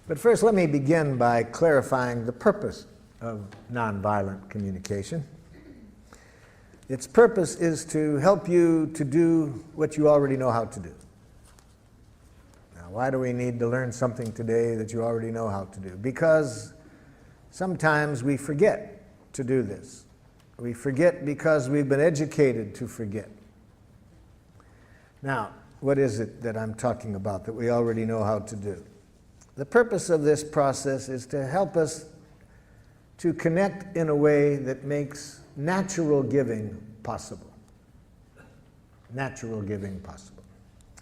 But first, let me begin by clarifying the purpose of nonviolent communication. Its purpose is to help you to do what you already know how to do. Now, why do we need to learn something today that you already know how to do? Because sometimes we forget to do this. We forget because we've been educated to forget. Now, what is it that I'm talking about that we already know how to do? The purpose of this process is to help us to connect in a way that makes natural giving possible. Natural giving possible.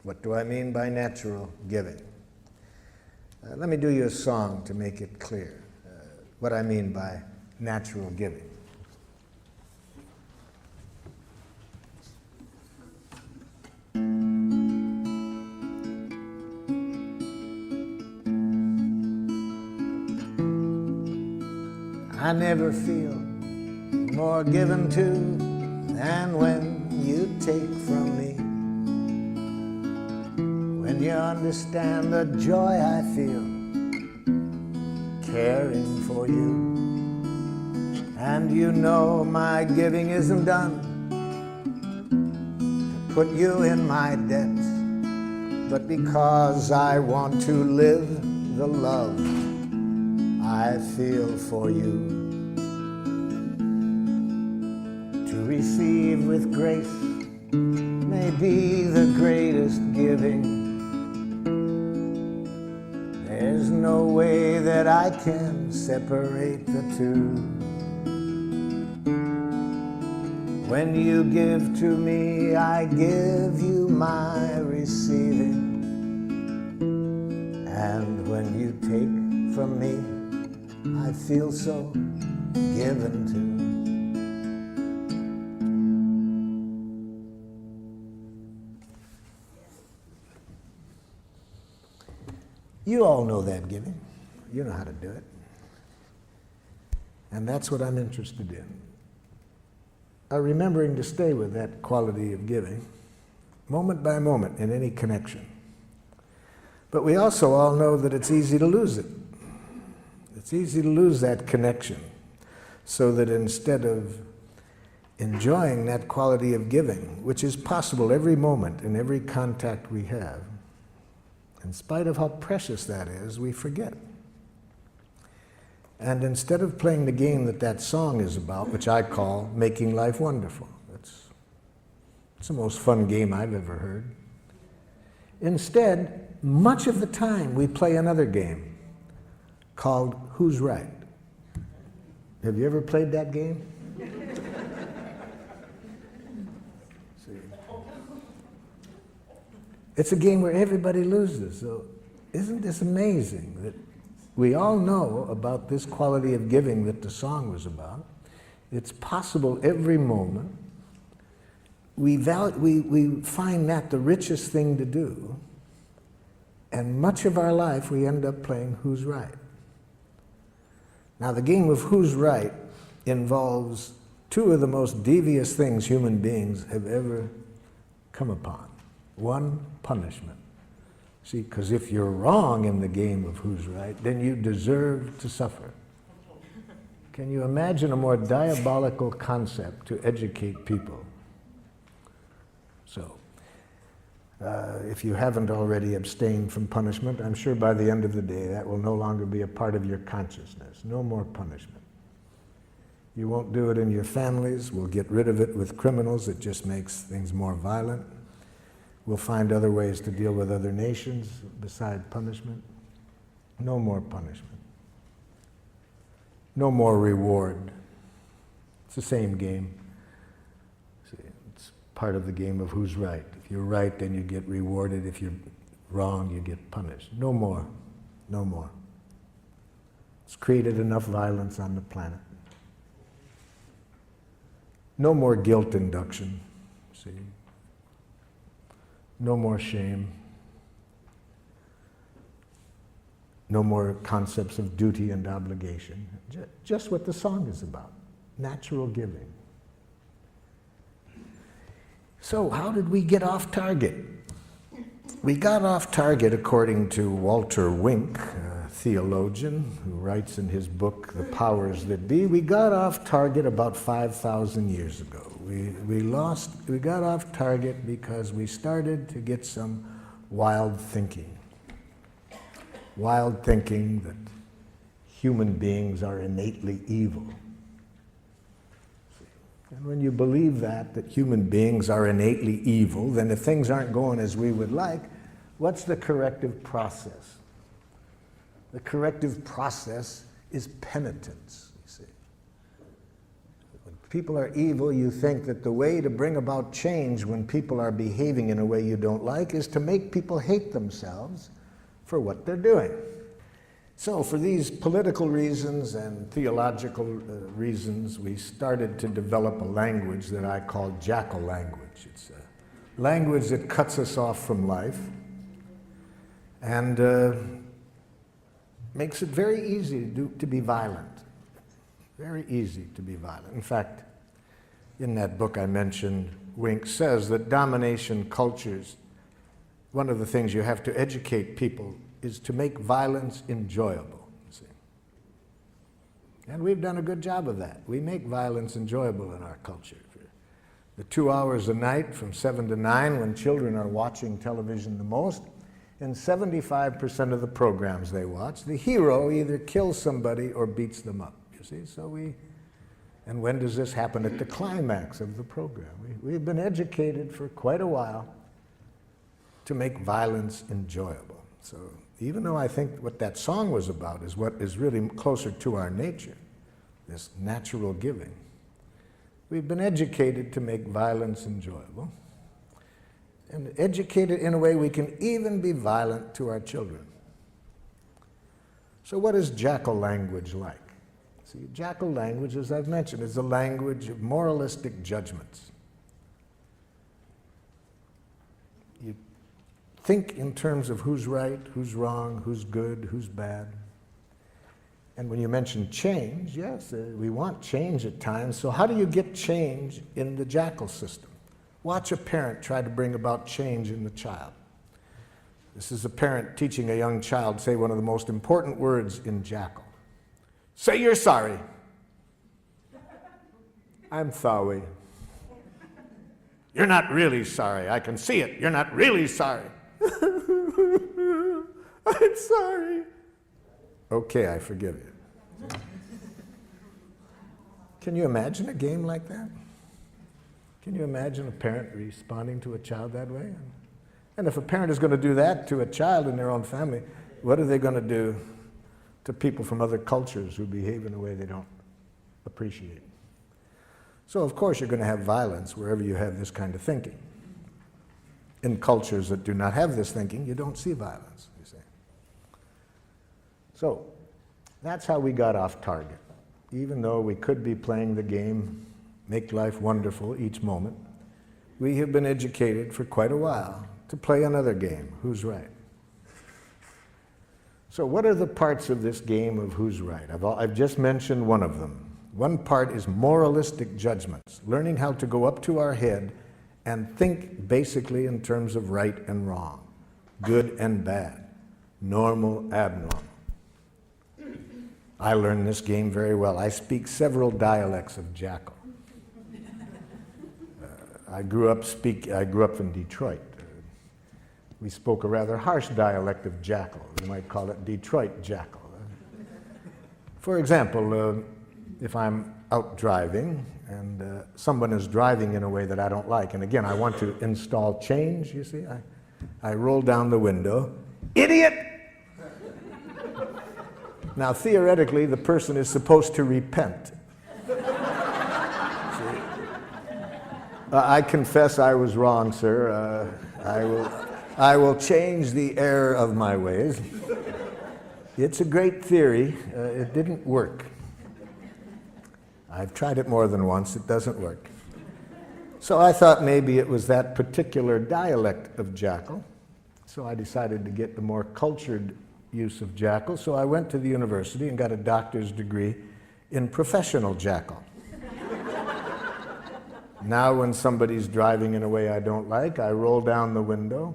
What do I mean by natural giving? Let me do you a song to make it clear what I mean by natural giving. I never feel more given to than when you take from me. When you understand the joy I feel caring for you, and you know my giving isn't done to put you in my debt, but because I want to live the love I feel for you. To receive with grace may be the greatest giving. There's no way that I can separate the two. When you give to me, I give you my receiving. And when you take from me, I feel so given to. You all know that giving. You know how to do it. And that's what I'm interested in. Remembering to stay with that quality of giving, moment by moment in any connection. But we also all know that it's easy to lose it. It's easy to lose that connection, so that instead of enjoying that quality of giving, which is possible every moment in every contact we have, in spite of how precious that is, we forget. And instead of playing the game that that song is about, which I call Making Life Wonderful, it's the most fun game I've ever heard. Instead, much of the time we play another game called Who's Right? Have you ever played that game? See. It's a game where everybody loses. So isn't this amazing that we all know about this quality of giving that the song was about? It's possible every moment. We find that the richest thing to do, and much of our life we end up playing Who's Right? Now, the game of Who's Right involves two of the most devious things human beings have ever come upon. One, punishment. See, because if you're wrong in the game of Who's Right, then you deserve to suffer. Can you imagine a more diabolical concept to educate people? So, if you haven't already abstained from punishment, I'm sure by the end of the day that will no longer be a part of your consciousness. No more punishment. You won't do it in your families. We'll get rid of it with criminals. It just makes things more violent. We'll find other ways to deal with other nations beside punishment. No more punishment. No more reward. It's the same game. See, it's part of the game of Who's Right. If you're right, then you get rewarded. If you're wrong, you get punished. No more. No more. It's created enough violence on the planet. No more guilt induction. See? No more shame. No more concepts of duty and obligation. Just what the song is about. Natural giving. So how did we get off target? We got off target, according to Walter Wink, a theologian who writes in his book, The Powers That Be. We got off target about 5,000 years ago. We got off target because we started to get some wild thinking. Wild thinking that human beings are innately evil. And when you believe that human beings are innately evil, then if things aren't going as we would like, what's the corrective process? The corrective process is penitence, you see. When people are evil, you think that the way to bring about change when people are behaving in a way you don't like is to make people hate themselves for what they're doing. So for these political reasons and theological reasons, we started to develop a language that I call jackal language. It's a language that cuts us off from life and makes it very easy to be violent. Very easy to be violent. In fact, in that book I mentioned, Wink says that domination cultures, one of the things you have to educate people is to make violence enjoyable, you see. And we've done a good job of that. We make violence enjoyable in our culture. The 2 hours a night from 7 to 9 when children are watching television the most, in 75% of the programs they watch, the hero either kills somebody or beats them up, you see. And when does this happen? At the climax of the program. We've been educated for quite a while to make violence enjoyable. So even though I think what that song was about is what is really closer to our nature, this natural giving, we've been educated to make violence enjoyable, and educated in a way we can even be violent to our children. So what is jackal language like? See, jackal language, as I've mentioned, is a language of moralistic judgments. You think in terms of who's right, who's wrong, who's good, who's bad. And when you mention change, yes, we want change at times. So how do you get change in the jackal system? Watch a parent try to bring about change in the child. This is a parent teaching a young child say one of the most important words in jackal. Say you're sorry. I'm sorry. You're not really sorry. I can see it. You're not really sorry. I'm sorry. Okay, I forgive you. Can you imagine a game like that? Can you imagine a parent responding to a child that way? And if a parent is going to do that to a child in their own family, what are they going to do to people from other cultures who behave in a way they don't appreciate? So of course you're going to have violence wherever you have this kind of thinking. In cultures that do not have this thinking, you don't see violence, you see. So that's how we got off target. Even though we could be playing the game, make life wonderful each moment, we have been educated for quite a while to play another game, who's right. So what are the parts of this game of who's right? I've just mentioned one of them. One part is moralistic judgments, learning how to go up to our head and think basically in terms of right and wrong, good and bad, normal, abnormal. I learned this game very well. I speak several dialects of jackal. I grew up in Detroit. We spoke a rather harsh dialect of jackal. You might call it Detroit jackal. For example, if I'm out driving and someone is driving in a way that I don't like, and again, I want to install change, you see, I roll down the window, idiot! Now, theoretically, the person is supposed to repent. I confess I was wrong, sir. I will change the error of my ways. It's a great theory. It didn't work. I've tried it more than once. It doesn't work. So I thought maybe it was that particular dialect of jackal. So I decided to get the more cultured use of jackal. So I went to the university and got a doctor's degree in professional jackal. Now when somebody's driving in a way I don't like, I roll down the window.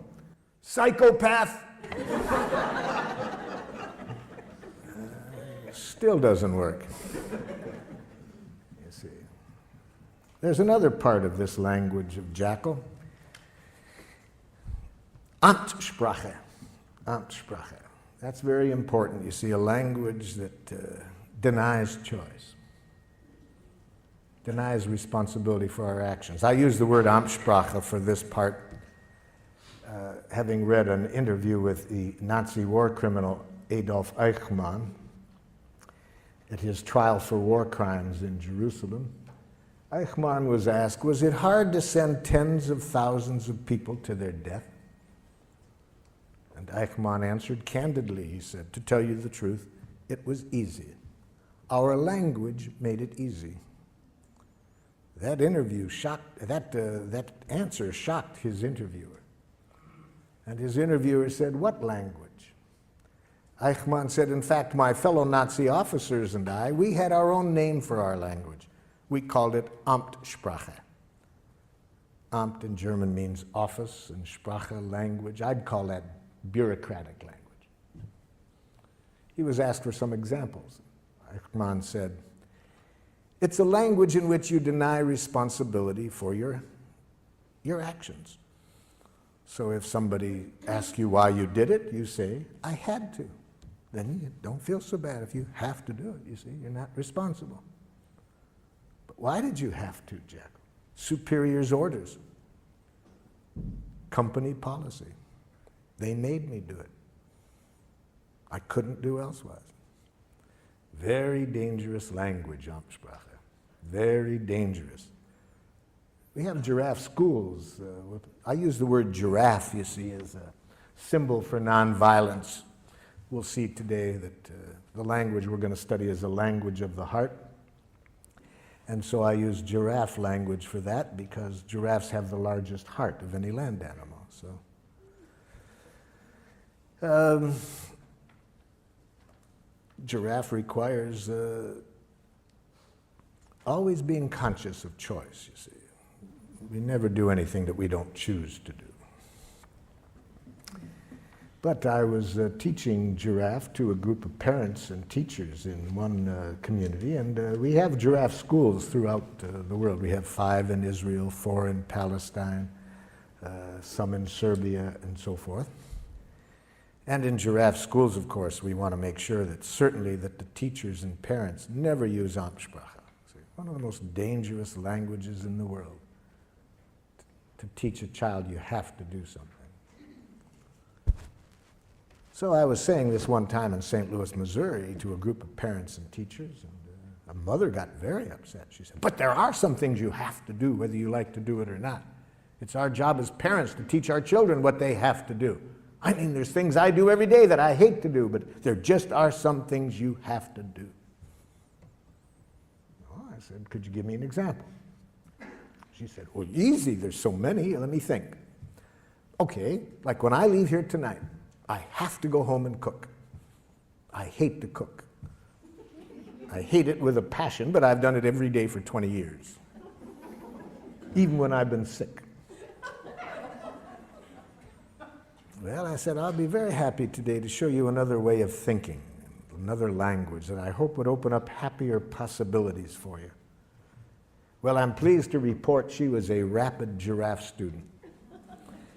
Psychopath! Still doesn't work. You see. There's another part of this language of Jackal. Amtssprache. Amtssprache. That's very important. You see, a language that denies choice, denies responsibility for our actions. I use the word Amtssprache for this part, having read an interview with the Nazi war criminal Adolf Eichmann at his trial for war crimes in Jerusalem. Eichmann was asked, was it hard to send tens of thousands of people to their death? And Eichmann answered candidly, he said, to tell you the truth, it was easy. Our language made it easy. That answer shocked his interviewer. And his interviewer said, what language? Eichmann said, in fact, my fellow Nazi officers and I, we had our own name for our language. We called it Amtssprache. Amt in German means office, and Sprache, language. I'd call that bureaucratic language. He was asked for some examples. Eichmann said, it's a language in which you deny responsibility for your actions. So if somebody asks you why you did it, you say, I had to. Then you don't feel so bad if you have to do it. You see, you're not responsible. But why did you have to, Jack? Superior's orders. Company policy. They made me do it. I couldn't do elsewise. Very dangerous language, Amtssprache. Very dangerous. We have giraffe schools. I use the word giraffe, you see, as a symbol for nonviolence. We'll see today that the language we're going to study is a language of the heart. And so I use giraffe language for that because giraffes have the largest heart of any land animal. So, giraffe requires always being conscious of choice, you see. We never do anything that we don't choose to do. But I was teaching giraffe to a group of parents and teachers in one community, and we have giraffe schools throughout the world. We have 5 in Israel, 4 in Palestine, some in Serbia, and so forth. And in giraffe schools, of course, we want to make sure that certainly that the teachers and parents never use Amtssprache. One of the most dangerous languages in the world. To teach a child you have to do something. So I was saying this one time in St. Louis, Missouri, to a group of parents and teachers, and a mother got very upset. She said, but there are some things you have to do, whether you like to do it or not. It's our job as parents to teach our children what they have to do. I mean, there's things I do every day that I hate to do, but there just are some things you have to do. Well, I said, could you give me an example? She said, well, easy, there's so many, let me think. Okay, like when I leave here tonight, I have to go home and cook. I hate to cook. I hate it with a passion, but I've done it every day for 20 years. Even when I've been sick. Well, I said, I'll be very happy today to show you another way of thinking, another language that I hope would open up happier possibilities for you. Well, I'm pleased to report she was a rapid giraffe student.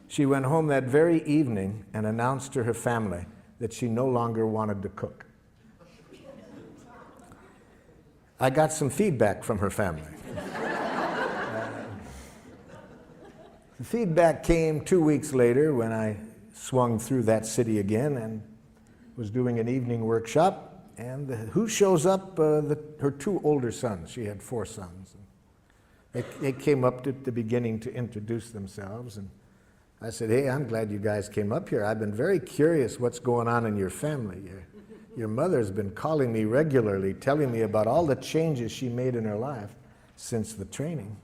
She went home that very evening and announced to her family that she no longer wanted to cook. I got some feedback from her family. The feedback came 2 weeks later when I swung through that city again and was doing an evening workshop, and who shows up? Her 2 older sons. She had 4 sons. They came up at the beginning to introduce themselves, and I said, hey, I'm glad you guys came up here. I've been very curious what's going on in your family. Your mother's been calling me regularly, telling me about all the changes she made in her life since the training.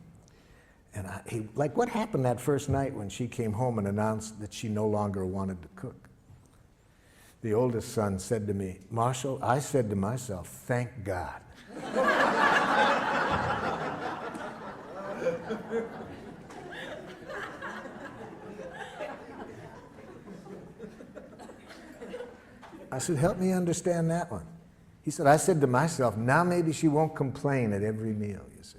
And like, what happened that first night when she came home and announced that she no longer wanted to cook? The oldest son said to me, Marshall, I said to myself, thank God. I said, help me understand that one. He said, I said to myself, now maybe she won't complain at every meal, you see.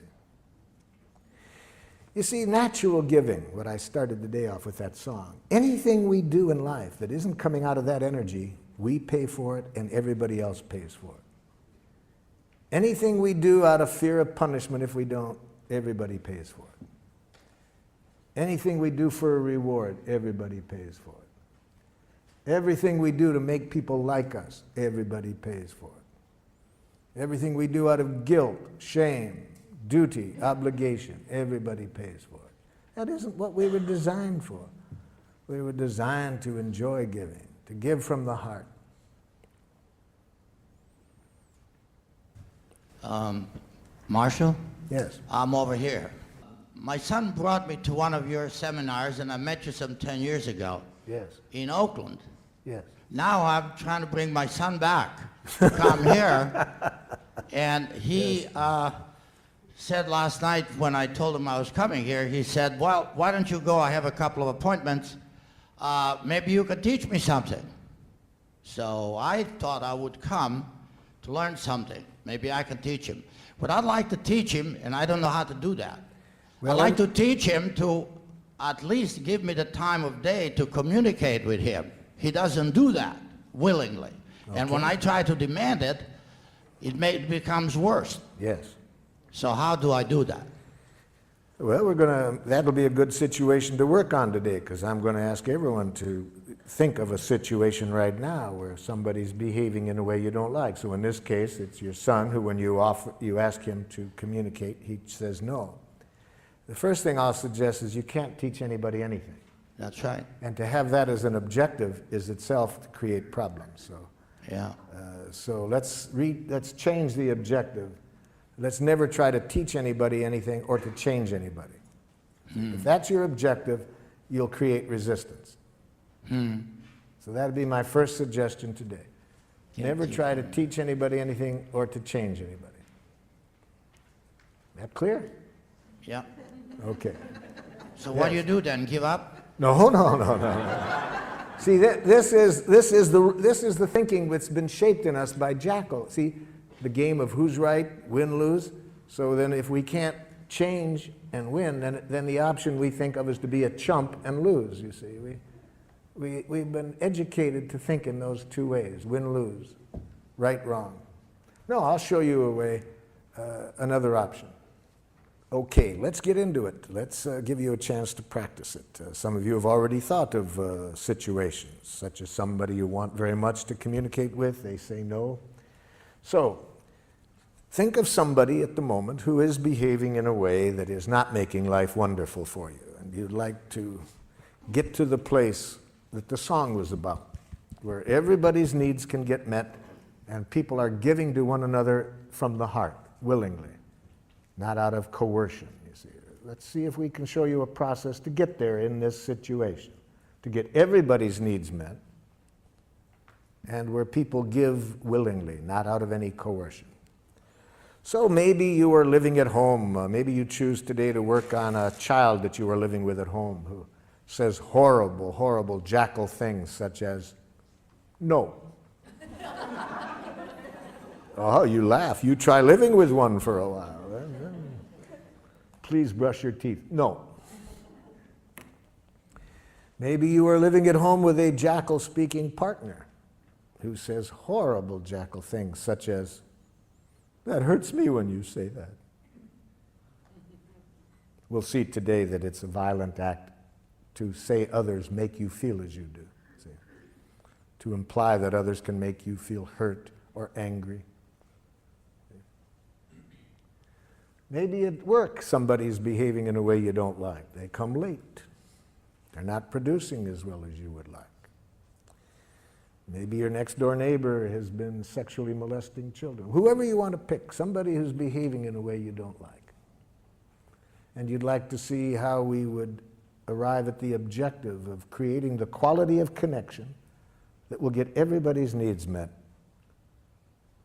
You see, natural giving, what I started the day off with that song, anything we do in life that isn't coming out of that energy, we pay for it and everybody else pays for it. Anything we do out of fear of punishment, if we don't, everybody pays for it. Anything we do for a reward, everybody pays for it. Everything we do to make people like us, everybody pays for it. Everything we do out of guilt, shame, duty, obligation, everybody pays for it. That isn't what we were designed for. We were designed to enjoy giving, to give from the heart. Marshall? Yes. I'm over here. My son brought me to one of your seminars, and I met you some 10 years ago. Yes. In Oakland. Yes. Now I'm trying to bring my son back to come here, and he said last night when I told him I was coming here, he said, well, why don't you go? I have a couple of appointments. Maybe you could teach me something. So I thought I would come to learn something. Maybe I can teach him. But I'd like to teach him, and I don't know how to do that. Well, I'd like to teach him to at least give me the time of day to communicate with him. He doesn't do that willingly. Okay. And when I try to demand it, it becomes worse. Yes. So how do I do that? Well, that'll be a good situation to work on today, because I'm going to ask everyone to think of a situation right now where somebody's behaving in a way you don't like. So in this case, it's your son who, when you ask him to communicate, he says no. The first thing I'll suggest is you can't teach anybody anything. That's right. And to have that as an objective is itself to create problems. So, yeah. So let's change the objective. Let's never try to teach anybody anything or to change anybody. If that's your objective, you'll create resistance. So that'd be my first suggestion today. Never try to teach anybody anything or to change anybody. That clear? Yeah. Okay. So what do you do then? Give up? No. See, this is the thinking that's been shaped in us by Jackal. See, the game of who's right, win, lose. So then if we can't change and win, then the option we think of is to be a chump and lose, you see. We've been educated to think in those two ways, win, lose, right, wrong. No, I'll show you a way, another option. Okay, let's get into it. Let's give you a chance to practice it. Some of you have already thought of situations, such as somebody you want very much to communicate with, they say no. So, think of somebody at the moment who is behaving in a way that is not making life wonderful for you, and you'd like to get to the place that the song was about, where everybody's needs can get met and people are giving to one another from the heart, willingly, not out of coercion, you see. Let's see if we can show you a process to get there in this situation, to get everybody's needs met, and where people give willingly, not out of any coercion. So maybe you are living at home. Maybe you choose today to work on a child that you are living with at home who says horrible, horrible Jackal things such as, no. Oh, you laugh. You try living with one for a while. Please brush your teeth. No. Maybe you are living at home with a Jackal-speaking partner who says horrible Jackal things such as, that hurts me when you say that. We'll see today that it's a violent act to say others make you feel as you do. See? To imply that others can make you feel hurt or angry. Maybe at work somebody's behaving in a way you don't like. They come late. They're not producing as well as you would like. Maybe your next door neighbor has been sexually molesting children. Whoever you want to pick, somebody who's behaving in a way you don't like. And you'd like to see how we would arrive at the objective of creating the quality of connection that will get everybody's needs met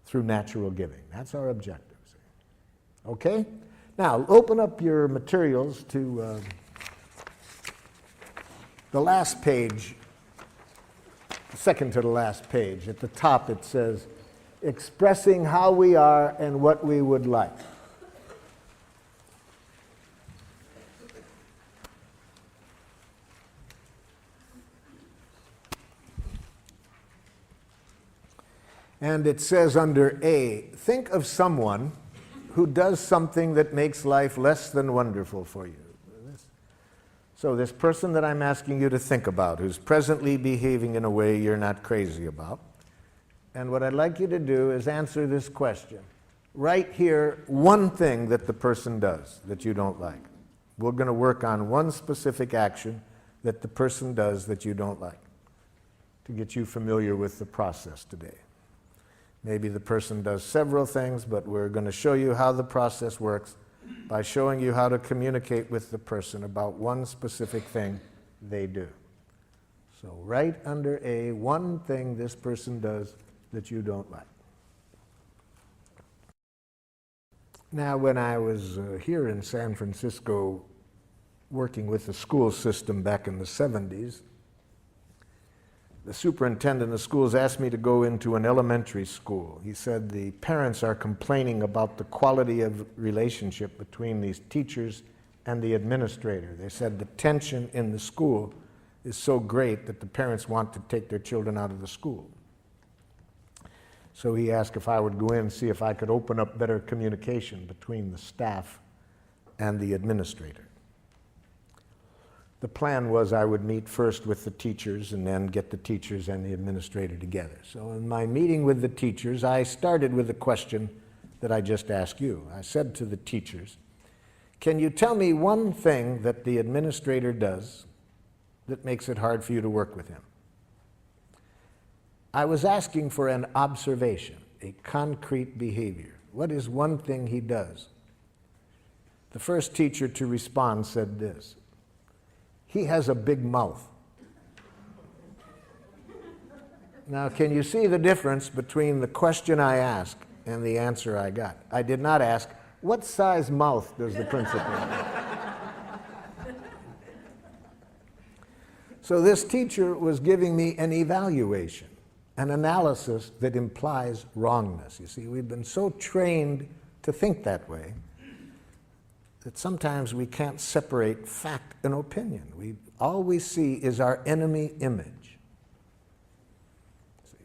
through natural giving. That's our objective. Okay? Now, open up your materials to the last page, second to the last page. At the top it says, expressing how we are and what we would like. And it says under A, think of someone who does something that makes life less than wonderful for you. So this person that I'm asking you to think about, who's presently behaving in a way you're not crazy about, and what I'd like you to do is answer this question. Write here one thing that the person does that you don't like. We're going to work on one specific action that the person does that you don't like to get you familiar with the process today. Maybe the person does several things, but we're going to show you how the process works by showing you how to communicate with the person about one specific thing they do. So write under A one thing this person does that you don't like. Now, when I was here in San Francisco working with the school system back in the 70s, the superintendent of schools asked me to go into an elementary school. He said the parents are complaining about the quality of relationship between these teachers and the administrator. They said the tension in the school is so great that the parents want to take their children out of the school. So he asked if I would go in and see if I could open up better communication between the staff and the administrator. The plan was I would meet first with the teachers and then get the teachers and the administrator together. So in my meeting with the teachers, I started with the question that I just asked you. I said to the teachers, can you tell me one thing that the administrator does that makes it hard for you to work with him? I was asking for an observation, a concrete behavior. What is one thing he does? The first teacher to respond said this: he has a big mouth. Now, can you see the difference between the question I asked and the answer I got? I did not ask, what size mouth does the principal have? So this teacher was giving me an evaluation, an analysis that implies wrongness. You see, we've been so trained to think that way that sometimes we can't separate fact and opinion. All we see is our enemy image. See,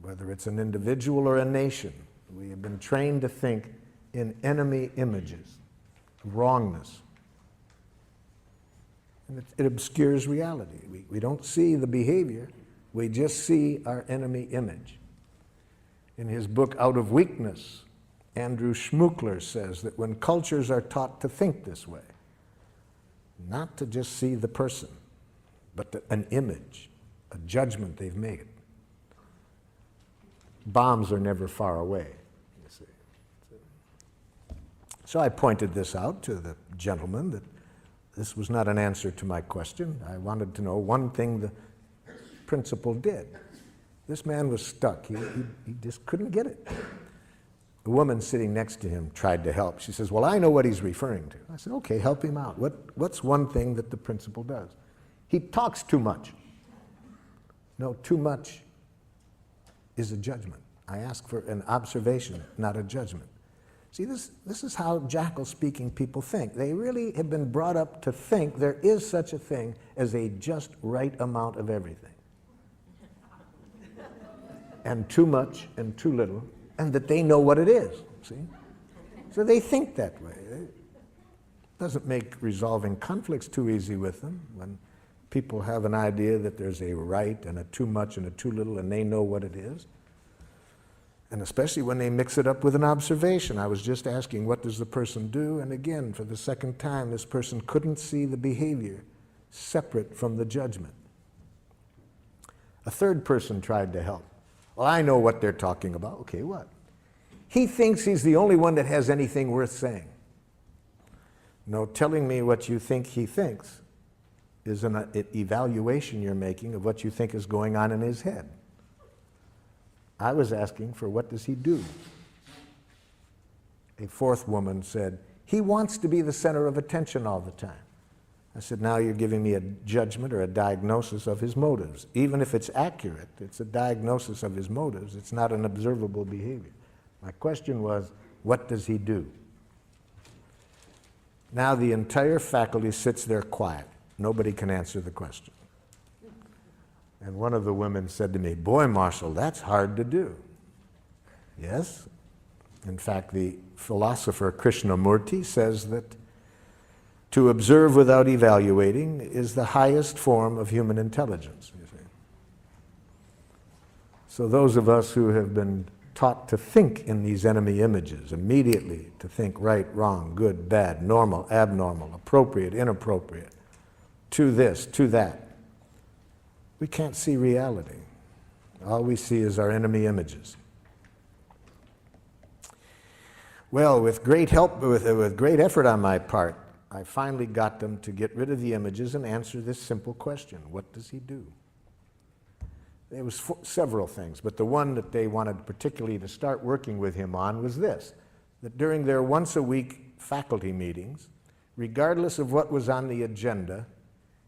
whether it's an individual or a nation, we have been trained to think in enemy images, wrongness. And it obscures reality. We don't see the behavior, we just see our enemy image. In his book, Out of Weakness, Andrew Schmuckler says that when cultures are taught to think this way, not to just see the person, but an image, a judgment they've made, bombs are never far away, you see. So I pointed this out to the gentleman, that this was not an answer to my question. I wanted to know one thing the principal did. This man was stuck. He just couldn't get it. The woman sitting next to him tried to help. She says, well, I know what he's referring to. I said, okay, help him out. What's one thing that the principal does? He talks too much. No, too much is a judgment. I ask for an observation, not a judgment. See, this is how jackal-speaking people think. They really have been brought up to think there is such a thing as a just right amount of everything. And too much and too little, and that they know what it is, see? So they think that way. It doesn't make resolving conflicts too easy with them when people have an idea that there's a right and a too much and a too little, and they know what it is. And especially when they mix it up with an observation. I was just asking, what does the person do? And again, for the second time, this person couldn't see the behavior separate from the judgment. A third person tried to help. Well, I know what they're talking about. Okay, what? He thinks he's the only one that has anything worth saying. No, telling me what you think he thinks is an evaluation you're making of what you think is going on in his head. I was asking for what does he do? A fourth woman said, he wants to be the center of attention all the time. I said, now you're giving me a judgment or a diagnosis of his motives. Even if it's accurate, it's a diagnosis of his motives. It's not an observable behavior. My question was, what does he do? Now the entire faculty sits there quiet. Nobody can answer the question. And one of the women said to me, boy, Marshall, that's hard to do. Yes. In fact, the philosopher Krishnamurti says that to observe without evaluating is the highest form of human intelligence, you see. So those of us who have been taught to think in these enemy images, immediately to think right, wrong, good, bad, normal, abnormal, appropriate, inappropriate, to this, to that, we can't see reality. All we see is our enemy images. Well, with great help, with great effort on my part, I finally got them to get rid of the images and answer this simple question: what does he do? There was several things, but the one that they wanted particularly to start working with him on was this: that during their once-a-week faculty meetings, regardless of what was on the agenda,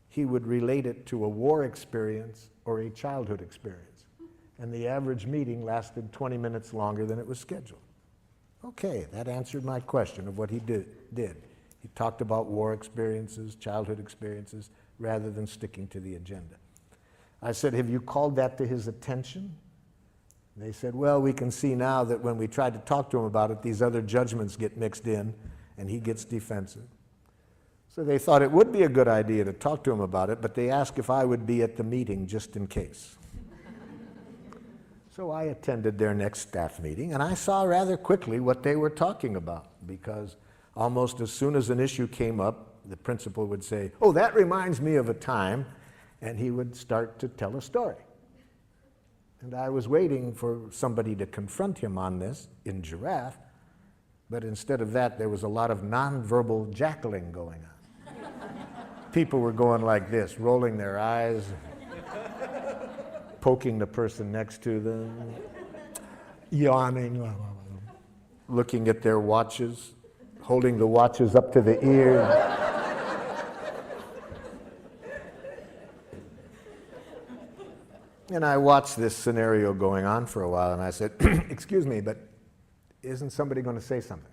he would relate it to a war experience or a childhood experience. And the average meeting lasted 20 minutes longer than it was scheduled. Okay, that answered my question of what he did. He talked about war experiences, childhood experiences, rather than sticking to the agenda. I said, have you called that to his attention? And they said, well, we can see now that when we tried to talk to him about it, these other judgments get mixed in, and he gets defensive. So they thought it would be a good idea to talk to him about it, but they asked if I would be at the meeting just in case. So I attended their next staff meeting, and I saw rather quickly what they were talking about, because almost as soon as an issue came up, the principal would say, oh, that reminds me of a time, and he would start to tell a story. And I was waiting for somebody to confront him on this in Giraffe, but instead of that, there was a lot of nonverbal jackling going on. People were going like this, rolling their eyes, poking the person next to them, yawning, looking at their watches, holding the watches up to the ear. And I watched this scenario going on for a while, and I said, excuse me, but isn't somebody going to say something?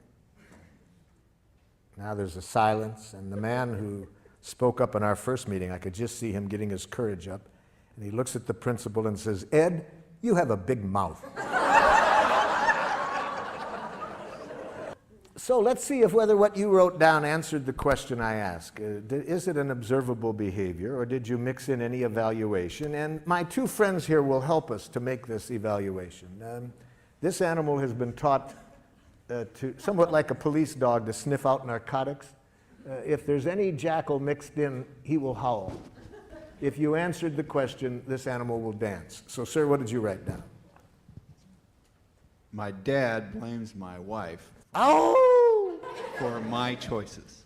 Now there's a silence, and the man who spoke up in our first meeting, I could just see him getting his courage up, and he looks at the principal and says, Ed, you have a big mouth. So let's see if whether what you wrote down answered the question I asked. Is it an observable behavior, or did you mix in any evaluation? And my two friends here will help us to make this evaluation. This animal has been taught to, somewhat like a police dog, to sniff out narcotics. If there's any jackal mixed in, he will howl. If you answered the question, this animal will dance. So, sir, what did you write down? My dad blames my wife for my choices.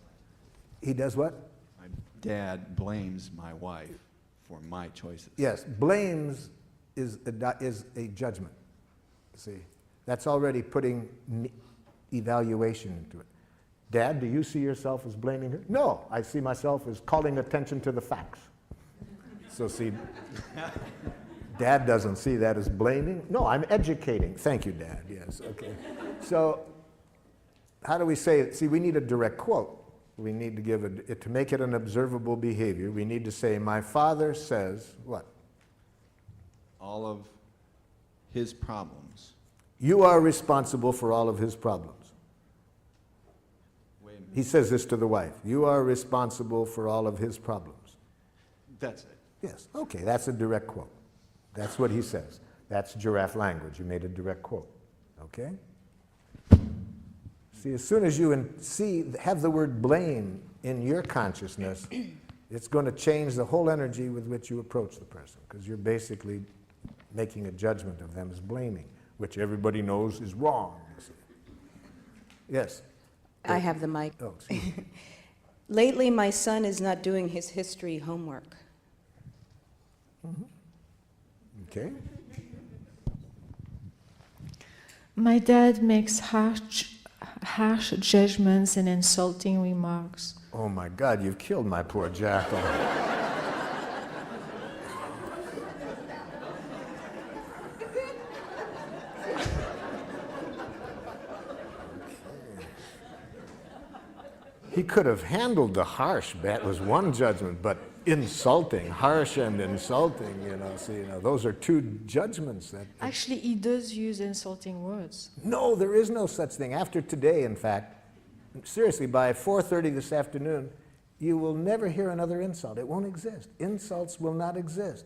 He does what? My dad blames my wife for my choices. Yes, blames is a judgment. See, that's already putting evaluation into it. Dad, do you see yourself as blaming her? No, I see myself as calling attention to the facts. So see, Dad doesn't see that as blaming. No, I'm educating. Thank you, Dad. Yes, okay. So how do we say it? See, we need a direct quote. We need to give to make it an observable behavior, we need to say, my father says what? All of his problems. You are responsible for all of his problems. Wait a minute. He says this to the wife. You are responsible for all of his problems. That's it. Yes, okay, that's a direct quote. That's what he says. That's giraffe language. You made a direct quote, okay? See, as soon as you have the word blame in your consciousness, it's going to change the whole energy with which you approach the person, because you're basically making a judgment of them as blaming, which everybody knows is wrong. You see. Yes? I have the mic. Oh, excuse me. Lately, my son is not doing his history homework. Okay. My dad makes harsh judgments and insulting remarks. Oh my God, you've killed my poor jackal. He could have handled the harsh, that was one judgment, but insulting, harsh and insulting, see, those are two judgments that... Actually, he does use insulting words. No, there is no such thing. After today, in fact, seriously, by 4:30 this afternoon, you will never hear another insult. It won't exist. Insults will not exist.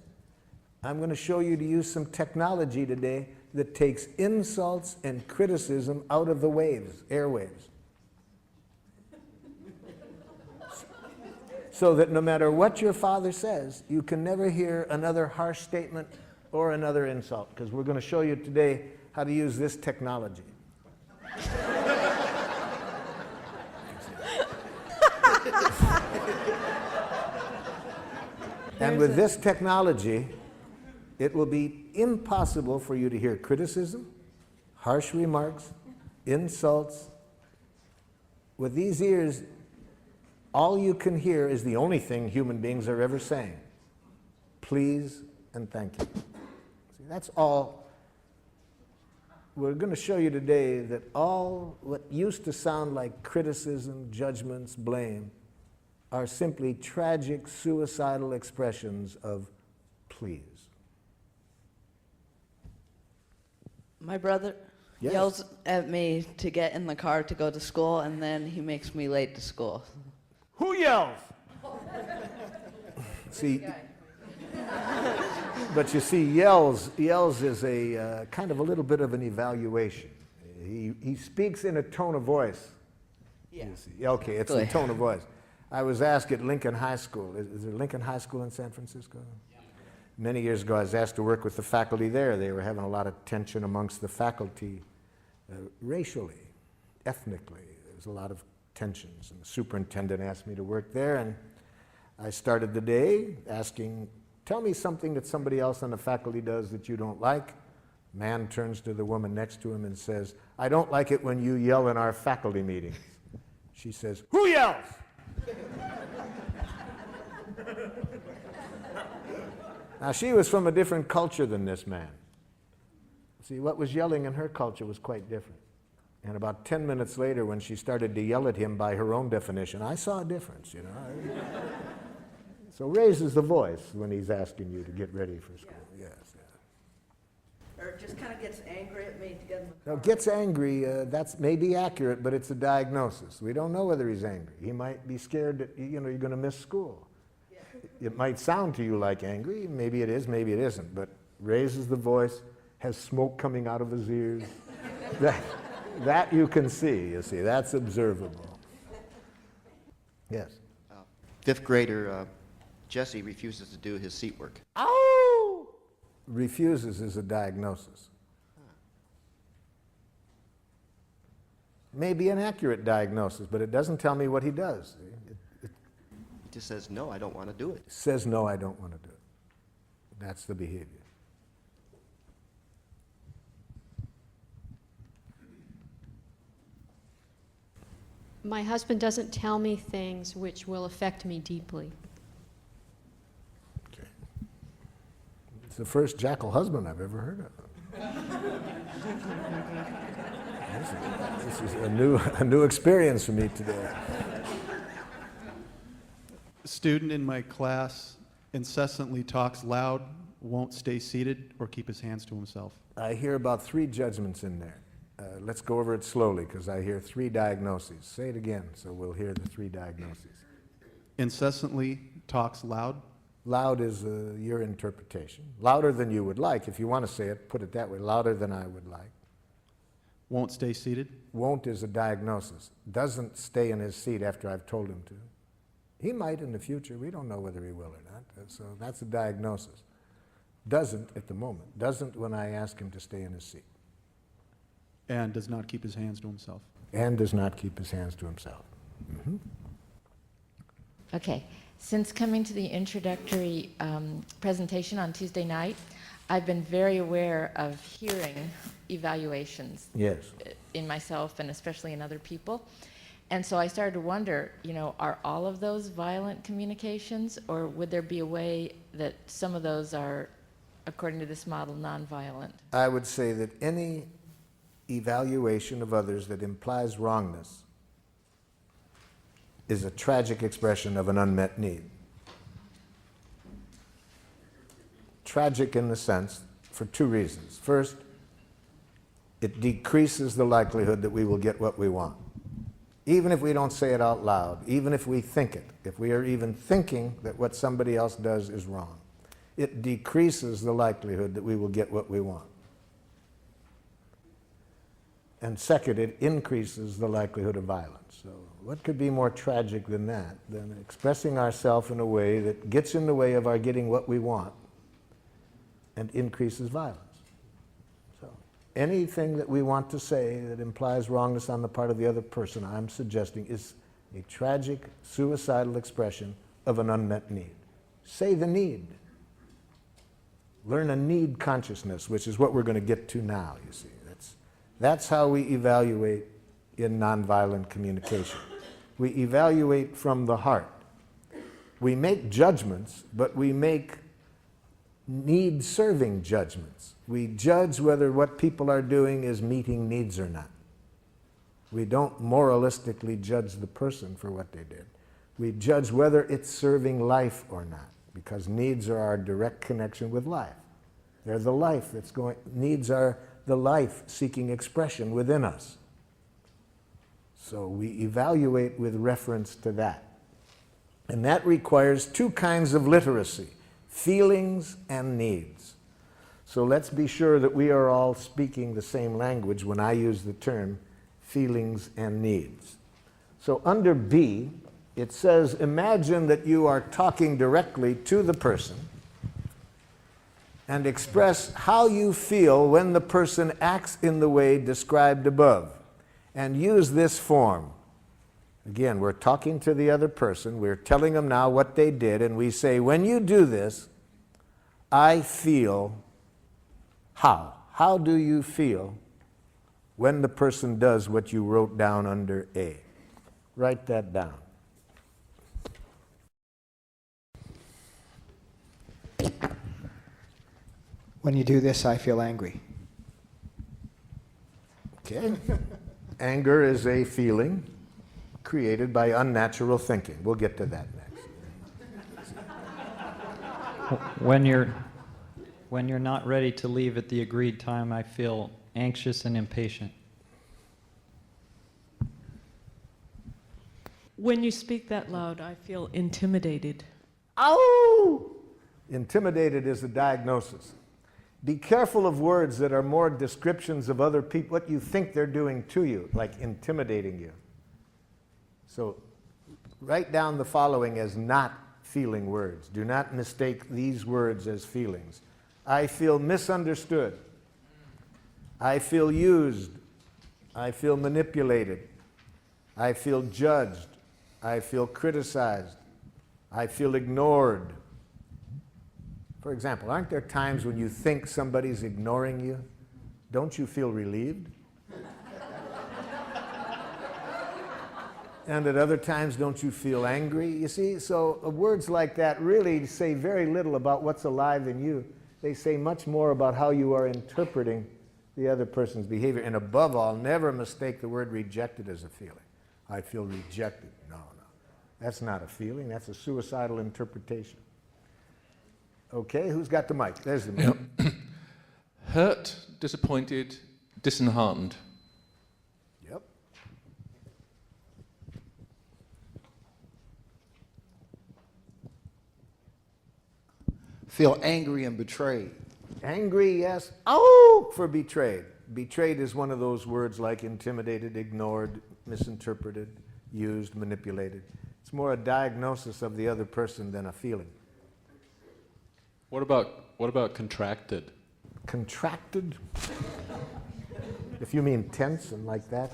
I'm going to show you to use some technology today that takes insults and criticism out of the waves, airwaves. So that no matter what your father says, you can never hear another harsh statement or another insult, because we're going to show you today how to use this technology. And with this technology, it will be impossible for you to hear criticism, harsh remarks, insults. With these ears, all you can hear is the only thing human beings are ever saying. Please and thank you. See, that's all. We're going to show you today that all what used to sound like criticism, judgments, blame, are simply tragic, suicidal expressions of please. My brother Yes. yells at me to get in the car to go to school, and then he makes me late to school. Who yells? See, but you see, yells is a kind of a little bit of an evaluation. He speaks in a tone of voice. Yeah. You see. Okay, it's the tone of voice. I was asked at Lincoln High School. Is there Lincoln High School in San Francisco? Yeah. Many years ago, I was asked to work with the faculty there. They were having a lot of tension amongst the faculty, racially, ethnically. There was a lot of tensions, and the superintendent asked me to work there, and I started the day asking, tell me something that somebody else on the faculty does that you don't like. Man turns to the woman next to him and says, I don't like it when you yell in our faculty meetings. She says, who yells? Now, she was from a different culture than this man. See, what was yelling in her culture was quite different. And about 10 minutes later, when she started to yell at him by her own definition, I saw a difference, So raises the voice when he's asking you to get ready for school. Yes. Or just kind of gets angry at me to get in the car. Now, gets angry, that's maybe accurate, but it's a diagnosis. We don't know whether he's angry. He might be scared that, you're going to miss school. Yeah. It might sound to you like angry. Maybe it is, maybe it isn't. But raises the voice, has smoke coming out of his ears. That you can see, That's observable. Yes? Fifth grader Jesse refuses to do his seat work. Ow! Refuses is a diagnosis. Maybe an accurate diagnosis, but it doesn't tell me what he does. He just says, no, I don't want to do it. Says, no, I don't want to do it. That's the behavior. My husband doesn't tell me things which will affect me deeply. Okay. It's the first jackal husband I've ever heard of. This is a new experience for me today. A student in my class incessantly talks loud, won't stay seated, or keep his hands to himself. I hear about 3 judgments in there. Let's go over it slowly, because I hear 3 diagnoses. Say it again, so we'll hear the 3 diagnoses. Incessantly talks loud. Loud is your interpretation. Louder than you would like. If you want to say it, put it that way. Louder than I would like. Won't stay seated. Won't is a diagnosis. Doesn't stay in his seat after I've told him to. He might in the future. We don't know whether he will or not. So that's a diagnosis. Doesn't at the moment. Doesn't when I ask him to stay in his seat. And does not keep his hands to himself. And does not keep his hands to himself. Mm-hmm. Okay. Since coming to the introductory presentation on Tuesday night, I've been very aware of hearing evaluations. Yes. In myself and especially in other people. And so I started to wonder, are all of those violent communications, or would there be a way that some of those are, according to this model, nonviolent? I would say that any evaluation of others that implies wrongness is a tragic expression of an unmet need. Tragic in the sense, for two reasons. First, it decreases the likelihood that we will get what we want. Even if we don't say it out loud, even if we think it, if we are even thinking that what somebody else does is wrong, it decreases the likelihood that we will get what we want. And second, it increases the likelihood of violence. So what could be more tragic than that, than expressing ourselves in a way that gets in the way of our getting what we want and increases violence? So anything that we want to say that implies wrongness on the part of the other person, I'm suggesting, is a tragic, suicidal expression of an unmet need. Say the need. Learn a need consciousness, which is what we're going to get to now, you see. That's how we evaluate in nonviolent communication. We evaluate from the heart. We make judgments, but we make need-serving judgments. We judge whether what people are doing is meeting needs or not. We don't moralistically judge the person for what they did. We judge whether it's serving life or not, because needs are our direct connection with life. They're the life that's going, needs are the life seeking expression within us. So we evaluate with reference to that. And that requires two kinds of literacy, feelings and needs. So let's be sure that we are all speaking the same language when I use the term feelings and needs. So under B, it says, imagine that you are talking directly to the person and express how you feel when the person acts in the way described above. And use this form. Again, we're talking to the other person, we're telling them now what they did, and we say, when you do this, I feel how? How do you feel when the person does what you wrote down under A? Write that down. When you do this, I feel angry. Okay. Anger is a feeling created by unnatural thinking. We'll get to that next. When you're not ready to leave at the agreed time, I feel anxious and impatient. When you speak that loud, I feel intimidated. Ow! Intimidated is a diagnosis. Be careful of words that are more descriptions of other people, what you think they're doing to you, like intimidating you. So write down the following as not feeling words. Do not mistake these words as feelings. I feel misunderstood. I feel used. I feel manipulated. I feel judged. I feel criticized. I feel ignored. For example, aren't there times when you think somebody's ignoring you? Don't you feel relieved? And at other times, don't you feel angry? You see, so words like that really say very little about what's alive in you. They say much more about how you are interpreting the other person's behavior. And above all, never mistake the word rejected as a feeling. I feel rejected. No. That's not a feeling. That's a suicidal interpretation. Okay, who's got the mic? There's the mic. Yep. Hurt, disappointed, disheartened. Yep. Feel angry and betrayed. Angry, yes. Oh, for betrayed. Betrayed is one of those words like intimidated, ignored, misinterpreted, used, manipulated. It's more a diagnosis of the other person than a feeling. What about contracted? Contracted? If you mean tense and like that,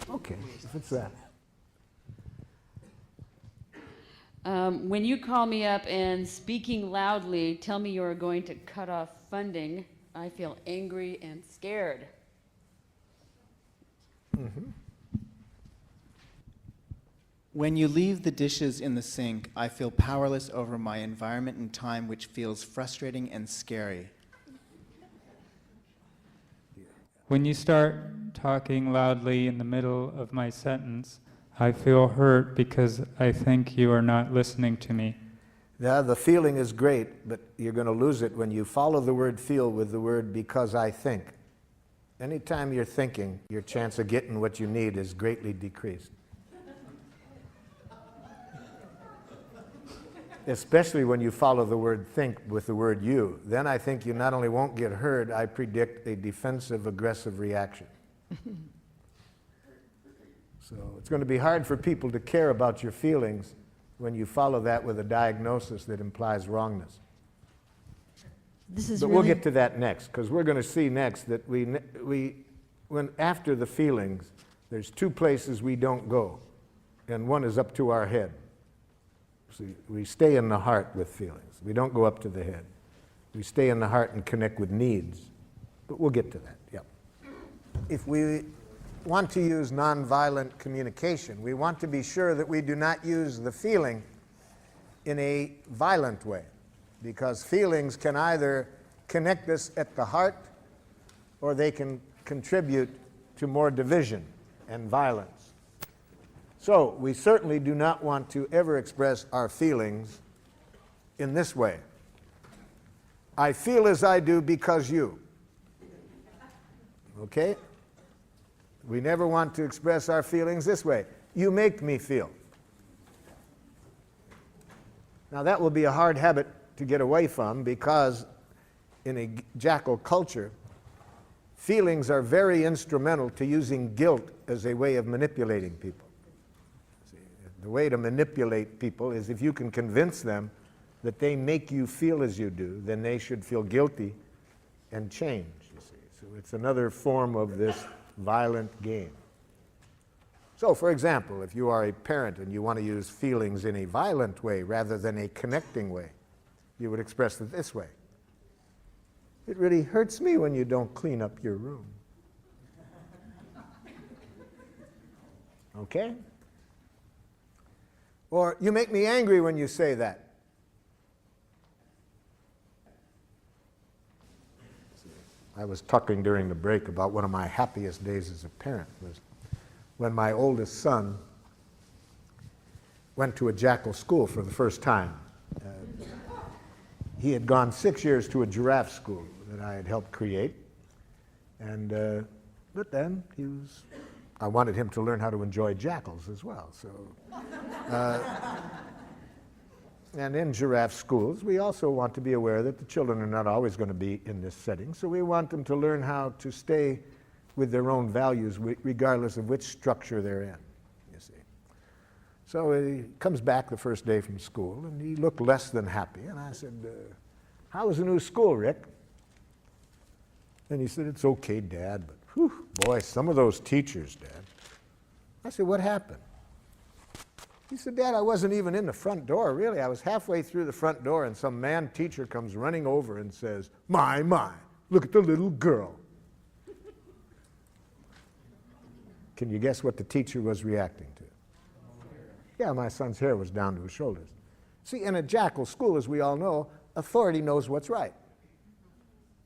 okay, if it's that. When you call me up and speaking loudly tell me you're going to cut off funding, I feel angry and scared. Mm-hmm. When you leave the dishes in the sink, I feel powerless over my environment and time, which feels frustrating and scary. When you start talking loudly in the middle of my sentence, I feel hurt because I think you are not listening to me. Yeah, the feeling is great, but you're going to lose it when you follow the word feel with the word because I think. Anytime you're thinking, your chance of getting what you need is greatly decreased. Especially when you follow the word think with the word you. Then I think you not only won't get heard, I predict a defensive, aggressive reaction. So it's going to be hard for people to care about your feelings when you follow that with a diagnosis that implies wrongness. But we'll get to that next, because we're going to see next that when after the feelings, there's two places we don't go, and one is up to our head. See, we stay in the heart with feelings. We don't go up to the head. We stay in the heart and connect with needs. But we'll get to that, yep. If we want to use nonviolent communication, we want to be sure that we do not use the feeling in a violent way, because feelings can either connect us at the heart or they can contribute to more division and violence. So we certainly do not want to ever express our feelings in this way. I feel as I do because you. Okay? We never want to express our feelings this way. You make me feel. Now that will be a hard habit to get away from, because in a jackal culture, feelings are very instrumental to using guilt as a way of manipulating people. The way to manipulate people is if you can convince them that they make you feel as you do, then they should feel guilty and change, you see. So it's another form of this violent game. So, for example, if you are a parent and you want to use feelings in a violent way rather than a connecting way, you would express it this way. It really hurts me when you don't clean up your room. Okay? Or, you make me angry when you say that. I was talking during the break about one of my happiest days as a parent was when my oldest son went to a jackal school for the first time. He had gone 6 years to a giraffe school that I had helped create. And, but then I wanted him to learn how to enjoy jackals as well. So, and in giraffe schools, we also want to be aware that the children are not always going to be in this setting. So we want them to learn how to stay with their own values regardless of which structure they're in, you see. So he comes back the first day from school, and he looked less than happy. And I said, how was the new school, Rick? And he said, it's okay, Dad, but whew, boy, some of those teachers, Dad. I said, what happened? He said, Dad, I wasn't even in the front door, really. I was halfway through the front door, and some man teacher comes running over and says, my, look at the little girl. Can you guess what the teacher was reacting to? Yeah, my son's hair was down to his shoulders. See, in a jackal school, as we all know, authority knows what's right.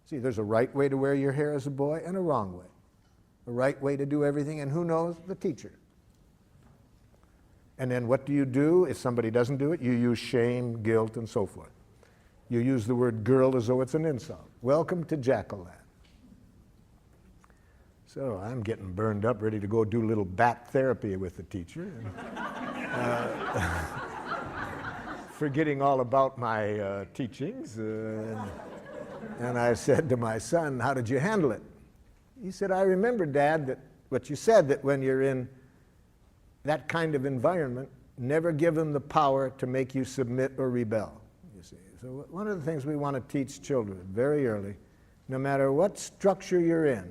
See, there's a right way to wear your hair as a boy and a wrong way. A right way to do everything, and who knows? The teacher. And then what do you do if somebody doesn't do it? You use shame, guilt, and so forth. You use the word girl as though it's an insult. Welcome to jackal land. So I'm getting burned up, ready to go do a little bat therapy with the teacher. And, forgetting all about my teachings. And I said to my son, how did you handle it? He said, I remember, Dad, that what you said, that when you're in that kind of environment, never give them the power to make you submit or rebel, you see. So one of the things we want to teach children very early, no matter what structure you're in,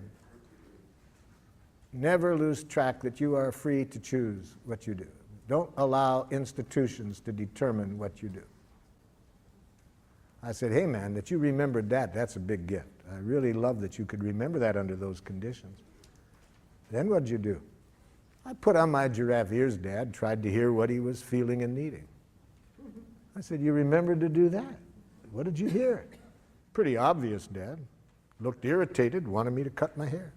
never lose track that you are free to choose what you do. Don't allow institutions to determine what you do. I said, hey man, that you remembered that, that's a big gift. I really love that you could remember that under those conditions. Then what'd you do? I put on my giraffe ears, Dad, tried to hear what he was feeling and needing. I said, you remembered to do that? What did you hear? Pretty obvious, Dad. Looked irritated, wanted me to cut my hair.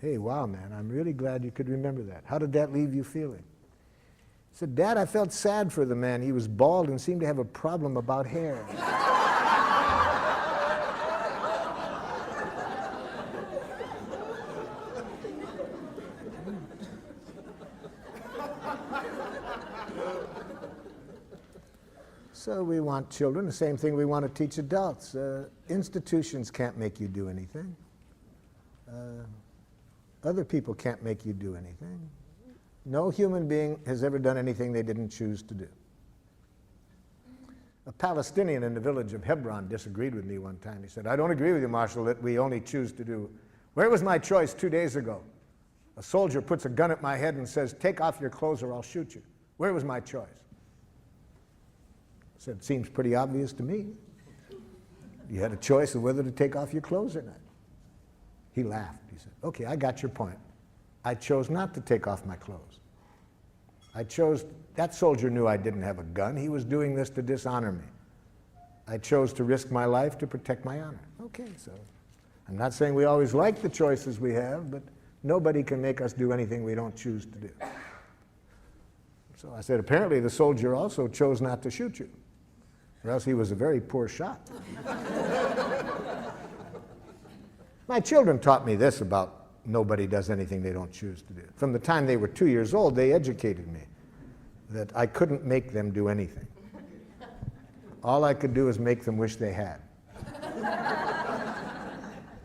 Hey, wow, man, I'm really glad you could remember that. How did that leave you feeling? I said, Dad, I felt sad for the man. He was bald and seemed to have a problem about hair. So we want children, the same thing we want to teach adults. Institutions can't make you do anything. Other people can't make you do anything. No human being has ever done anything they didn't choose to do. A Palestinian in the village of Hebron disagreed with me one time. He said, I don't agree with you, Marshal, that we only choose to do. Where was my choice 2 days ago? A soldier puts a gun at my head and says, take off your clothes or I'll shoot you. Where was my choice? I said, seems pretty obvious to me. You had a choice of whether to take off your clothes or not. He laughed. He said, okay, I got your point. I chose not to take off my clothes. That soldier knew I didn't have a gun. He was doing this to dishonor me. I chose to risk my life to protect my honor. Okay, so I'm not saying we always like the choices we have, but nobody can make us do anything we don't choose to do. So I said, apparently the soldier also chose not to shoot you, or else he was a very poor shot. My children taught me this about nobody does anything they don't choose to do. From the time they were 2 years old, they educated me that I couldn't make them do anything. All I could do is make them wish they had.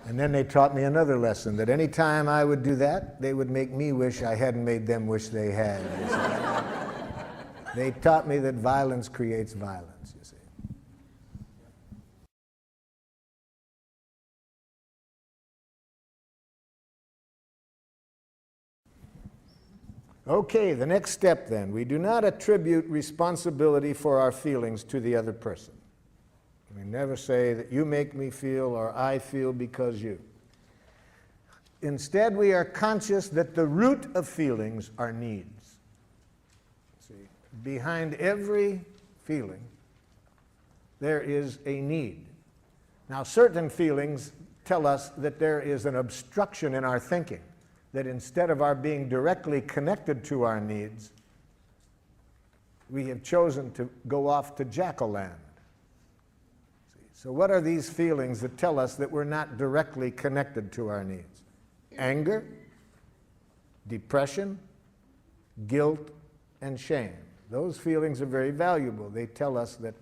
And then they taught me another lesson, that any time I would do that, they would make me wish I hadn't made them wish they had. You see. They taught me that violence creates violence, you see. Okay, the next step then. We do not attribute responsibility for our feelings to the other person. We never say that you make me feel or I feel because you. Instead, we are conscious that the root of feelings are needs. See, behind every feeling, there is a need. Now, certain feelings tell us that there is an obstruction in our thinking, that instead of our being directly connected to our needs, we have chosen to go off to Jackal-land. So what are these feelings that tell us that we're not directly connected to our needs? Anger, depression, guilt, and shame. Those feelings are very valuable. They tell us that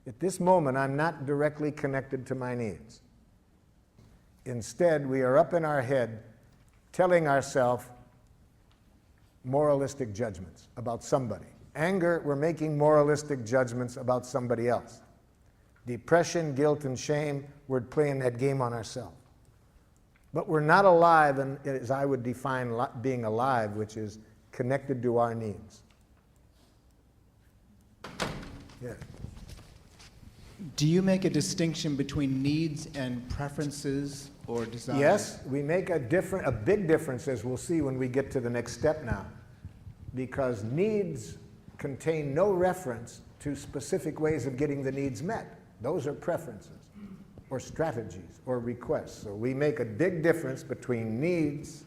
at this moment I'm not directly connected to my needs. Instead, we are up in our head telling ourselves moralistic judgments about somebody. Anger, we're making moralistic judgments about somebody else. Depression, guilt, and shame, we're playing that game on ourselves. But we're not alive, and as I would define being alive, which is connected to our needs. Yeah. Do you make a distinction between needs and preferences or desires? Yes, we make a big difference, as we'll see when we get to the next step now, because needs contain no reference to specific ways of getting the needs met. Those are preferences or strategies or requests. So we make a big difference between needs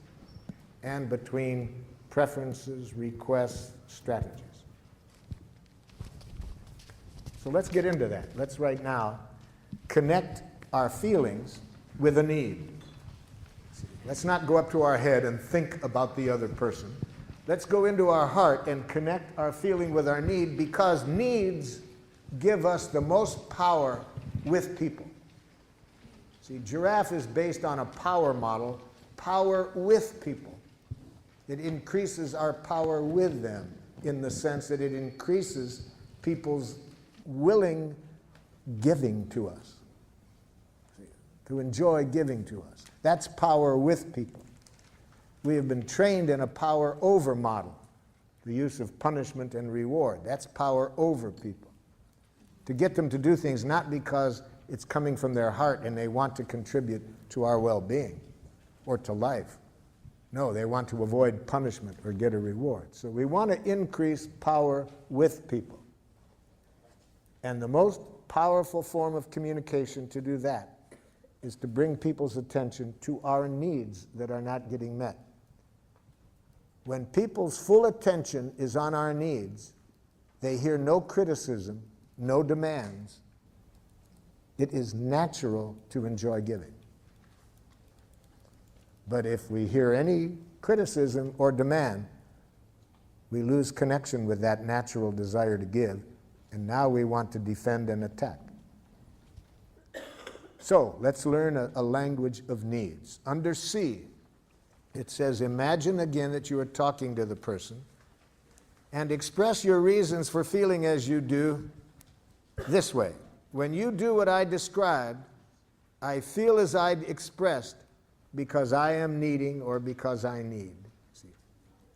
and between preferences, requests, strategies. So let's get into that. Let's right now connect our feelings with a need. Let's not go up to our head and think about the other person. Let's go into our heart and connect our feeling with our need, because needs give us the most power with people. See, giraffe is based on a power model, power with people. It increases our power with them in the sense that it increases people's willing giving to us, to enjoy giving to us. That's power with people. We have been trained in a power over model, the use of punishment and reward. That's power over people. To get them to do things not because it's coming from their heart and they want to contribute to our well-being or to life, No, they want to avoid punishment or get a reward. So we want to increase power with people. And the most powerful form of communication to do that is to bring people's attention to our needs that are not getting met. When people's full attention is on our needs, they hear no criticism, no demands. It is natural to enjoy giving. But if we hear any criticism or demand, we lose connection with that natural desire to give, and now we want to defend and attack. So let's learn a language of needs. Under C, it says, imagine again that you are talking to the person and express your reasons for feeling as you do this way. When you do what I described, I feel as I expressed because I am needing or because I need. See?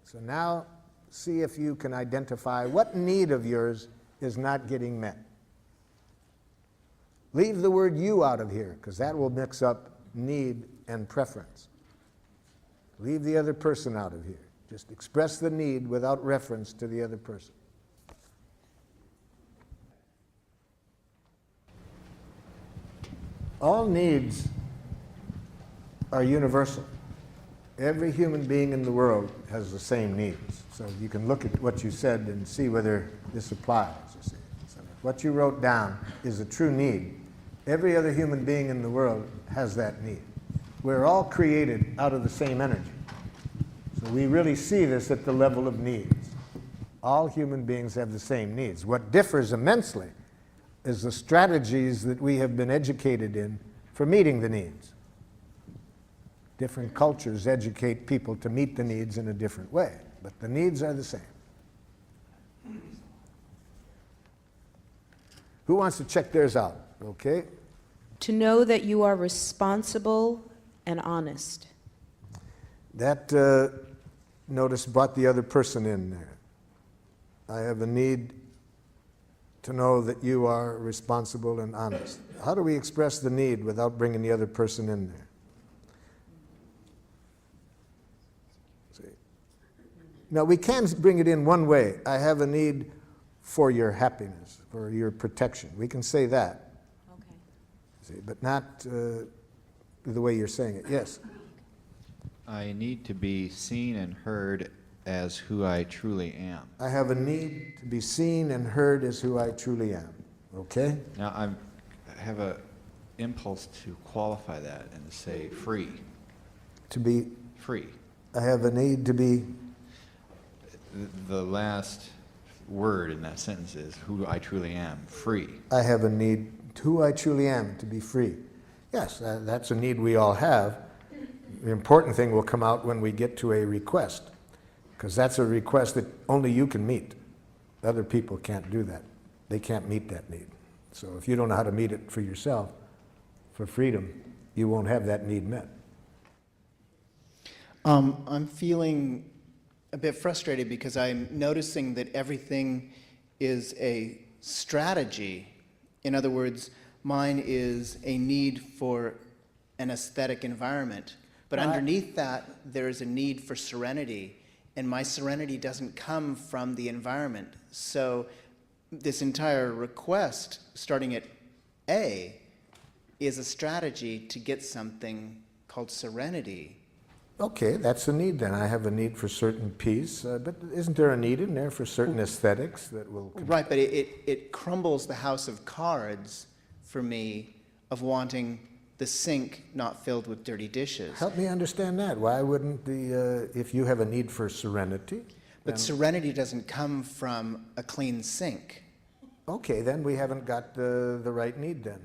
So now see if you can identify what need of yours is not getting met. Leave the word you out of here, because that will mix up need and preference. Leave the other person out of here. Just express the need without reference to the other person. All needs are universal. Every human being in the world has the same needs. So you can look at what you said and see whether this applies. You see. So if what you wrote down is a true need, every other human being in the world has that need. We're all created out of the same energy. So we really see this at the level of needs. All human beings have the same needs. What differs immensely is the strategies that we have been educated in for meeting the needs. Different cultures educate people to meet the needs in a different way, but the needs are the same. Who wants to check theirs out? Okay. To know that you are responsible and honest. That notice brought the other person in there. I have a need to know that you are responsible and honest. How do we express the need without bringing the other person in there? See? Now, we can bring it in one way. I have a need for your happiness, for your protection. We can say that. Okay. See, but not the way you're saying it. Yes? I need to be seen and heard as who I truly am. I have a need to be seen and heard as who I truly am. Okay? Now, I have a impulse to qualify that and to say free. To be free. I have a need to be. The last word in that sentence is who I truly am, free. I have a need, who I truly am, to be free. Yes, that's a need we all have. The important thing will come out when we get to a request, because that's a request that only you can meet. Other people can't do that. They can't meet that need. So if you don't know how to meet it for yourself, for freedom, you won't have that need met. I'm feeling a bit frustrated because I'm noticing that everything is a strategy. In other words, mine is a need for an aesthetic environment. But underneath that, there is a need for serenity. And my serenity doesn't come from the environment. So this entire request, starting at A, is a strategy to get something called serenity. Okay, that's a need then. I have a need for certain peace, but isn't there a need in there for certain aesthetics that will... Right, but it crumbles the house of cards for me of wanting the sink not filled with dirty dishes. Help me understand that. Why wouldn't if you have a need for serenity... But serenity doesn't come from a clean sink. Okay, then we haven't got the right need then.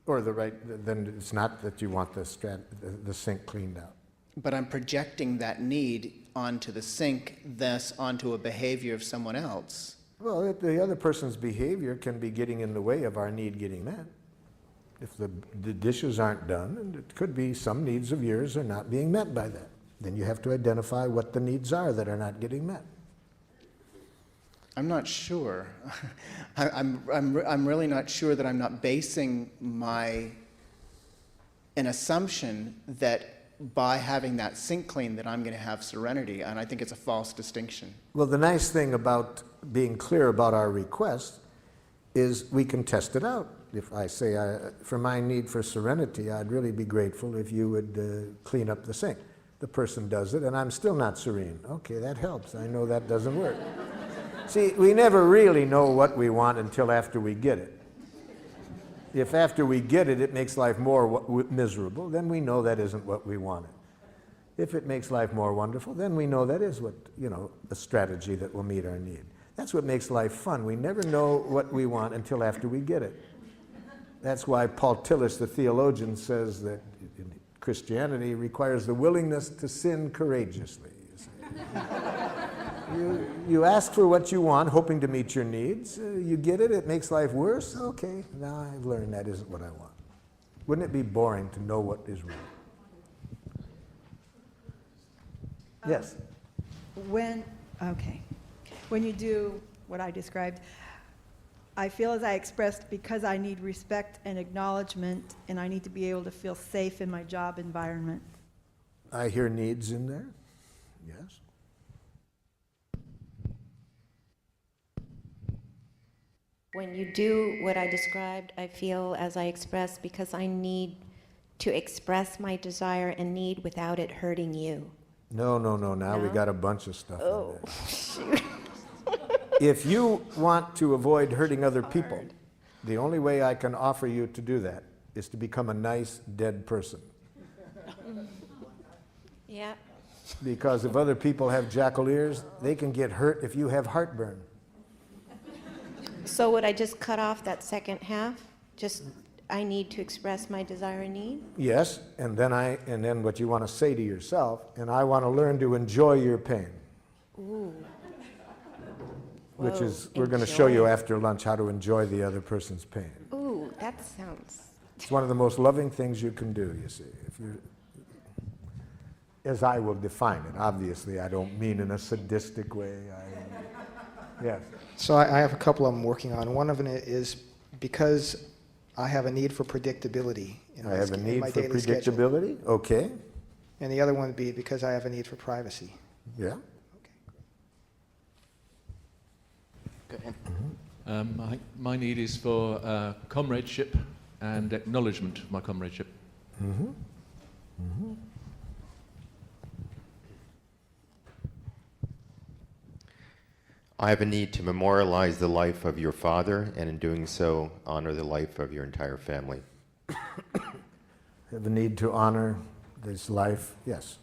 Or then it's not that you want the sink cleaned out. But I'm projecting that need onto the sink, thus onto a behavior of someone else. Well, the other person's behavior can be getting in the way of our need getting met. If the dishes aren't done, and it could be some needs of yours are not being met by that. Then you have to identify what the needs are that are not getting met. I'm not sure. I'm really not sure that I'm not basing an assumption that by having that sink clean that I'm going to have serenity, and I think it's a false distinction. Well, the nice thing about being clear about our request is we can test it out. If I say, for my need for serenity, I'd really be grateful if you would clean up the sink. The person does it, and I'm still not serene. Okay, that helps. I know that doesn't work. See, we never really know what we want until after we get it. If after we get it, it makes life more miserable, then we know that isn't what we wanted. If it makes life more wonderful, then we know that is what, a strategy that will meet our need. That's what makes life fun. We never know what we want until after we get it. That's why Paul Tillich, the theologian, says that Christianity requires the willingness to sin courageously. You ask for what you want, hoping to meet your needs. You get it, it makes life worse. Okay, now I've learned that isn't what I want. Wouldn't it be boring to know what is wrong? Yes? When you do what I described, I feel as I expressed, because I need respect and acknowledgement, and I need to be able to feel safe in my job environment. I hear needs in there. Yes. When you do what I described, I feel as I expressed, because I need to express my desire and need without it hurting you. No. Now we No? got a bunch of stuff Oh, in there. shoot. If you want to avoid hurting other people, the only way I can offer you to do that is to become a nice, dead person. Yeah. Because if other people have jackal ears, they can get hurt if you have heartburn. So would I just cut off that second half? Just, I need to express my desire and need? Yes, and then what you want to say to yourself, and I want to learn to enjoy your pain. Ooh. Which Whoa, is, we're going to show you enjoy. after lunch how to enjoy the other person's pain. Ooh, that sounds... It's one of the most loving things you can do, you see. If you, as I will define it, obviously I don't mean in a sadistic way. Yes. So I have a couple I'm working on. One of them is because I have a need for predictability. I have a in need my for daily schedule. predictability, okay. And the other one would be because I have a need for privacy. Yeah. Go ahead. My need is for comradeship and acknowledgement of my comradeship. Mm-hmm. Mm-hmm. I have a need to memorialize the life of your father, and in doing so, honor the life of your entire family. Have a need to honor this life, yes.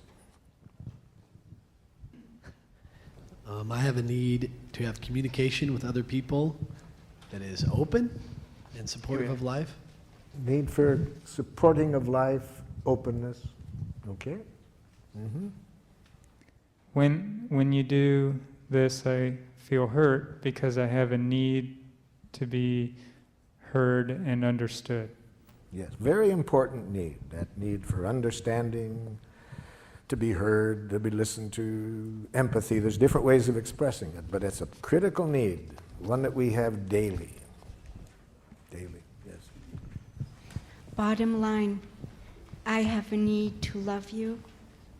I have a need to have communication with other people that is open and supportive of life. Need for supporting of life, openness, okay? Mm-hmm. When you do this, I feel hurt because I have a need to be heard and understood. Yes, very important need, that need for understanding, to be heard, to be listened to, empathy. There's different ways of expressing it, but it's a critical need, one that we have daily. Daily, yes. Bottom line, I have a need to love you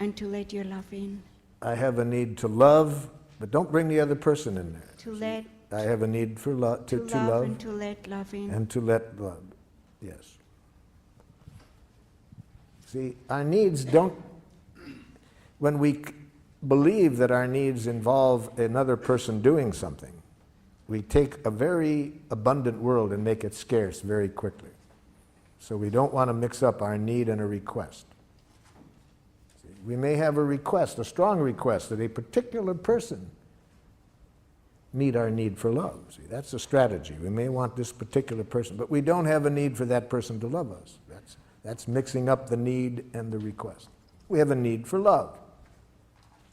and to let your love in. I have a need to love, but don't bring the other person in there. To let I have a need for to love and to let love in. and to let love, yes. See, our needs don't, when we believe that our needs involve another person doing something, we take a very abundant world and make it scarce very quickly. So we don't want to mix up our need and a request. See, we may have a request, a strong request, that a particular person meet our need for love. See, that's a strategy. We may want this particular person, but we don't have a need for that person to love us. That's mixing up the need and the request. We have a need for love.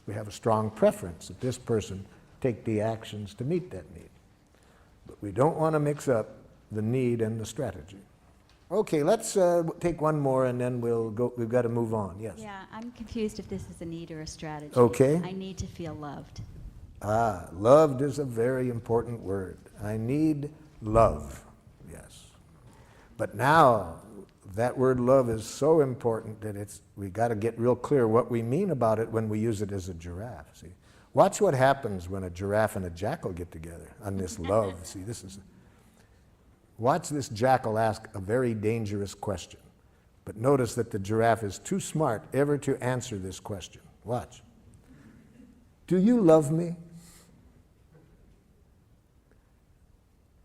We have a strong preference that this person take the actions to meet that need. But we don't want to mix up the need and the strategy. Okay, let's take one more and then we'll go. We've got to move on. Yes. Yeah, I'm confused if this is a need or a strategy. Okay. I need to feel loved. Ah, loved is a very important word. I need love, yes. But now, That word love is so important that we got to get real clear what we mean about it when we use it as a giraffe. See, watch what happens when a giraffe and a jackal get together on this love. See, watch this jackal ask a very dangerous question. But notice that the giraffe is too smart ever to answer this question. Watch. Do you love me?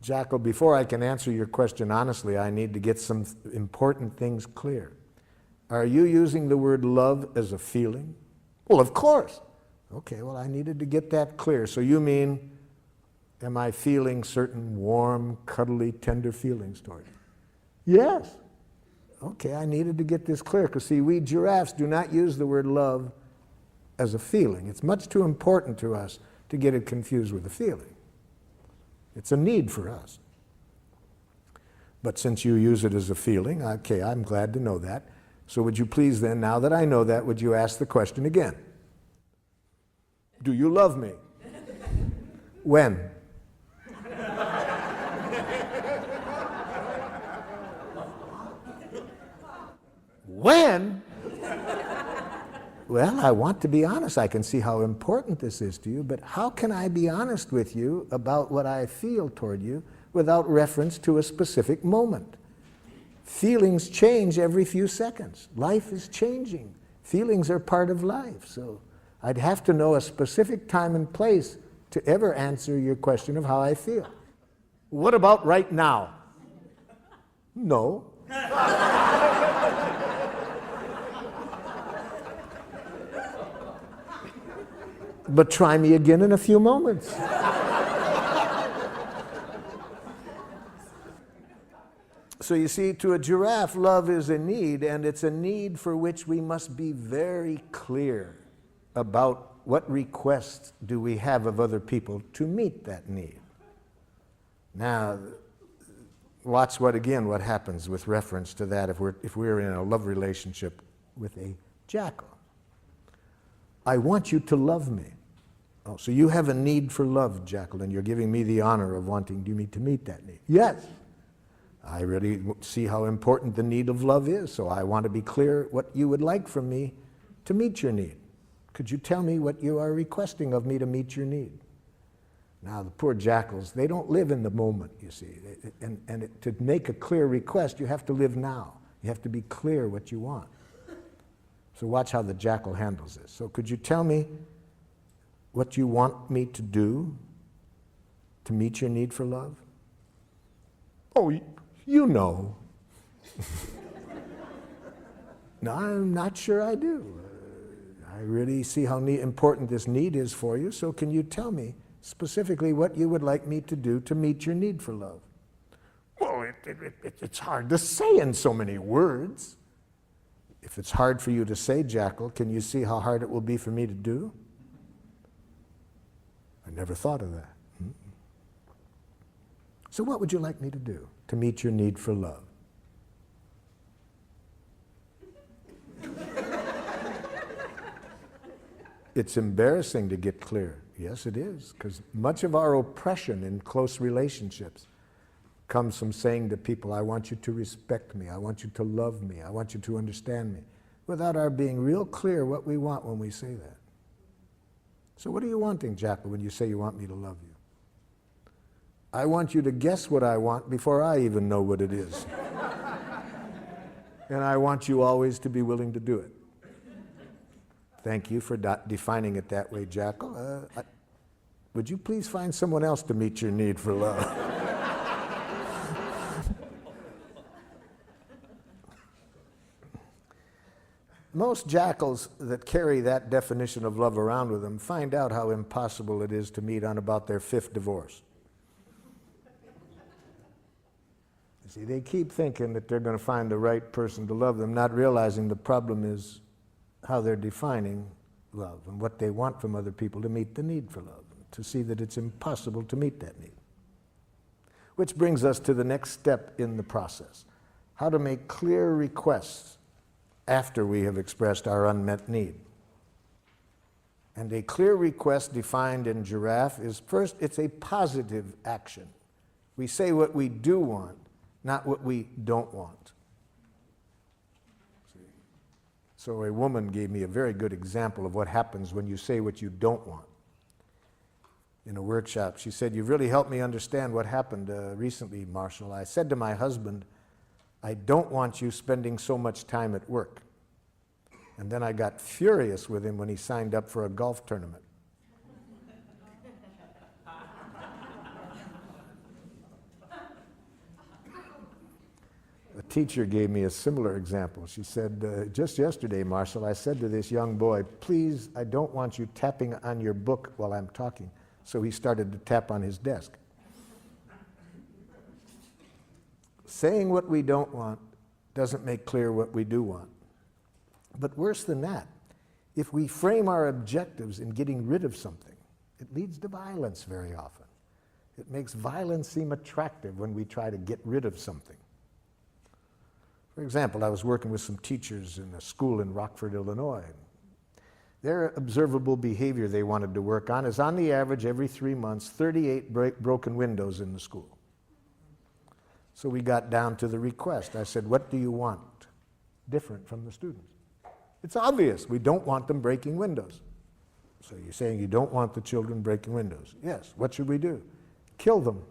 Jackal, before I can answer your question honestly, I need to get some important things clear. Are you using the word love as a feeling? Well, of course. Okay, well, I needed to get that clear. So you mean, am I feeling certain warm, cuddly, tender feelings toward you? Yes. Okay, I needed to get this clear, because see, we giraffes do not use the word love as a feeling. It's much too important to us to get it confused with a feeling. It's a need for us. But since you use it as a feeling, okay, I'm glad to know that. So would you please then, now that I know that, would you ask the question again? Do you love me? When? When? Well, I want to be honest. I can see how important this is to you, but how can I be honest with you about what I feel toward you without reference to a specific moment? Feelings change every few seconds. Life is changing. Feelings are part of life. So I'd have to know a specific time and place to ever answer your question of how I feel. What about right now? No. But try me again in a few moments. So you see, to a giraffe, love is a need, and it's a need for which we must be very clear about what requests do we have of other people to meet that need. Now, watch what happens with reference to that if we're in a love relationship with a jackal. I want you to love me. Oh, so you have a need for love, jackal, and you're giving me the honor of wanting me to meet that need. Yes. I really see how important the need of love is, so I want to be clear what you would like from me to meet your need. Could you tell me what you are requesting of me to meet your need? Now, the poor jackals, they don't live in the moment, you see. To make a clear request, you have to live now. You have to be clear what you want. So watch how the jackal handles this. So could you tell me what you want me to do to meet your need for love? Oh, you know. No, I'm not sure I do. I really see how important this need is for you, so can you tell me specifically what you would like me to do to meet your need for love? Well, it's hard to say in so many words. If it's hard for you to say, jackal, can you see how hard it will be for me to do? I never thought of that. So what would you like me to do to meet your need for love? It's embarrassing to get clear. Yes, it is, because much of our oppression in close relationships comes from saying to people, I want you to respect me, I want you to love me, I want you to understand me, without our being real clear what we want when we say that. So what are you wanting, jackal, when you say you want me to love you? I want you to guess what I want before I even know what it is. And I want you always to be willing to do it. Thank you for defining it that way, jackal. Would you please find someone else to meet your need for love? Most jackals that carry that definition of love around with them find out how impossible it is to meet on about their 5th divorce. You see, they keep thinking that they're going to find the right person to love them, not realizing the problem is how they're defining love and what they want from other people to meet the need for love, to see that it's impossible to meet that need. Which brings us to the next step in the process, how to make clear requests after we have expressed our unmet need. And a clear request defined in giraffe is, first, it's a positive action. We say what we do want, not what we don't want. So a woman gave me a very good example of what happens when you say what you don't want. In a workshop, she said, "You've really helped me understand what happened recently, Marshall. I said to my husband, I don't want you spending so much time at work. And then I got furious with him when he signed up for a golf tournament." A teacher gave me a similar example. She said, "Just yesterday, Marshall, I said to this young boy, please, I don't want you tapping on your book while I'm talking." So he started to tap on his desk. Saying what we don't want doesn't make clear what we do want. But worse than that, if we frame our objectives in getting rid of something, it leads to violence very often. It makes violence seem attractive when we try to get rid of something. For example, I was working with some teachers in a school in Rockford, Illinois. Their observable behavior they wanted to work on is, on the average, every 3 months, 38 broken windows in the school. So we got down to the request. I said, "What do you want different from the students?" It's obvious. We don't want them breaking windows. So you're saying you don't want the children breaking windows? Yes. What should we do? Kill them.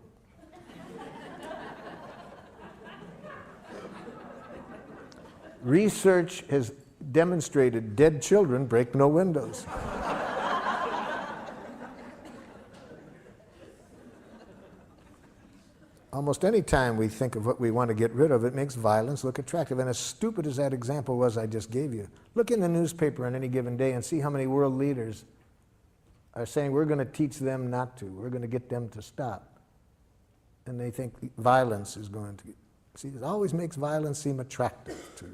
Research has demonstrated dead children break no windows. Almost any time we think of what we want to get rid of, it makes violence look attractive. And as stupid as that example was I just gave you, look in the newspaper on any given day and see how many world leaders are saying we're going to teach them not to, we're going to get them to stop. And they think violence is going to... See, it always makes violence seem attractive to...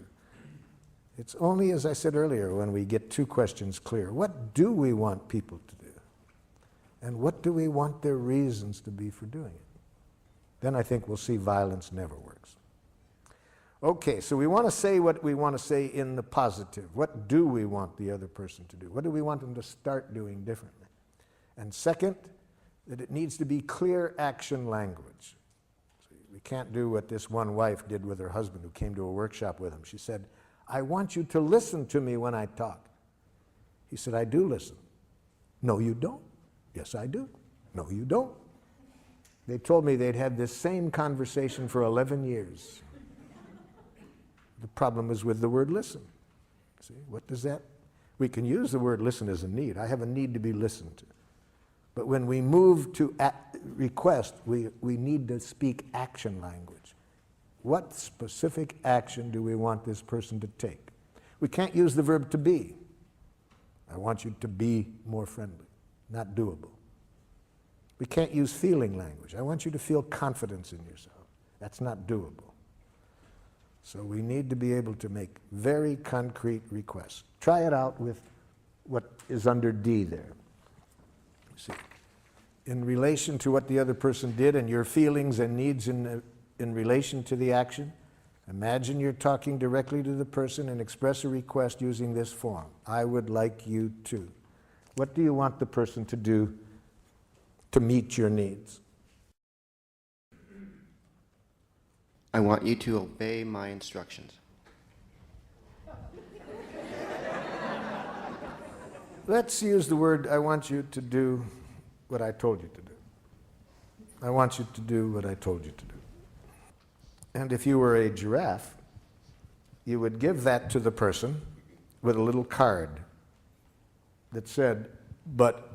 It's only, as I said earlier, when we get two questions clear. What do we want people to do? And what do we want their reasons to be for doing it? Then I think we'll see violence never works. Okay, so we want to say what we want to say in the positive. What do we want the other person to do? What do we want them to start doing differently? And second, that it needs to be clear action language. So we can't do what this one wife did with her husband who came to a workshop with him. She said, "I want you to listen to me when I talk." He said, "I do listen." "No, you don't." "Yes, I do." "No, you don't." They told me they'd had this same conversation for 11 years. The problem is with the word listen. See, what does that? We can use the word listen as a need. I have a need to be listened to. But when we move to request, we need to speak action language. What specific action do we want this person to take? We can't use the verb to be. I want you to be more friendly. Not doable. We can't use feeling language. I want you to feel confidence in yourself. That's not doable. So we need to be able to make very concrete requests. Try it out with what is under D there. See, in relation to what the other person did and your feelings and needs in relation to the action, imagine you're talking directly to the person and express a request using this form. I would like you to. What do you want the person to do to meet your needs? I want you to obey my instructions. Let's use the word, I want you to do what I told you to do. I want you to do what I told you to do. And if you were a giraffe, you would give that to the person with a little card that said, "But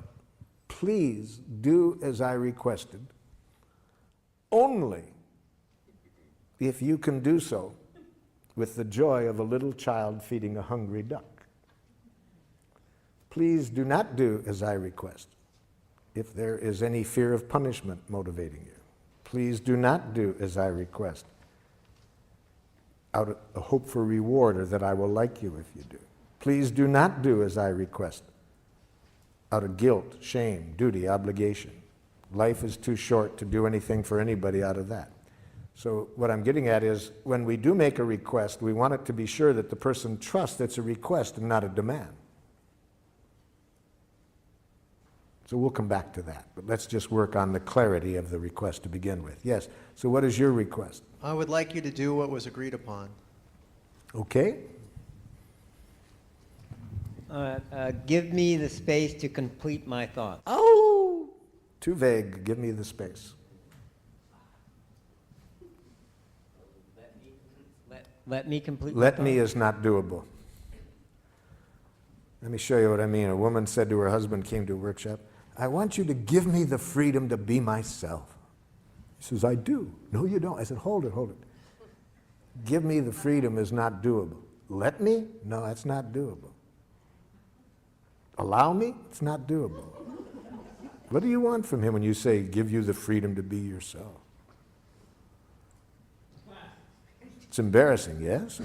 please do as I requested, only if you can do so with the joy of a little child feeding a hungry duck. Please do not do as I request if there is any fear of punishment motivating you. Please do not do as I request out of a hope for reward or that I will like you if you do. Please do not do as I request out of guilt, shame, duty, obligation. Life is too short to do anything for anybody out of that." So what I'm getting at is when we do make a request, we want it to be sure that the person trusts it's a request and not a demand. So we'll come back to that, but let's just work on the clarity of the request to begin with. Yes, so what is your request? I would like you to do what was agreed upon. Okay. Give me the space to complete my thoughts. Oh! Too vague. Give me the space. Let me complete my Let me thoughts. is not doable. Let me show you what I mean. A woman said to her husband, came to a workshop, I want you to give me the freedom to be myself. He says, I do. No, you don't. I said, hold it, hold it. Give me the freedom is not doable. Let me? No, that's not doable. Allow me? It's not doable. What do you want from him when you say, give you the freedom to be yourself? It's embarrassing, yes?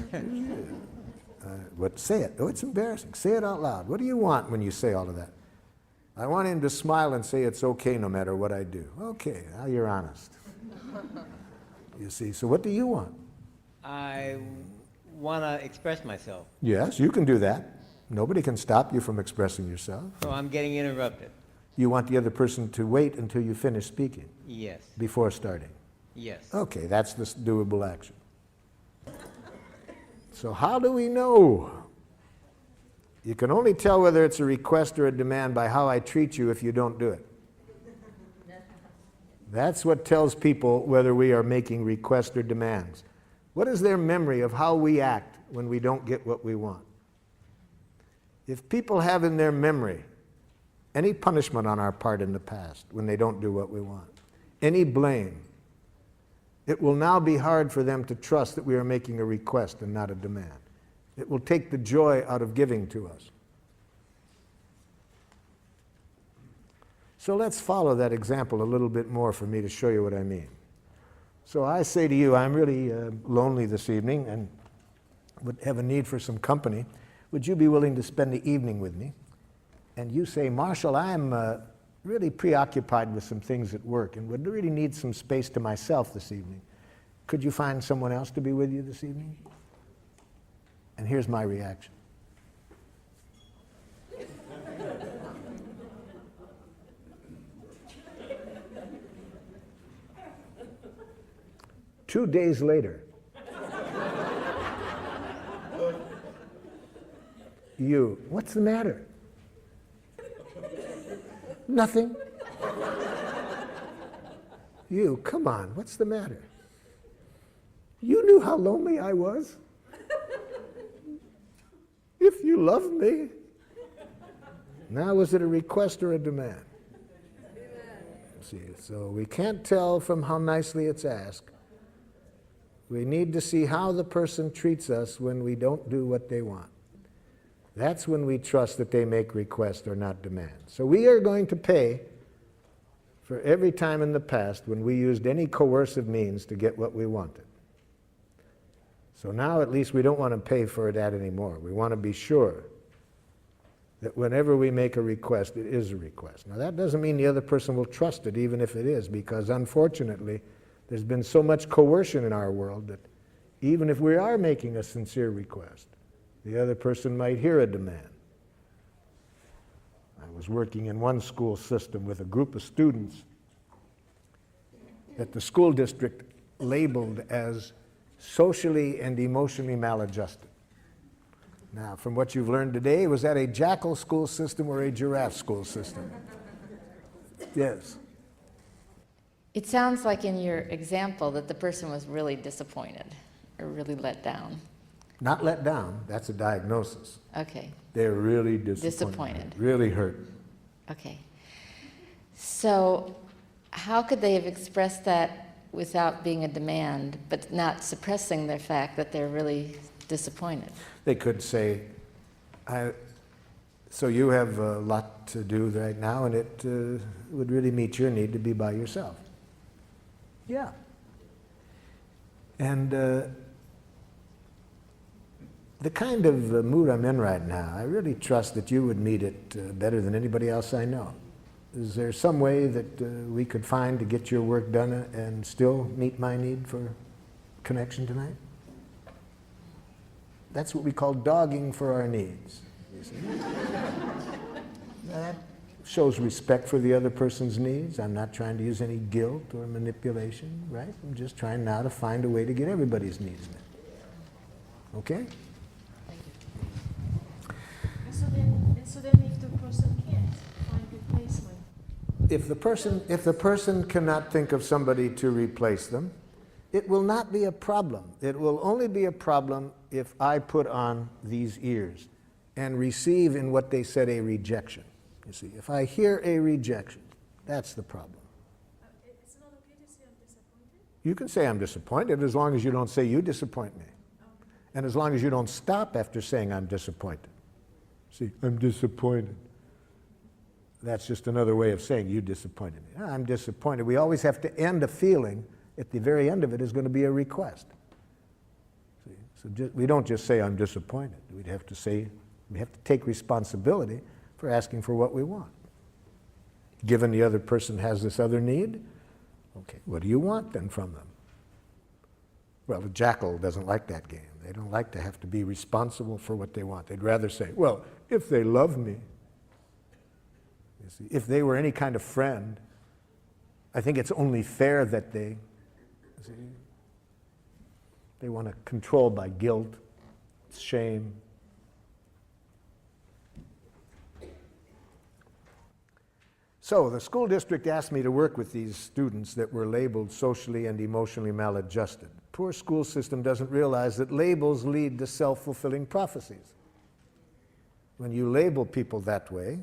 What? Say it. Oh, it's embarrassing. Say it out loud. What do you want when you say all of that? I want him to smile and say it's okay no matter what I do. Okay, now you're honest. You see, so what do you want? I want to express myself. Yes, you can do that. Nobody can stop you from expressing yourself. So I'm getting interrupted. You want the other person to wait until you finish speaking? Yes. Before starting? Yes. Okay, that's the doable action. So how do we know? You can only tell whether it's a request or a demand by how I treat you if you don't do it. That's what tells people whether we are making requests or demands. What is their memory of how we act when we don't get what we want? If people have in their memory any punishment on our part in the past when they don't do what we want, any blame, it will now be hard for them to trust that we are making a request and not a demand. It will take the joy out of giving to us. So let's follow that example a little bit more for me to show you what I mean. So I say to you, I'm really lonely this evening and would have a need for some company. Would you be willing to spend the evening with me? And you say, Marshall, I'm really preoccupied with some things at work and would really need some space to myself this evening. Could you find someone else to be with you this evening? And here's my reaction. Two days later, you, what's the matter? Nothing. You, come on, what's the matter? You knew how lonely I was. If you loved me. Now, was it a request or a demand? See, so we can't tell from how nicely it's asked. We need to see how the person treats us when we don't do what they want. That's when we trust that they make requests or not demands. So we are going to pay for every time in the past when we used any coercive means to get what we wanted. So now at least we don't want to pay for that anymore. We want to be sure that whenever we make a request, it is a request. Now that doesn't mean the other person will trust it, even if it is, because unfortunately, there's been so much coercion in our world that even if we are making a sincere request, the other person might hear a demand. I was working in one school system with a group of students that the school district labeled as socially and emotionally maladjusted. Now, from what you've learned today, was that a jackal school system or a giraffe school system? Yes. It sounds like in your example that the person was really disappointed or really let down. Not let down, that's a diagnosis. Okay. They're really Disappointed. Really hurt. Okay. So how could they have expressed that without being a demand, but not suppressing the fact that they're really disappointed? They could say, so you have a lot to do right now, and it would really meet your need to be by yourself. Yeah. And the kind of mood I'm in right now, I really trust that you would meet it better than anybody else I know. Is there some way that we could find to get your work done and still meet my need for connection tonight? That's what we call dogging for our needs. You see? That shows respect for the other person's needs. I'm not trying to use any guilt or manipulation, right? I'm just trying now to find a way to get everybody's needs met. Okay? So then So then if the person can't find replacement? If the person cannot think of somebody to replace them, it will not be a problem. It will only be a problem if I put on these ears and receive in what they said a rejection. You see, if I hear a rejection, that's the problem. It's not okay to say I'm disappointed? You can say I'm disappointed as long as you don't say you disappoint me. And as long as you don't stop after saying I'm disappointed. See, I'm disappointed. That's just another way of saying you disappointed me. "Ah, I'm disappointed." We always have to end a feeling. At the very end of it is going to be a request. See? So we don't just say I'm disappointed. We'd have to say, we have to take responsibility for asking for what we want. Given the other person has this other need, okay, what do you want then from them? Well, the jackal doesn't like that game. They don't like to have to be responsible for what they want. They'd rather say, well, if they love me, you see, if they were any kind of friend, I think it's only fair that they want to control by guilt, shame. So the school district asked me to work with these students that were labeled socially and emotionally maladjusted. Poor school system doesn't realize that labels lead to self-fulfilling prophecies. When you label people that way,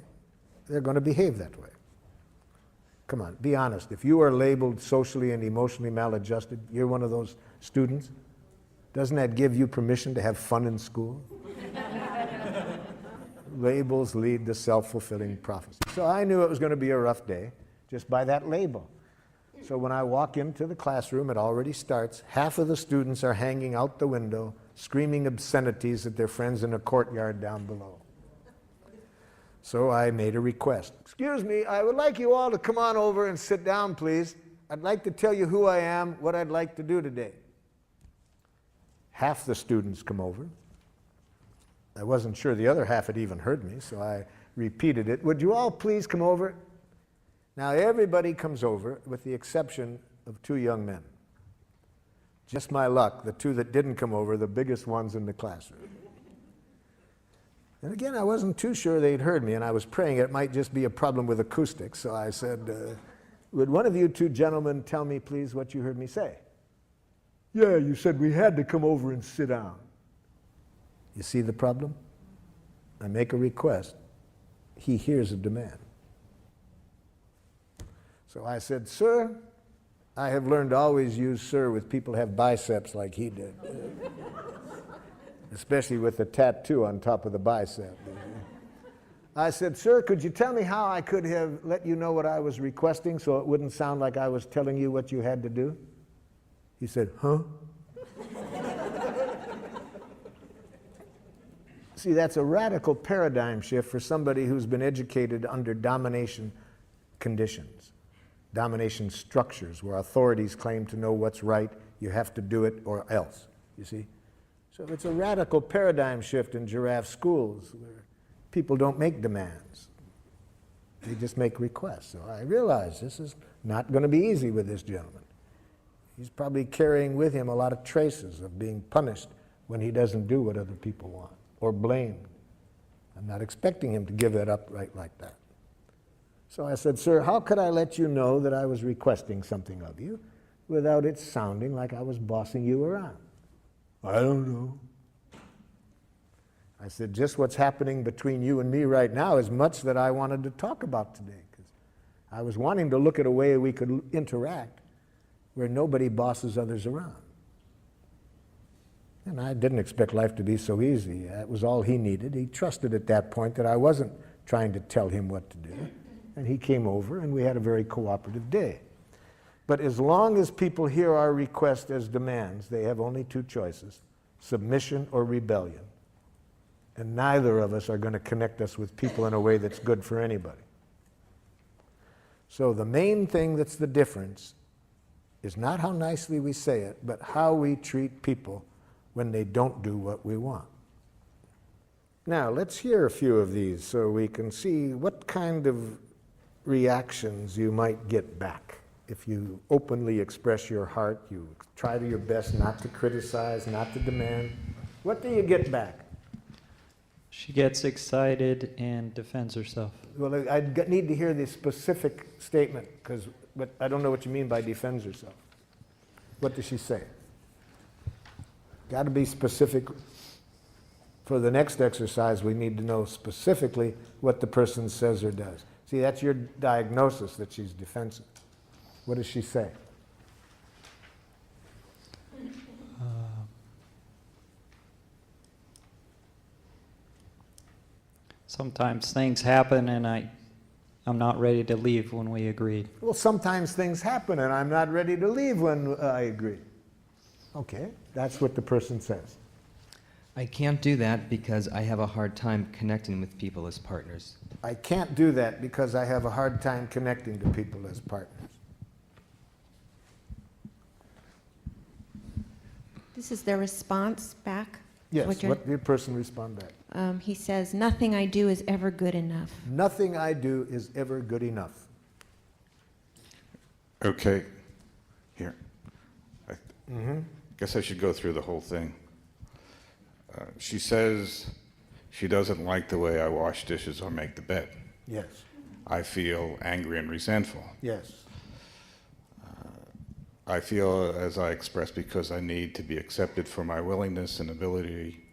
they're going to behave that way. Come on, be honest. If you are labeled socially and emotionally maladjusted, you're one of those students, doesn't that give you permission to have fun in school? Labels lead to self-fulfilling prophecy. So I knew it was going to be a rough day just by that label. So when I walk into the classroom, it already starts. Half of the students are hanging out the window, screaming obscenities at their friends in a courtyard down below. So I made a request. "Excuse me, I would like you all to come on over and sit down, please. I'd like to tell you who I am, what I'd like to do today." Half the students come over. I wasn't sure the other half had even heard me, so I repeated it. "Would you all please come over?" Now everybody comes over with the exception of two young men. Just my luck, the two that didn't come over, the biggest ones in the classroom. And again, I wasn't too sure they'd heard me, and I was praying it might just be a problem with acoustics, so I said, "Would one of you two gentlemen tell me, please, what you heard me say?" "Yeah, you said we had to come over and sit down." You see the problem? I make a request. He hears a demand. So I said, "Sir, I have learned to always use sir with people who have biceps like he did." Especially with the tattoo on top of the bicep. I said, "Sir, could you tell me how I could have let you know what I was requesting so it wouldn't sound like I was telling you what you had to do?" He said, "Huh?" See, that's a radical paradigm shift for somebody who's been educated under domination conditions, domination structures where authorities claim to know what's right, you have to do it or else, you see? So it's a radical paradigm shift in giraffe schools where people don't make demands. They just make requests. So I realize this is not going to be easy with this gentleman. He's probably carrying with him a lot of traces of being punished when he doesn't do what other people want, or blamed. I'm not expecting him to give it up right like that. So I said, "Sir, how could I let you know that I was requesting something of you without it sounding like I was bossing you around?" "I don't know." I said, "Just what's happening between you and me right now is much that I wanted to talk about today, because I was wanting to look at a way we could interact where nobody bosses others around." And I didn't expect life to be so easy. That was all he needed. He trusted at that point that I wasn't trying to tell him what to do. And he came over, and we had a very cooperative day. But as long as people hear our request as demands, they have only two choices: submission or rebellion. And neither of us are going to connect us with people in a way that's good for anybody. So the main thing that's the difference is not how nicely we say it, but how we treat people when they don't do what we want. Now, let's hear a few of these so we can see what kind of reactions you might get back. If you openly express your heart, you try to your best not to criticize, not to demand, what do you get back? She gets excited and defends herself. Well, need to hear the specific statement, but I don't know what you mean by defends herself. What does she say? Got to be specific. For the next exercise, we need to know specifically what the person says or does. See, that's your diagnosis that she's defensive. What does she say? Sometimes things happen and I'm not ready to leave when we agreed. Well, sometimes things happen and I'm not ready to leave when I agree. Okay, that's what the person says. I can't do that because I have a hard time connecting with people as partners. I can't do that because I have a hard time connecting to people as partners. This is their response back? Yes, What what did the person respond back? he says, nothing I do is ever good enough. Nothing I do is ever good enough. Okay, here. I Mm-hmm. guess I should go through the whole thing. She says she doesn't like the way I wash dishes or make the bed. Yes. I feel angry and resentful. Yes. I feel as I express because I need to be accepted for my willingness and ability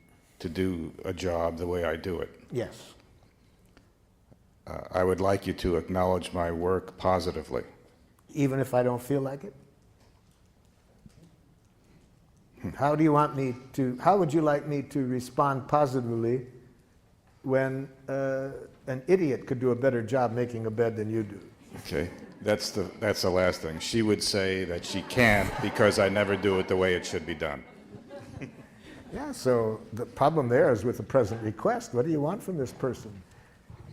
to do a job the way I do it. Yes. I would like you to acknowledge my work positively. Even if I don't feel like it? How do you want me to, how would you like me to respond positively when an idiot could do a better job making a bed than you do? Okay, that's the last thing. She would say that she can't because I never do it the way it should be done. Yeah, so the problem there is with the present request. What do you want from this person?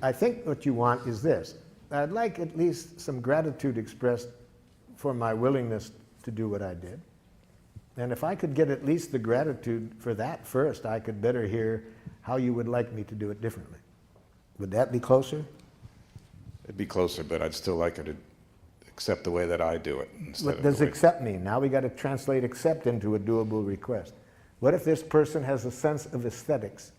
I think what you want is this. I'd like at least some gratitude expressed for my willingness to do what I did. And if I could get at least the gratitude for that first, I could better hear how you would like me to do it differently. Would that be closer? It'd be closer, but I'd still like her to accept the way that I do it. What does accept mean? Now we got to translate accept into a doable request. What if this person has a sense of aesthetics?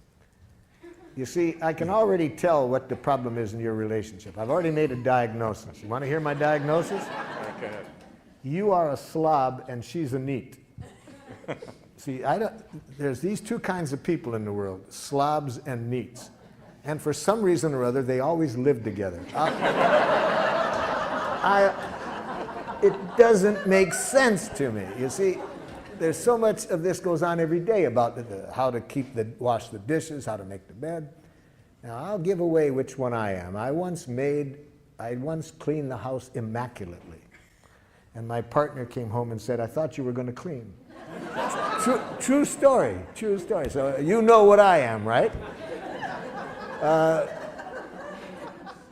You see, I can already tell what the problem is in your relationship. I've already made a diagnosis. You want to hear my diagnosis? Okay. You are a slob and she's a neat. See, there's these two kinds of people in the world, slobs and neats. And for some reason or other, they always live together. It doesn't make sense to me. You see, there's so much of this goes on every day about how to wash the dishes, how to make the bed. Now, I'll give away which one I am. I once cleaned the house immaculately. And my partner came home and said, I thought you were going to clean. True story, true story. So you know what I am, right?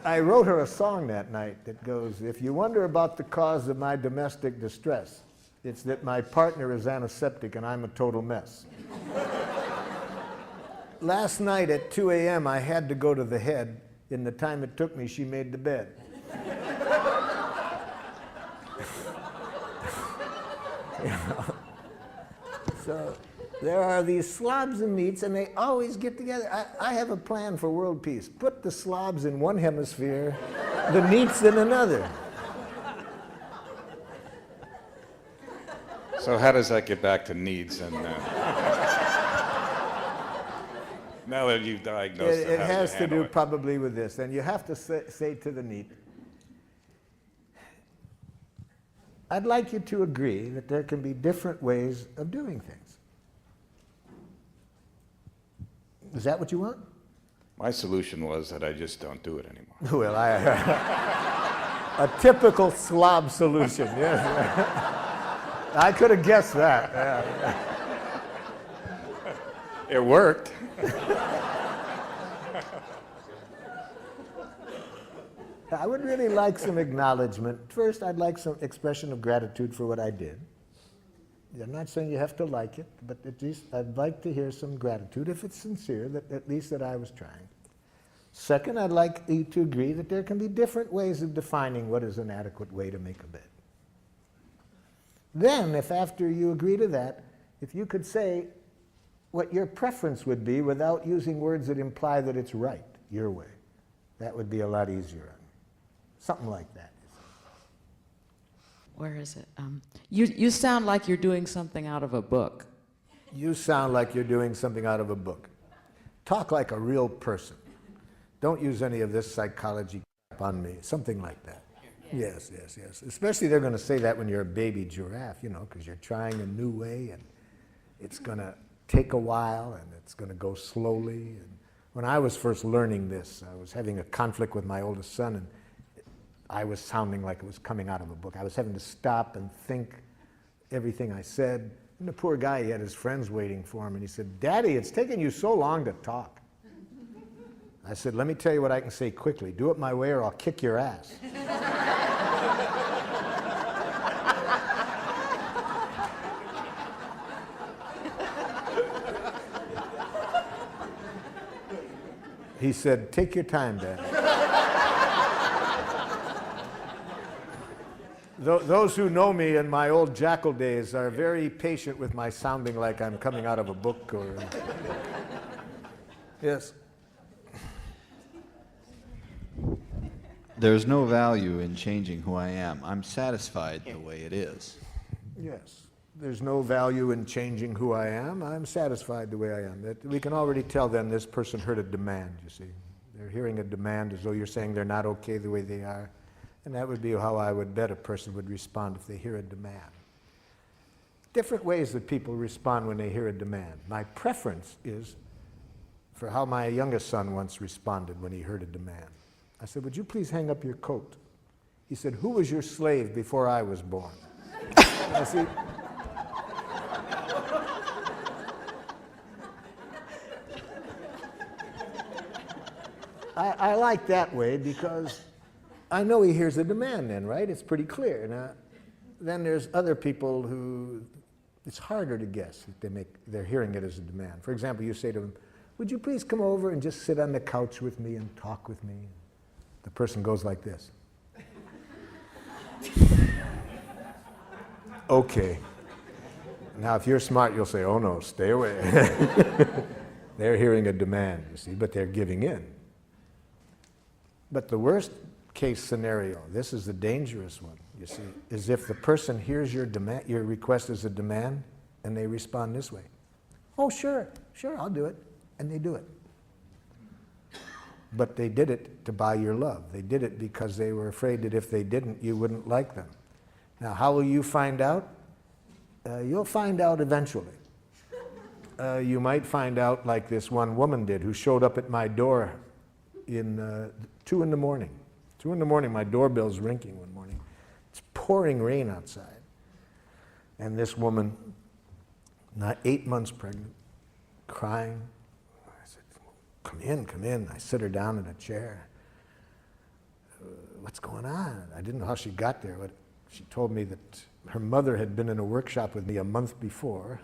I wrote her a song that night that goes, if you wonder about the cause of my domestic distress, it's that my partner is antiseptic and I'm a total mess. Last night at 2 a.m. I had to go to the head. In the time it took me, she made the bed. You know? So there are these slobs and neats, and they always get together. I have a plan for world peace. Put the slobs in one hemisphere, the neats in another. So how does that get back to needs? And now that you've diagnosed It how do you has to handle do it? probably with this. And you have to say to the neat, I'd like you to agree that there can be different ways of doing things. Is that what you want? My solution was that I just don't do it anymore. Well, a typical slob solution, yes. I could have guessed that. Yeah. It worked. I would really like some acknowledgement. First, I'd like some expression of gratitude for what I did. I'm not saying you have to like it, but at least I'd like to hear some gratitude, if it's sincere, that at least that I was trying. Second, I'd like you to agree that there can be different ways of defining what is an adequate way to make a bed. Then, if after you agree to that, if you could say, what your preference would be without using words that imply that it's right, your way. That would be a lot easier. Something like that. Where is it? You sound like you're doing something out of a book. You sound like you're doing something out of a book. Talk like a real person. Don't use any of this psychology crap on me. Something like that. Yes, yes, yes. Especially they're going to say that when you're a baby giraffe, you know, because you're trying a new way and it's going to take a while and it's going to go slowly. And when I was first learning this, I was having a conflict with my oldest son, and I was sounding like it was coming out of a book. I was having to stop and think everything I said. And the poor guy, he had his friends waiting for him, and he said, "Daddy, it's taking you so long to talk." I said, "Let me tell you what I can say quickly. Do it my way or I'll kick your ass." He said, "Take your time, Dad." Those who know me in my old jackal days are very patient with my sounding like I'm coming out of a book or... Yes. There's no value in changing who I am. I'm satisfied the way it is. Yes. There's no value in changing who I am. I'm satisfied the way I am. That we can already tell then this person heard a demand, you see. They're hearing a demand as though you're saying they're not okay the way they are. And that would be how I would bet a person would respond if they hear a demand. Different ways that people respond when they hear a demand. My preference is for how my youngest son once responded when he heard a demand. I said, "Would you please hang up your coat?" He said, "Who was your slave before I was born?" I see. I like that way because I know he hears a demand then, right? It's pretty clear. Now, then there's other people who it's harder to guess if they're hearing it as a demand. For example, you say to them, "Would you please come over and just sit on the couch with me and talk with me?" The person goes like this. Okay. Now, if you're smart, you'll say, "Oh no, stay away." They're hearing a demand, you see, but they're giving in. But the worst case scenario, this is the dangerous one, you see, is if the person hears your demand, your request as a demand, and they respond this way. "Oh, sure, I'll do it." And they do it. But they did it to buy your love. They did it because they were afraid that if they didn't, you wouldn't like them. Now, how will you find out? You'll find out eventually. You might find out like this one woman did who showed up at my door in 2 in the morning. 2 in the morning, my doorbell's ringing one morning. It's pouring rain outside. And this woman, not 8 months pregnant, crying. I said, come in. I sit her down in a chair. What's going on? I didn't know how she got there, but she told me that her mother had been in a workshop with me a month before,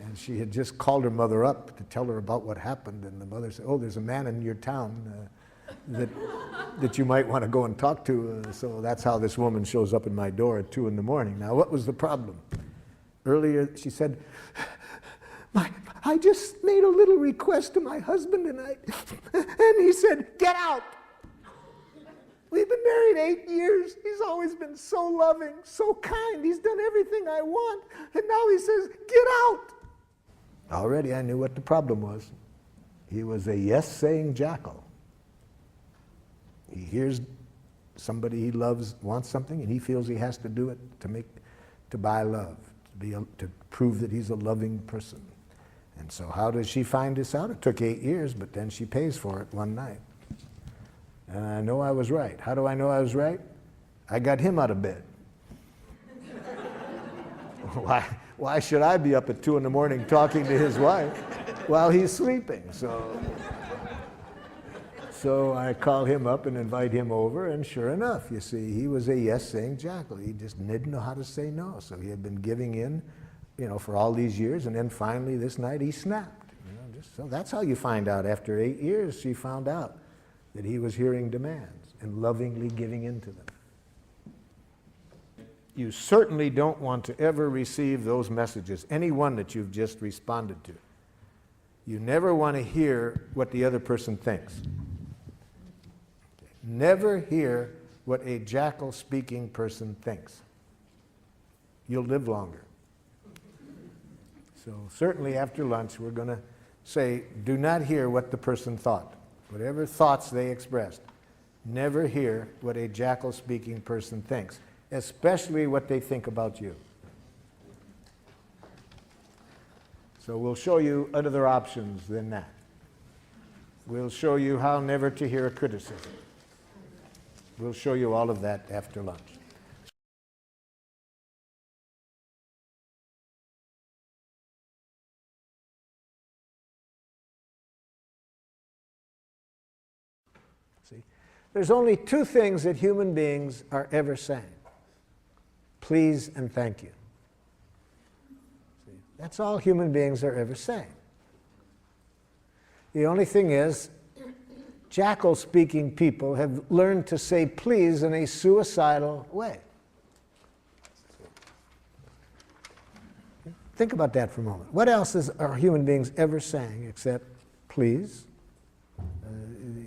and she had just called her mother up to tell her about what happened, and the mother said, "Oh, there's a man in your town that you might want to go and talk to." So that's how this woman shows up in my door at 2 in the morning. Now, what was the problem? Earlier, she said, I just made a little request to my husband tonight, and he said, "Get out." We've been married 8 years. He's always been so loving, so kind. He's done everything I want, and now he says, "Get out." Already I knew what the problem was. He was a yes-saying jackal. He hears somebody he loves wants something, and he feels he has to do it to buy love, to prove that he's a loving person. And so how does she find this out? It took 8 years, but then she pays for it one night. And I know I was right. How do I know I was right? I got him out of bed. Why should I be up at 2 in the morning talking to his wife while he's sleeping? So I call him up and invite him over, and sure enough, you see, he was a yes-saying jackal. He just didn't know how to say no. So he had been giving in, for all these years, and then finally this night he snapped. So that's how you find out. After 8 years, she found out that he was hearing demands and lovingly giving in to them. You certainly don't want to ever receive those messages, any one that you've just responded to. You never want to hear what the other person thinks. Never hear what a jackal-speaking person thinks. You'll live longer. So certainly after lunch, we're going to say, do not hear what the person thought. Whatever thoughts they expressed, never hear what a jackal-speaking person thinks, especially what they think about you. So we'll show you other options than that. We'll show you how never to hear a criticism. We'll show you all of that after lunch. See, there's only two things that human beings are ever saying: please and thank you. See, that's all human beings are ever saying. The only thing is, jackal-speaking people have learned to say please in a suicidal way. Think about that for a moment. What else are human beings ever saying except please?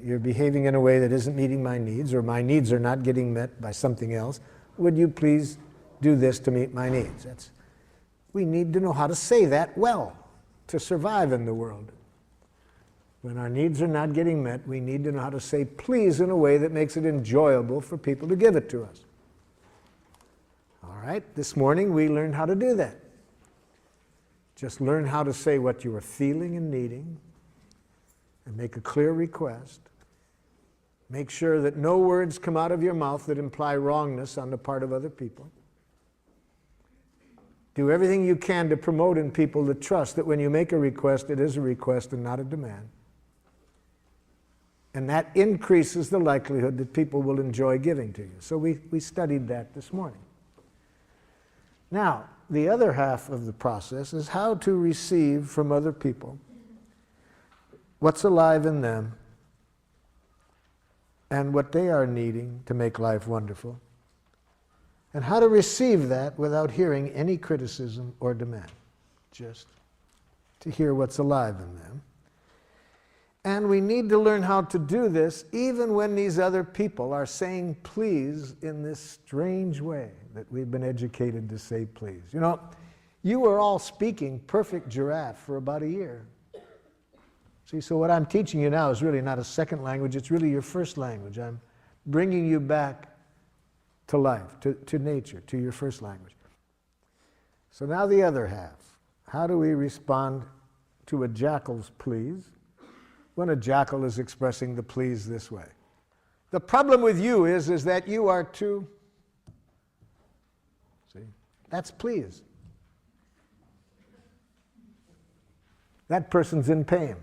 You're behaving in a way that isn't meeting my needs, or my needs are not getting met by something else. Would you please do this to meet my needs? We need to know how to say that well to survive in the world. When our needs are not getting met, we need to know how to say please in a way that makes it enjoyable for people to give it to us. All right, this morning we learned how to do that. Just learn how to say what you are feeling and needing, and make a clear request. Make sure that no words come out of your mouth that imply wrongness on the part of other people. Do everything you can to promote in people the trust that when you make a request, it is a request and not a demand. And that increases the likelihood that people will enjoy giving to you. So we studied that this morning. Now, the other half of the process is how to receive from other people what's alive in them and what they are needing to make life wonderful, and how to receive that without hearing any criticism or demand, just to hear what's alive in them. And we need to learn how to do this even when these other people are saying please in this strange way that we've been educated to say please. You know, you were all speaking perfect giraffe for about a year. See, so what I'm teaching you now is really not a second language, it's really your first language. I'm bringing you back to life, to nature, to your first language. So now the other half. How do we respond to a jackal's please when a jackal is expressing the please this way? The problem with you is that you are too, see, that's please. That person's in pain.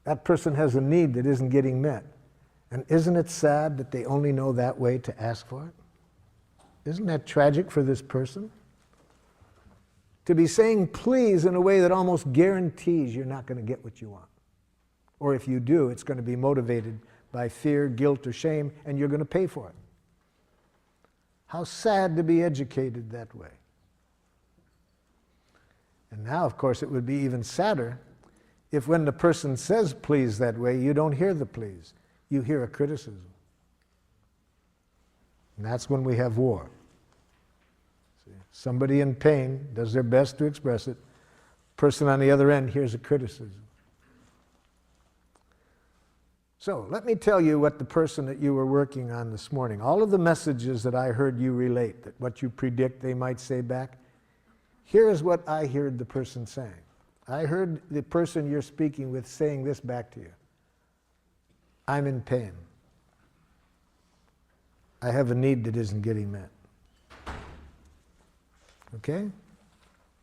That person has a need that isn't getting met. And isn't it sad that they only know that way to ask for it? Isn't that tragic for this person? To be saying please in a way that almost guarantees you're not going to get what you want. Or if you do, it's going to be motivated by fear, guilt, or shame, and you're going to pay for it. How sad to be educated that way. And now, of course, it would be even sadder if when the person says please that way, you don't hear the please. You hear a criticism. And that's when we have war. See, somebody in pain does their best to express it. Person on the other end hears a criticism. So let me tell you what the person that you were working on this morning, all of the messages that I heard you relate, that what you predict they might say back, here is what I heard the person saying. I heard the person you're speaking with saying this back to you. I'm in pain. I have a need that isn't getting met. Okay?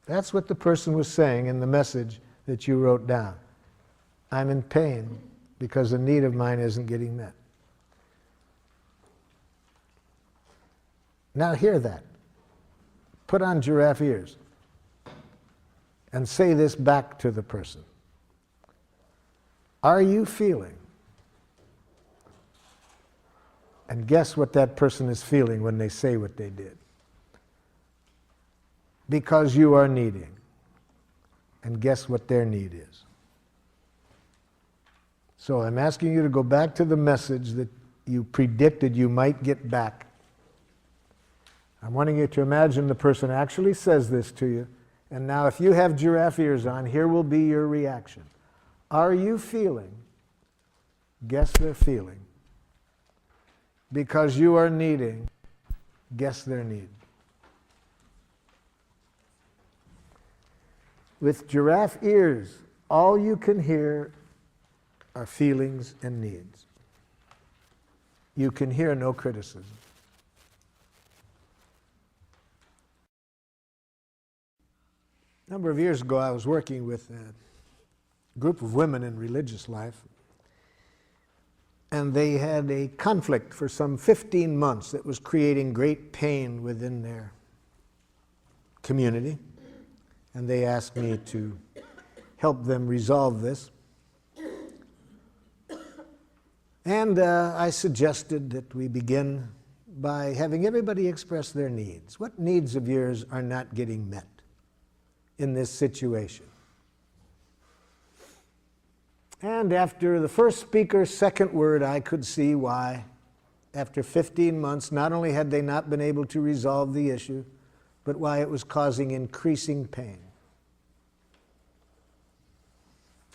That's what the person was saying in the message that you wrote down. I'm in pain because a need of mine isn't getting met. Now hear that. Put on giraffe ears and say this back to the person. Are you feeling? And guess what that person is feeling when they say what they did. Because you are needing. and guess what their need is. So I'm asking you to go back to the message that you predicted you might get back. I'm wanting you to imagine the person actually says this to you. And now if you have giraffe ears on, here will be your reaction. Are you feeling? Guess they're feeling. Because you are needing, guess their need. With giraffe ears, all you can hear are feelings and needs. You can hear no criticism. A number of years ago, I was working with a group of women in religious life, and they had a conflict for some 15 months that was creating great pain within their community, and they asked me to help them resolve this. And I suggested that we begin by having everybody express their needs. What needs of yours are not getting met in this situation? And after the first speaker's second word, I could see why, after 15 months, not only had they not been able to resolve the issue, but why it was causing increasing pain.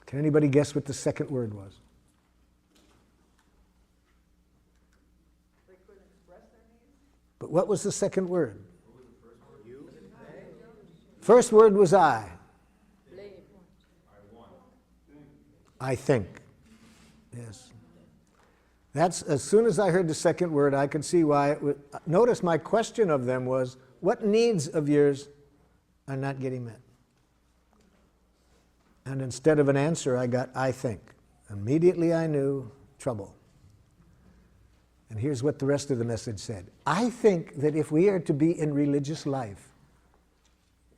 Can anybody guess what the second word was? But what was the second word? First word was I. I think. Yes. That's, as soon as I heard the second word, I could see why it would. Notice my question of them was, what needs of yours are not getting met? And instead of an answer, I got, I think. Immediately I knew trouble. And here's what the rest of the message said. I think that if we are to be in religious life,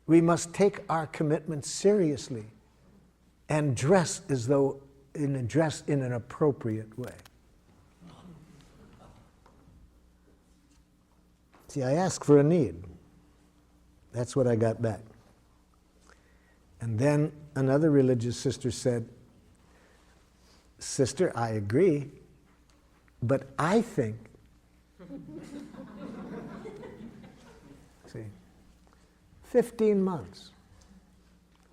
we must take our commitment seriously and dress as though in an appropriate way. See, I asked for a need. That's what I got back. And then another religious sister said, Sister, I agree, but I think. See, 15 months.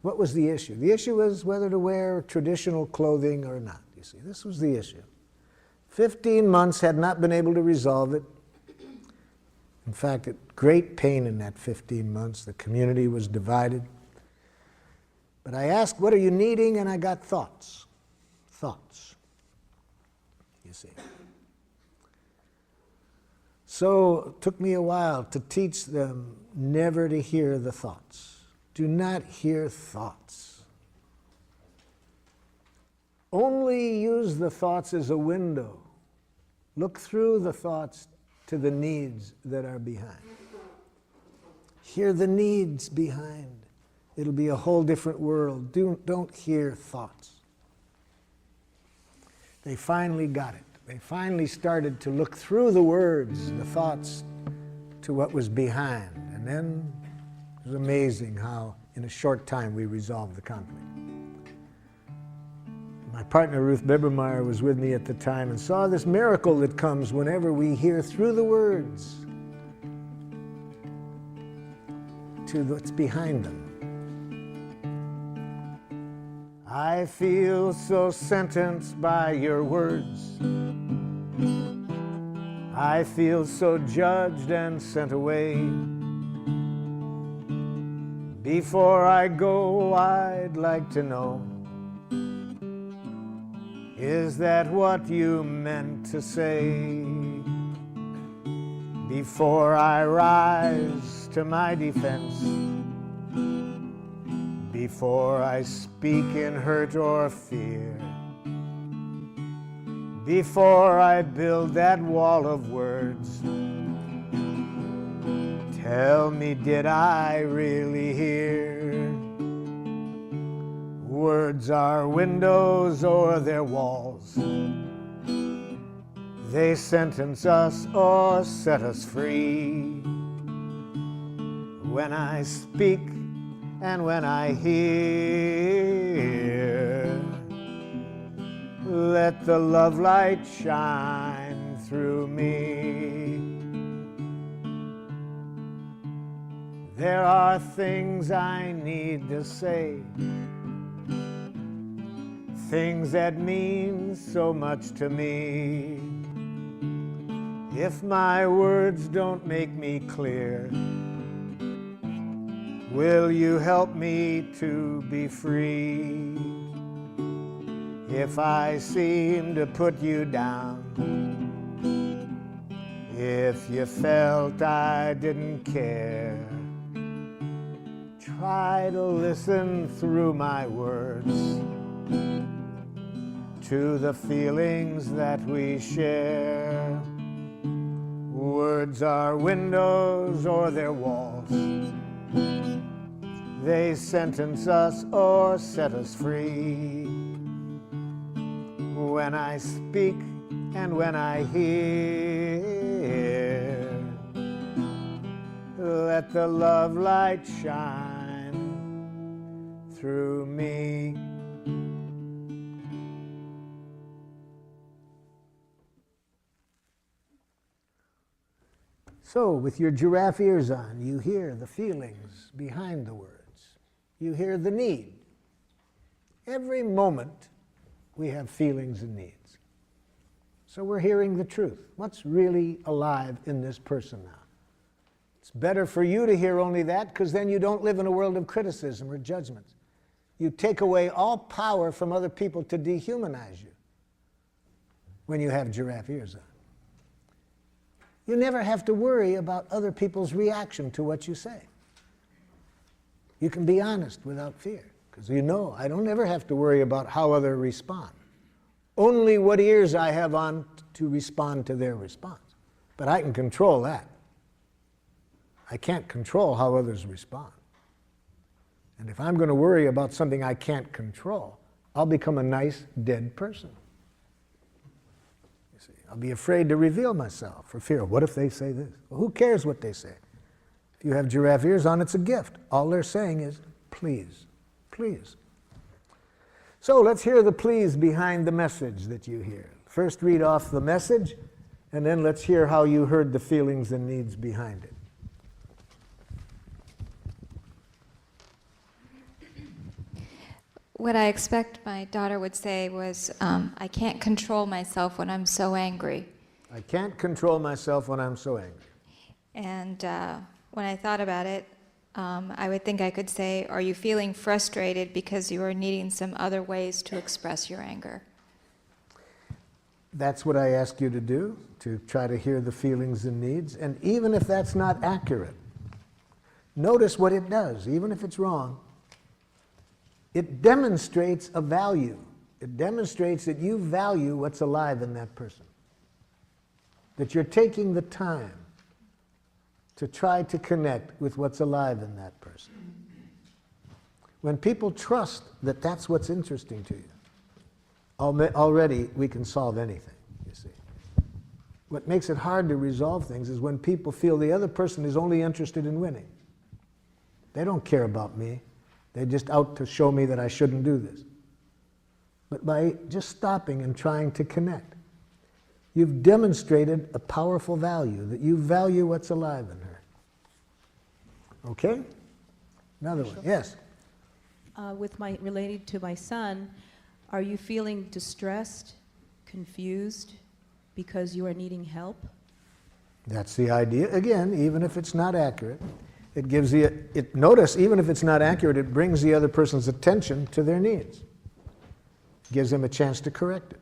What was the issue? The issue was whether to wear traditional clothing or not. You see, this was the issue. 15 months had not been able to resolve it. In fact, great pain in that 15 months. The community was divided. But I asked, what are you needing? And I got thoughts. Thoughts. You see. So it took me a while to teach them never to hear the thoughts. Do not hear thoughts. Only use the thoughts as a window. Look through the thoughts to the needs that are behind. Hear the needs behind. It'll be a whole different world. Don't hear thoughts. They finally got it. They finally started to look through the words, the thoughts, to what was behind. And then it was amazing how in a short time we resolved the conflict. My partner Ruth Bibermeyer was with me at the time and saw this miracle that comes whenever we hear through the words to what's behind them. I feel so sentenced by your words. I feel so judged and sent away. Before I go, I'd like to know, is that what you meant to say? Before I rise to my defense, before I speak in hurt or fear, before I build that wall of words, tell me, did I really hear? Words are windows or they're walls. They sentence us or set us free. When I speak, and when I hear, let the love light shine through me. There are things I need to say, things that mean so much to me. If my words don't make me clear, will you help me to be free? If I seem to put you down, if you felt I didn't care, try to listen through my words to the feelings that we share. Words are windows or they're walls. They sentence us or set us free. When I speak and when I hear, let the love light shine through me. So, with your giraffe ears on, you hear the feelings behind the words. You hear the need. Every moment, we have feelings and needs. So we're hearing the truth. What's really alive in this person now? It's better for you to hear only that, because then you don't live in a world of criticism or judgment. You take away all power from other people to dehumanize you when you have giraffe ears on. You never have to worry about other people's reaction to what you say. You can be honest without fear, because you know I don't ever have to worry about how others respond. Only what ears I have on to respond to their response. But I can control that. I can't control how others respond. And if I'm going to worry about something I can't control, I'll become a nice, dead person. You see, I'll be afraid to reveal myself for fear of what if they say this? Well, who cares what they say? If you have giraffe ears on, it's a gift. All they're saying is, please, please. So let's hear the please behind the message that you hear. First read off the message, and then let's hear how you heard the feelings and needs behind it. What I expect my daughter would say was, I can't control myself when I'm so angry. I can't control myself when I'm so angry. And when I thought about it, I would think I could say, are you feeling frustrated because you are needing some other ways to express your anger? That's what I ask you to do, to try to hear the feelings and needs. And even if that's not accurate, notice what it does, even if it's wrong. It demonstrates a value. It demonstrates that you value what's alive in that person. That you're taking the time to try to connect with what's alive in that person. When people trust that that's what's interesting to you, already we can solve anything, you see. What makes it hard to resolve things is when people feel the other person is only interested in winning. They don't care about me. They're just out to show me that I shouldn't do this. But by just stopping and trying to connect, you've demonstrated a powerful value, that you value what's alive in her. Okay? Another one. Yes? Related to my son, are you feeling distressed, confused, because you are needing help? That's the idea. Again, even if it's not accurate, it gives notice, even if it's not accurate, it brings the other person's attention to their needs. Gives them a chance to correct it.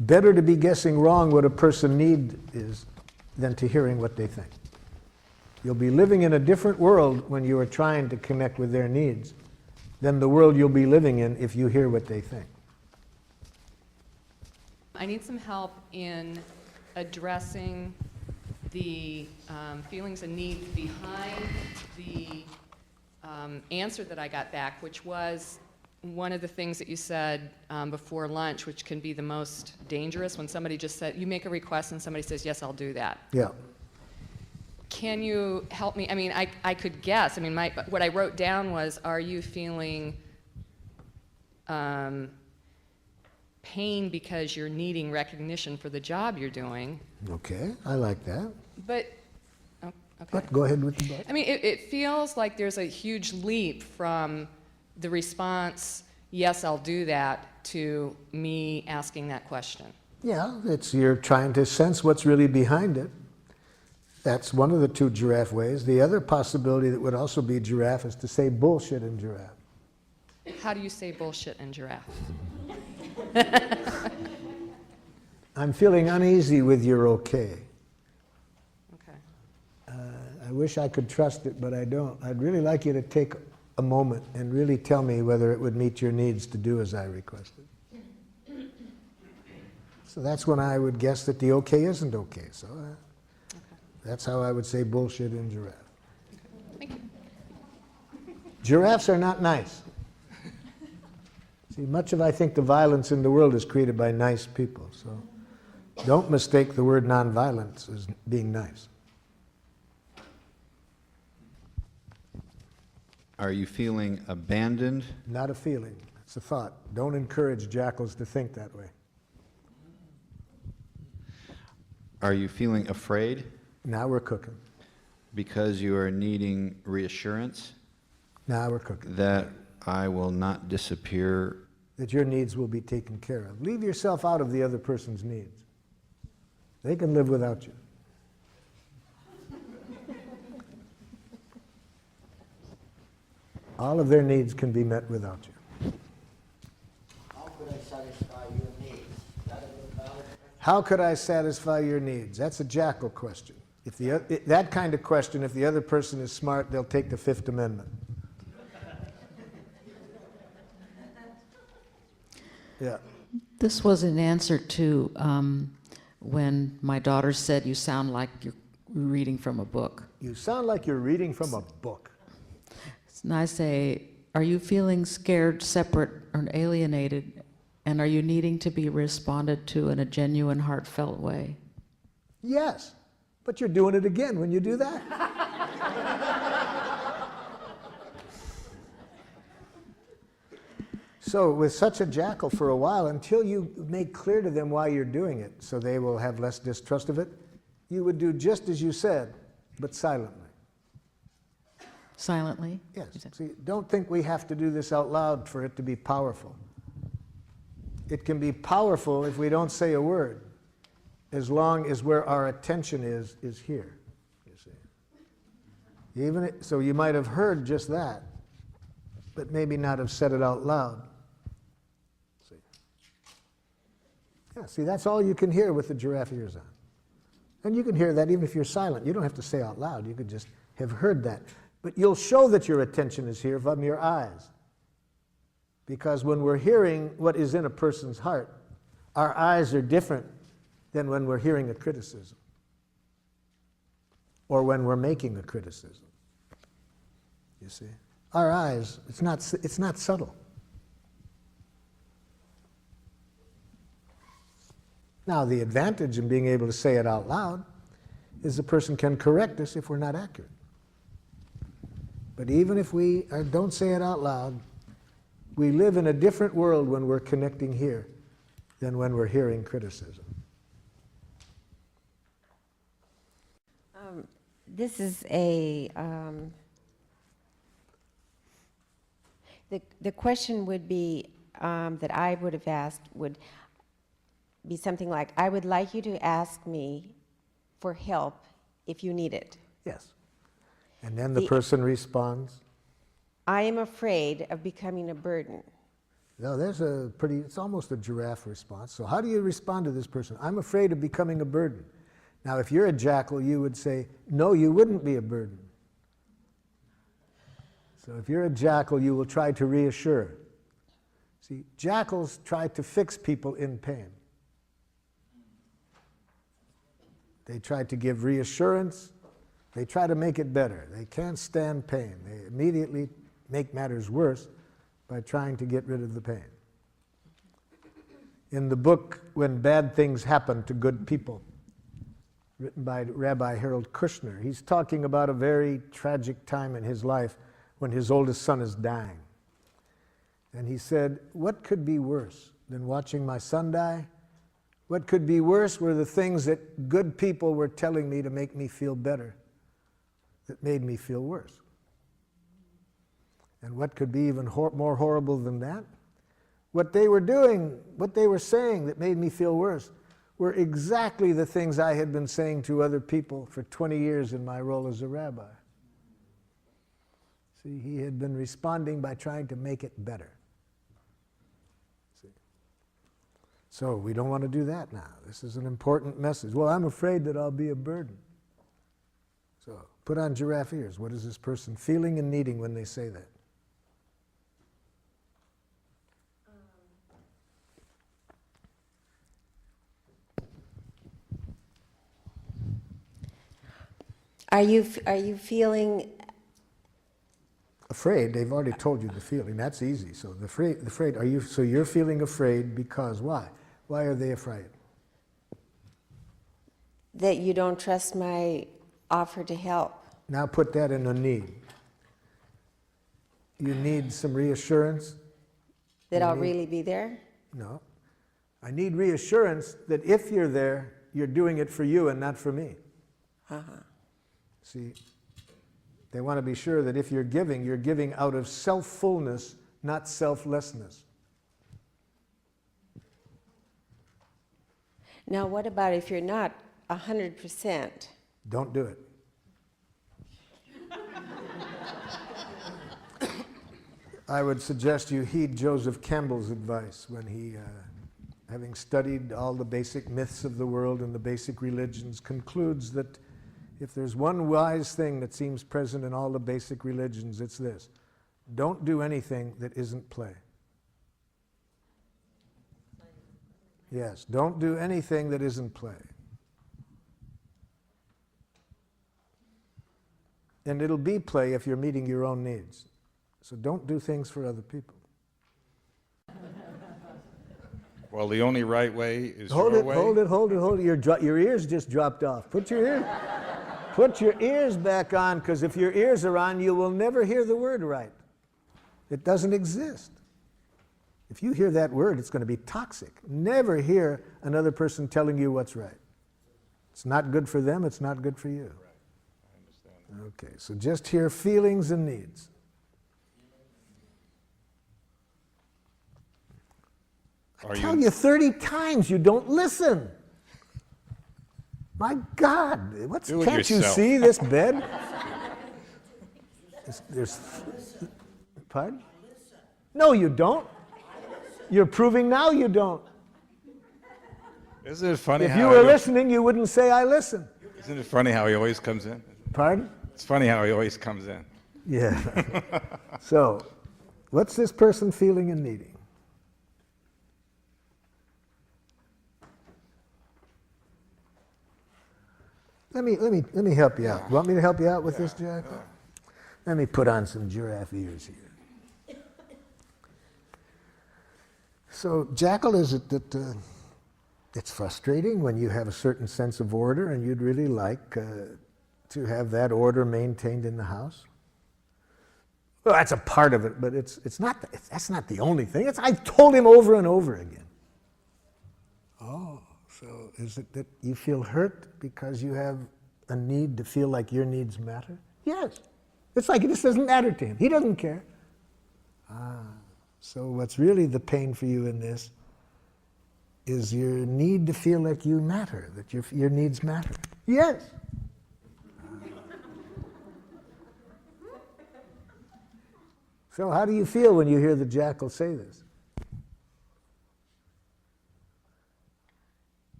Better to be guessing wrong what a person needs is than to hearing what they think. You'll be living in a different world when you are trying to connect with their needs than the world you'll be living in if you hear what they think. I need some help in addressing the feelings and needs behind the answer that I got back, which was one of the things that you said before lunch, which can be the most dangerous, when somebody just said, you make a request and somebody says, yes, I'll do that. Yeah. can you help me? I mean, I could guess. I mean, what I wrote down was, are you feeling pain because you're needing recognition for the job you're doing? Okay, I like that. But, oh, okay. But go ahead with the but. I mean, it feels like there's a huge leap from the response, yes, I'll do that, to me asking that question. Yeah, it's you're trying to sense what's really behind it. That's one of the two giraffe ways. The other possibility that would also be giraffe is to say bullshit in giraffe. How do you say bullshit in giraffe? I'm feeling uneasy with your okay. Okay. I wish I could trust it, but I don't. I'd really like you to take a moment and really tell me whether it would meet your needs to do as I requested. So that's when I would guess that the okay isn't okay. So that's how I would say bullshit in giraffe. Thank you. Giraffes are not nice. See, much of, I think, the violence in the world is created by nice people. So don't mistake the word nonviolence as being nice. Are you feeling abandoned? Not a feeling. It's a thought. Don't encourage jackals to think that way. Are you feeling afraid? Now we're cooking. Because you are needing reassurance? Now we're cooking. That I will not disappear. That your needs will be taken care of. Leave yourself out of the other person's needs. They can live without you. All of their needs can be met without you. How could I satisfy your needs? That is a valid question. How could I satisfy your needs? That's a jackal question. That kind of question, if the other person is smart, they'll take the Fifth Amendment. Yeah. This was an answer to when my daughter said, "You sound like you're reading from a book." You sound like you're reading from a book. And I say, are you feeling scared, separate, or alienated? And are you needing to be responded to in a genuine, heartfelt way? Yes, but you're doing it again when you do that. So with such a jackal for a while, until you make clear to them why you're doing it, so they will have less distrust of it, you would do just as you said, but silently. Silently? Yes. See, don't think we have to do this out loud for it to be powerful. It can be powerful if we don't say a word, as long as where our attention is here, you see. So you might have heard just that, but maybe not have said it out loud. See? Yeah, see, that's all you can hear with the giraffe ears on. And you can hear that even if you're silent. You don't have to say out loud. You could just have heard that. But you'll show that your attention is here from your eyes. Because when we're hearing what is in a person's heart, our eyes are different than when we're hearing a criticism or when we're making a criticism. You see? Our eyes, it's not subtle. Now, the advantage in being able to say it out loud is the person can correct us if we're not accurate. But even if we don't say it out loud, we live in a different world when we're connecting here than when we're hearing criticism. This is a, the question would be, that I would have asked would be something like, I would like you to ask me for help if you need it. Yes. And then the person responds. I am afraid of becoming a burden. No, it's almost a giraffe response. So how do you respond to this person? I'm afraid of becoming a burden. Now, if you're a jackal, you would say, no, you wouldn't be a burden. So if you're a jackal, you will try to reassure. See, jackals try to fix people in pain. They try to give reassurance. They try to make it better. They can't stand pain. They immediately make matters worse by trying to get rid of the pain. In the book, When Bad Things Happen to Good People, written by Rabbi Harold Kushner. He's talking about a very tragic time in his life when his oldest son is dying. And he said, what could be worse than watching my son die? What could be worse were the things that good people were telling me to make me feel better that made me feel worse. And what could be even more horrible than that? What they were doing, what they were saying that made me feel worse were exactly the things I had been saying to other people for 20 years in my role as a rabbi. See, he had been responding by trying to make it better. See? So we don't want to do that now. This is an important message. Well, I'm afraid that I'll be a burden. So put on giraffe ears. What is this person feeling and needing when they say that? Are you feeling Afraid? They've already told you the feeling. That's easy. So the afraid. Are you? So you're feeling afraid because why? Why are they afraid? that you don't trust my offer to help? Now put that in a need. You need some reassurance. That I'll really be there? No. I need reassurance that if you're there, you're doing it for you and not for me. See, they want to be sure that if you're giving out of self-fullness, not selflessness. Now, what about if you're not 100%? Don't do it. I would suggest you heed Joseph Campbell's advice when he, having studied all the basic myths of the world and the basic religions, concludes that if there's one wise thing that seems present in all the basic religions, it's this: don't do anything that isn't play. Yes, don't do anything that isn't play. And it'll be play if you're meeting your own needs. So don't do things for other people. Well, the only right way is Hold your it, way. hold it, hold it, hold it. Your ears just dropped off. Put your ears back on, because if your ears are on, you will never hear the word right. It doesn't exist. If you hear that word, it's going to be toxic. Never hear another person telling you what's right. It's not good for them, it's not good for you. I understand. Okay, so just hear feelings and needs. I tell you 30 times you don't listen. My God, can't you see this bed? Pardon? No, you don't. You're proving now you don't. Isn't it funny If you were listening, you wouldn't say, I listen. Isn't it funny how he always comes in? Pardon? It's funny how he always comes in. Yeah. So, what's this person feeling and needing? Let me help you out. Want me to help you out with this, Jack? Let me put on some giraffe ears here. So, Jackal, is it that it's frustrating when you have a certain sense of order and you'd really like to have that order maintained in the house? Well, that's a part of it, but that's not the only thing. I've told him over and over again. Oh, so is it that you feel hurt because you have a need to feel like your needs matter? Yes. It's like this doesn't matter to him. He doesn't care. So what's really the pain for you in this is your need to feel like you matter, that your needs matter. Yes. So how do you feel when you hear the jackal say this?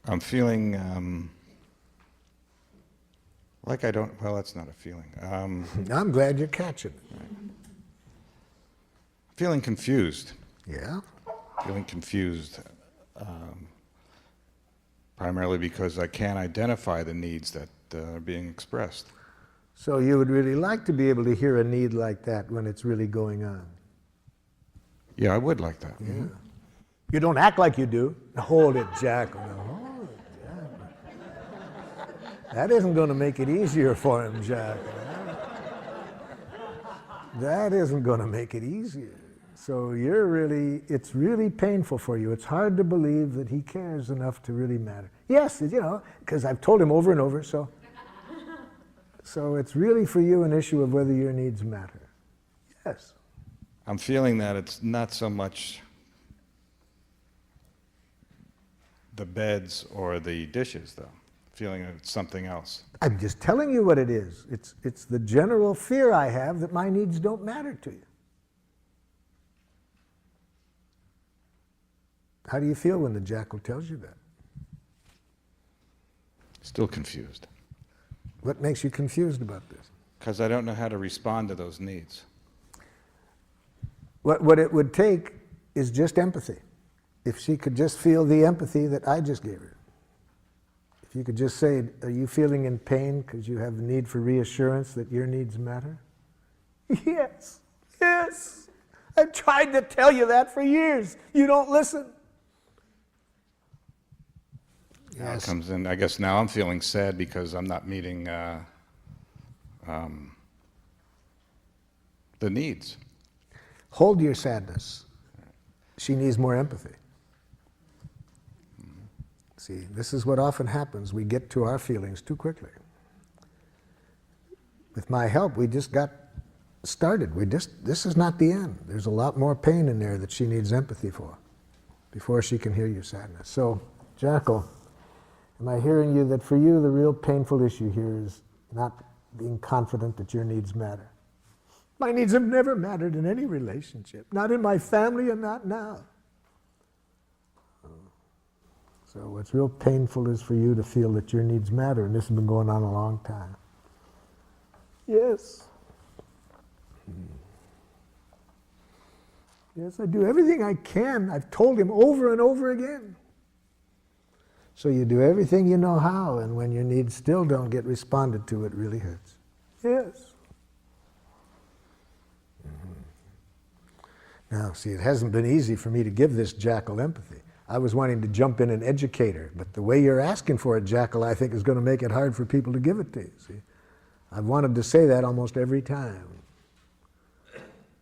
I'm feeling like I don't, well, that's not a feeling. I'm glad you're catching it. Feeling confused. Yeah? Feeling confused, primarily because I can't identify the needs that are being expressed. So you would really like to be able to hear a need like that when it's really going on? Yeah, I would like that. Yeah. You don't act like you do. Hold it, Jack. No, hold it, Jack. That isn't going to make it easier for him, Jack. That isn't going to make it easier. So it's really painful for you. It's hard to believe that he cares enough to really matter. Yes, because I've told him over and over, so it's really for you an issue of whether your needs matter. Yes. I'm feeling that it's not so much the beds or the dishes, though. Feeling that it's something else. I'm just telling you what it is. It's the general fear I have that my needs don't matter to you. How do you feel when the jackal tells you that? Still confused. What makes you confused about this? Because I don't know how to respond to those needs. What it would take is just empathy. If she could just feel the empathy that I just gave her. If you could just say, are you feeling in pain because you have the need for reassurance that your needs matter? Yes, yes. I've tried to tell you that for years. You don't listen. Now it comes in. I guess now I'm feeling sad because I'm not meeting the needs. Hold your sadness. She needs more empathy. See, this is what often happens. We get to our feelings too quickly. With my help, we just got started. This is not the end. There's a lot more pain in there that she needs empathy for before she can hear your sadness. So, Jackal, am I hearing you that for you the real painful issue here is not being confident that your needs matter? My needs have never mattered in any relationship, not in my family and not now. So what's real painful is for you to feel that your needs matter, and this has been going on a long time. Yes. Yes, I do everything I can. I've told him over and over again. So you do everything you know how, and when your needs still don't get responded to, it really hurts. Yes. Now, see, it hasn't been easy for me to give this jackal empathy. I was wanting to jump in and educate her, but the way you're asking for it, Jackal, I think is going to make it hard for people to give it to you, see? I've wanted to say that almost every time.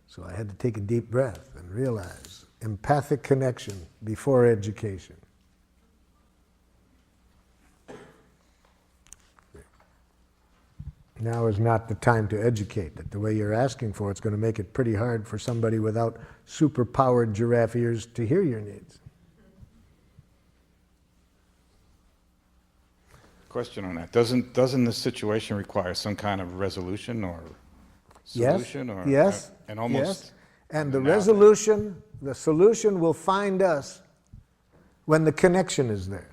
So I had to take a deep breath and realize empathic connection before education. Now is not the time to educate. That the way you're asking for it's going to make it pretty hard for somebody without super-powered giraffe ears to hear your needs. Question on that. Doesn't this situation require some kind of resolution or solution? Yes, or yes, and almost yes. And the resolution, the solution will find us when the connection is there.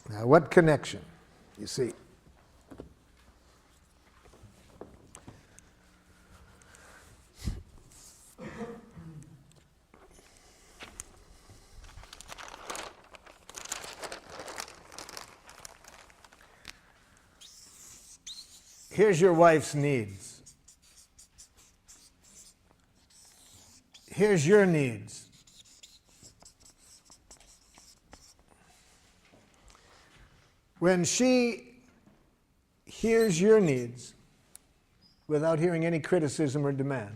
Now, what connection? You see, here's your wife's needs. Here's your needs. When she hears your needs without hearing any criticism or demand,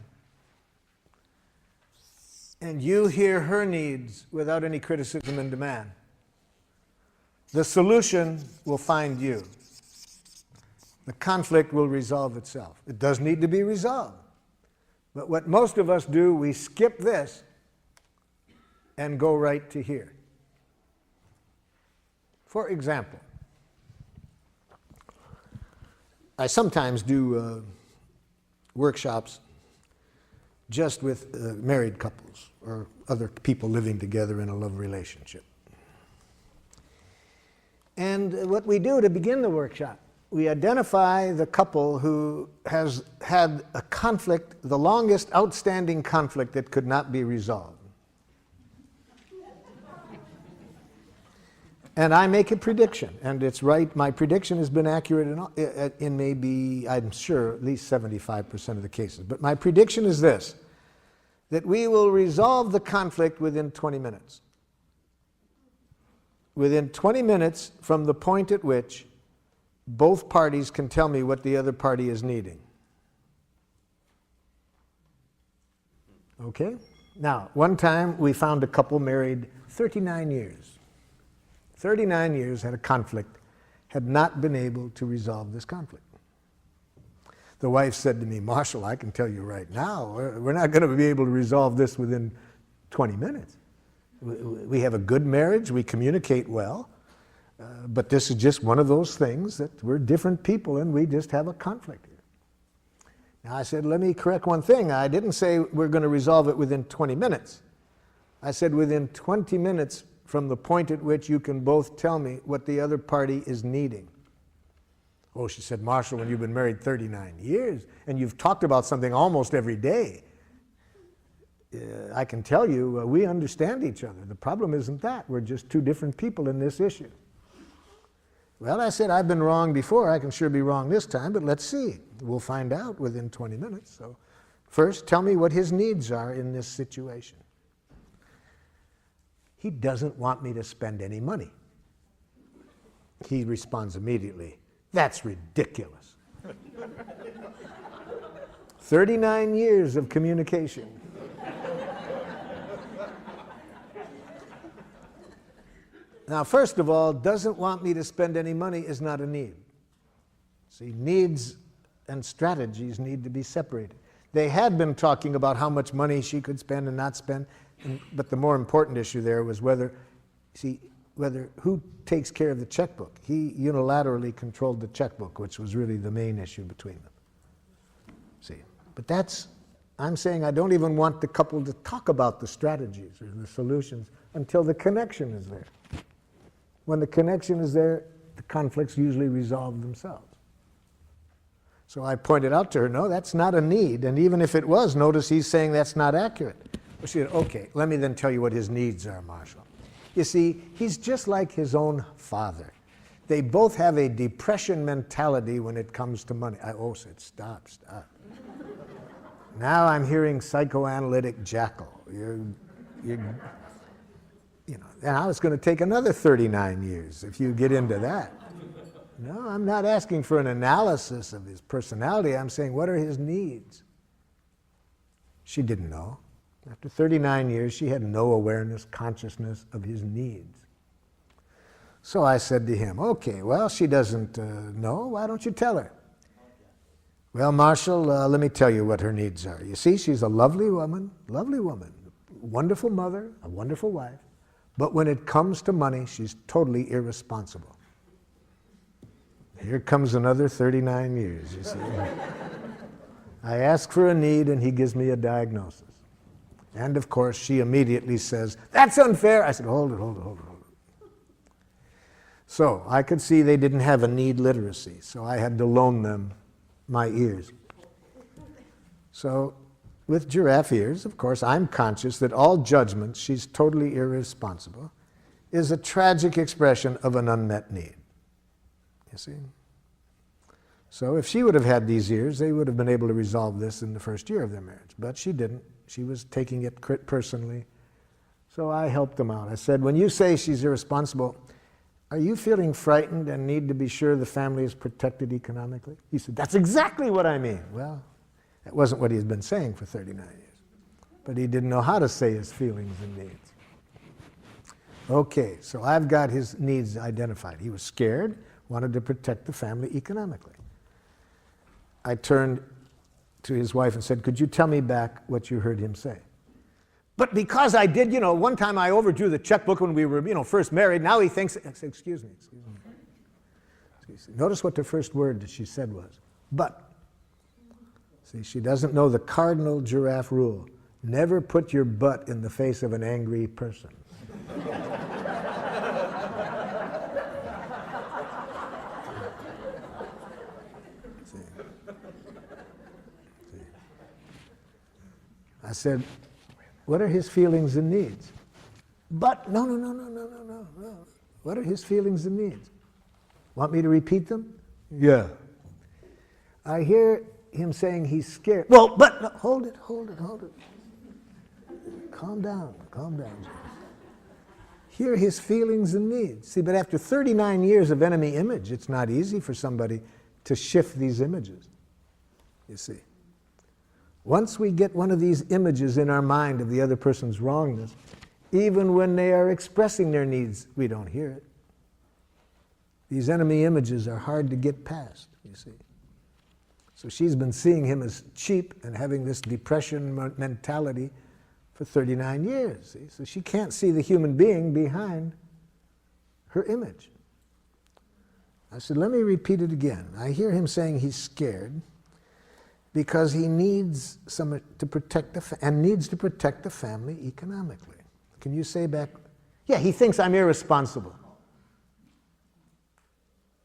and you hear her needs without any criticism and demand, the solution will find you. The conflict will resolve itself. It does need to be resolved. But what most of us do, we skip this and go right to here. For example, I sometimes do workshops just with married couples or other people living together in a love relationship. And what we do to begin the workshop, we identify the couple who has had a conflict, the longest outstanding conflict that could not be resolved. And I make a prediction, and it's right. My prediction has been accurate in maybe, I'm sure, at least 75% of the cases. But my prediction is this, that we will resolve the conflict within 20 minutes. Within 20 minutes from the point at which both parties can tell me what the other party is needing. Okay? Now, one time we found a couple married 39 years. 39 years had a conflict, had not been able to resolve this conflict. The wife said to me, Marshall, I can tell you right now, we're not going to be able to resolve this within 20 minutes. We have a good marriage, we communicate well, but this is just one of those things that we're different people and we just have a conflict here. Now I said, let me correct one thing. I didn't say we're going to resolve it within 20 minutes. I said within 20 minutes from the point at which you can both tell me what the other party is needing. Oh, she said, Marshall, when you've been married 39 years and you've talked about something almost every day, I can tell you we understand each other. The problem isn't that. We're just two different people in this issue. Well, I said, I've been wrong before. I can sure be wrong this time, but let's see. We'll find out within 20 minutes. So first, tell me what his needs are in this situation. He doesn't want me to spend any money. He responds immediately, that's ridiculous. 39 years of communication. Now, first of all, doesn't want me to spend any money is not a need. See, needs and strategies need to be separated. They had been talking about how much money she could spend and not spend, but the more important issue there was whether who takes care of the checkbook. He unilaterally controlled the checkbook, which was really the main issue between them. See, but I'm saying I don't even want the couple to talk about the strategies or the solutions until the connection is there. When the connection is there, the conflicts usually resolve themselves. So I pointed out to her, no, that's not a need. And even if it was, notice he's saying that's not accurate. Well, she said, okay, let me then tell you what his needs are, Marshall. You see, he's just like his own father. They both have a depression mentality when it comes to money. I said, stop. Now I'm hearing psychoanalytic jackal. And I was going to take another 39 years if you get into that. No, I'm not asking for an analysis of his personality. I'm saying, what are his needs? She didn't know. After 39 years, she had no awareness, consciousness of his needs. So I said to him, okay, well, she doesn't know. Why don't you tell her? Well, Marshall, let me tell you what her needs are. You see, she's a lovely woman, wonderful mother, a wonderful wife. But when it comes to money, she's totally irresponsible. Here comes another 39 years, you see. I ask for a need, and he gives me a diagnosis. And, of course, she immediately says, that's unfair. I said, hold it. So I could see they didn't have a need literacy, so I had to loan them my ears. So with giraffe ears, of course, I'm conscious that all judgment, she's totally irresponsible, is a tragic expression of an unmet need. You see? So if she would have had these ears, they would have been able to resolve this in the first year of their marriage. But she didn't. She was taking it personally. So I helped them out. I said, when you say she's irresponsible, are you feeling frightened and need to be sure the family is protected economically? He said, that's exactly what I mean. Well, that wasn't what he'd been saying for 39 years. But he didn't know how to say his feelings and needs. Okay, so I've got his needs identified. He was scared, wanted to protect the family economically. I turned to his wife and said, could you tell me back what you heard him say? But because I did, one time I overdrew the checkbook when we were, first married, now he thinks, I said, excuse me. Notice what the first word that she said was, but. See, she doesn't know the cardinal giraffe rule. Never put your butt in the face of an angry person. I said, what are his feelings and needs? But, no. What are his feelings and needs? Want me to repeat them? Yeah. I hear him saying he's scared. Well, but, no, hold it. calm down, calm down. Hear his feelings and needs. See, but after 39 years of enemy image, it's not easy for somebody to shift these images, you see. Once we get one of these images in our mind of the other person's wrongness, even when they are expressing their needs, we don't hear it. These enemy images are hard to get past, you see. So she's been seeing him as cheap and having this depression mentality for 39 years. See? So she can't see the human being behind her image. I said, let me repeat it again. I hear him saying he's scared because he needs to protect the family economically. Can you say back? Yeah, he thinks I'm irresponsible.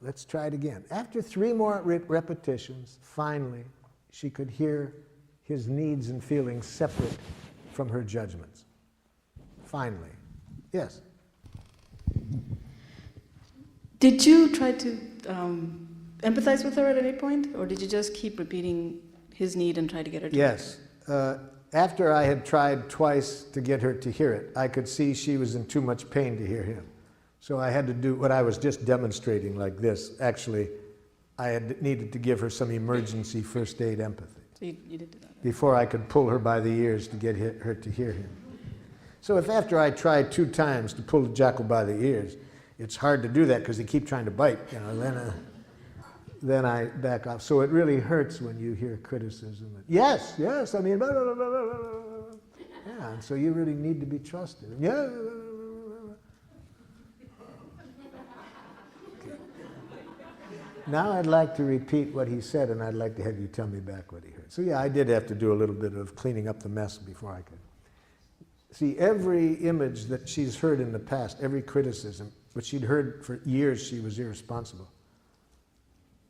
Let's try it again. After 3 more repetitions, finally, she could hear his needs and feelings separate from her judgments. Finally. Yes? Did you try to empathize with her at any point? Or did you just keep repeating his need and try to get her to Yes. After I had tried twice to get her to hear it, I could see she was in too much pain to hear him. So I had to do what I was just demonstrating like this. Actually, I had needed to give her some emergency first aid empathy. So you did do that. Before I could pull her by the ears to get her to hear him. So if after I tried 2 times to pull the jackal by the ears, it's hard to do that because he keeps trying to bite, you know, then I back off. So it really hurts when you hear criticism. Yes, I mean, blah, blah, blah, blah, blah, blah. Yeah, and so you really need to be trusted. Yeah. Okay. Now I'd like to repeat what he said, and I'd like to have you tell me back what he heard. So yeah, I did have to do a little bit of cleaning up the mess before I could. See, every image that she's heard in the past, every criticism, which she'd heard for years she was irresponsible.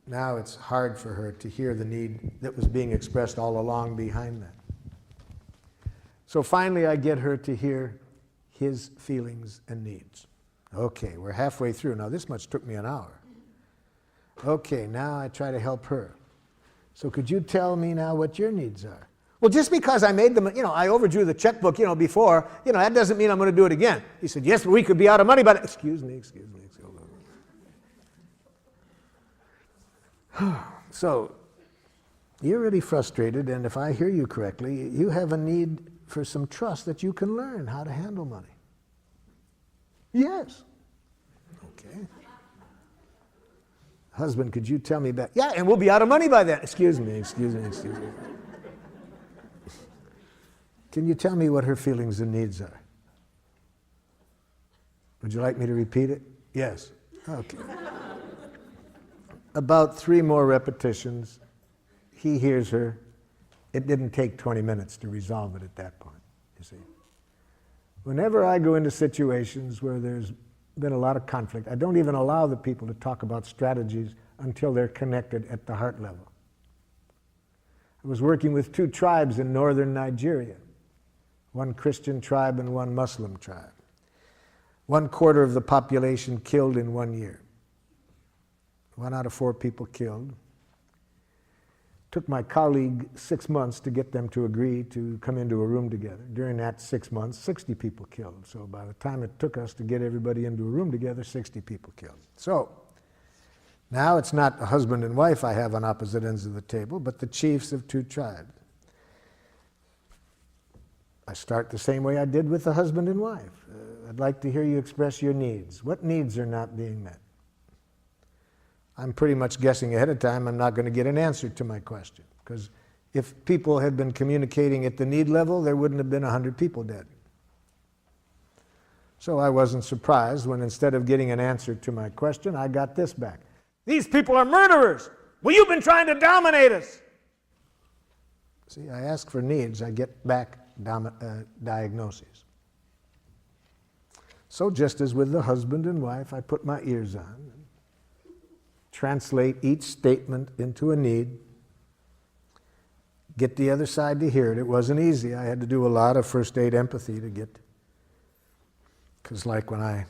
Now it's hard for her to hear the need that was being expressed all along behind that. So finally I get her to hear his feelings and needs. Okay, we're halfway through. Now this much took me an hour. Okay, now I try to help her. So could you tell me now what your needs are? Well, just because I made them, you know, I overdrew the checkbook, you know, before, you know, that doesn't mean I'm going to do it again. He said, yes, but we could be out of money, but excuse me. So, you're really frustrated, and if I hear you correctly, you have a need for some trust that you can learn how to handle money. Yes. Okay. Husband, could you tell me back? Yeah, and we'll be out of money by then. Excuse me. Can you tell me what her feelings and needs are? Would you like me to repeat it? Yes. Okay. About 3 more repetitions, he hears her. It didn't take 20 minutes to resolve it at that point, you see. Whenever I go into situations where there's been a lot of conflict, I don't even allow the people to talk about strategies until they're connected at the heart level. I was working with 2 tribes in northern Nigeria, one Christian tribe and one Muslim tribe. 1/4 of the population killed in 1 year. 1 out of 4 people killed. Took my colleague 6 months to get them to agree to come into a room together. During that 6 months, 60 people killed. So by the time it took us to get everybody into a room together, 60 people killed. So now it's not a husband and wife I have on opposite ends of the table, but the chiefs of 2 tribes. I start the same way I did with the husband and wife. I'd like to hear you express your needs. What needs are not being met? I'm pretty much guessing ahead of time I'm not going to get an answer to my question, because if people had been communicating at the need level, there wouldn't have been 100 people dead. So I wasn't surprised when instead of getting an answer to my question, I got this back. These people are murderers! Well, you've been trying to dominate us! See, I ask for needs, I get back diagnoses. So just as with the husband and wife, I put my ears on, translate each statement into a need, get the other side to hear it. It wasn't easy. I had to do a lot of first aid empathy to get, because like when I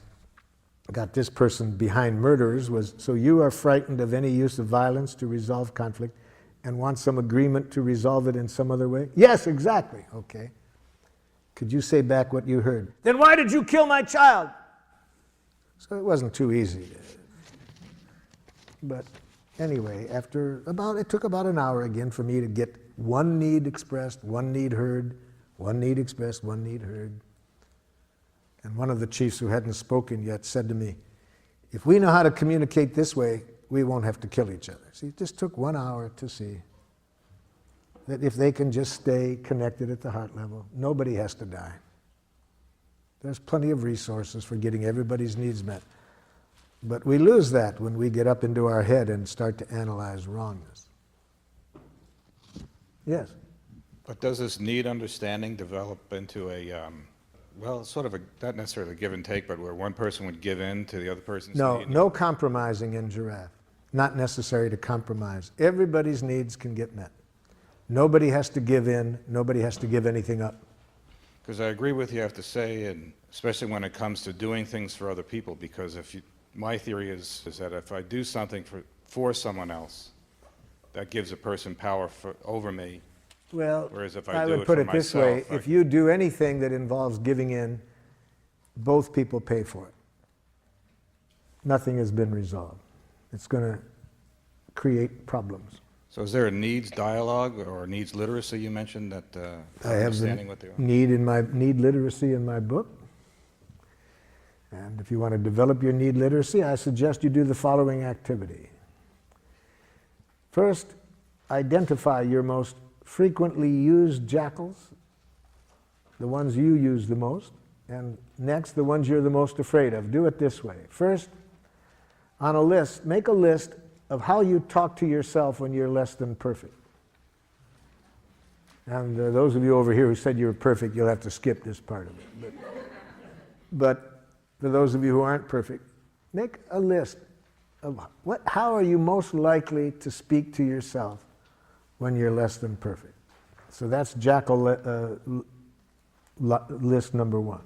got this person behind murderers was, so you are frightened of any use of violence to resolve conflict and want some agreement to resolve it in some other way? Yes, exactly. Okay. Could you say back what you heard? Then why did you kill my child? So it wasn't too easy. But anyway, it took about an hour again for me to get one need expressed, one need heard, one need expressed, one need heard. And one of the chiefs who hadn't spoken yet said to me, if we know how to communicate this way, we won't have to kill each other. See, it just took 1 hour to see that if they can just stay connected at the heart level, nobody has to die. There's plenty of resources for getting everybody's needs met. But we lose that when we get up into our head and start to analyze wrongness. Yes? But does this need understanding develop into a, well, sort of a, not necessarily a give and take, but where one person would give in to the other person's need? No compromising in giraffe. Not necessary to compromise. Everybody's needs can get met. Nobody has to give in. Nobody has to give anything up. Because I agree with you, I have to say, and especially when it comes to doing things for other people, because my theory is that if I do something for someone else, that gives a person power over me. Well, whereas if I do would it put for it this myself, way. If you do anything that involves giving in, both people pay for it. Nothing has been resolved. It's going to create problems. So is there a needs dialogue or needs literacy you mentioned that I have understanding what they are? need literacy in my book. And if you want to develop your need literacy, I suggest you do the following activity. First, identify your most frequently used jackals, the ones you use the most, and next, the ones you're the most afraid of. Do it this way. First, on a list, make a list of how you talk to yourself when you're less than perfect. And those of you over here who said you were perfect, you'll have to skip this part of it. But for those of you who aren't perfect, make a list of how are you most likely to speak to yourself when you're less than perfect. So that's jackal list number 1.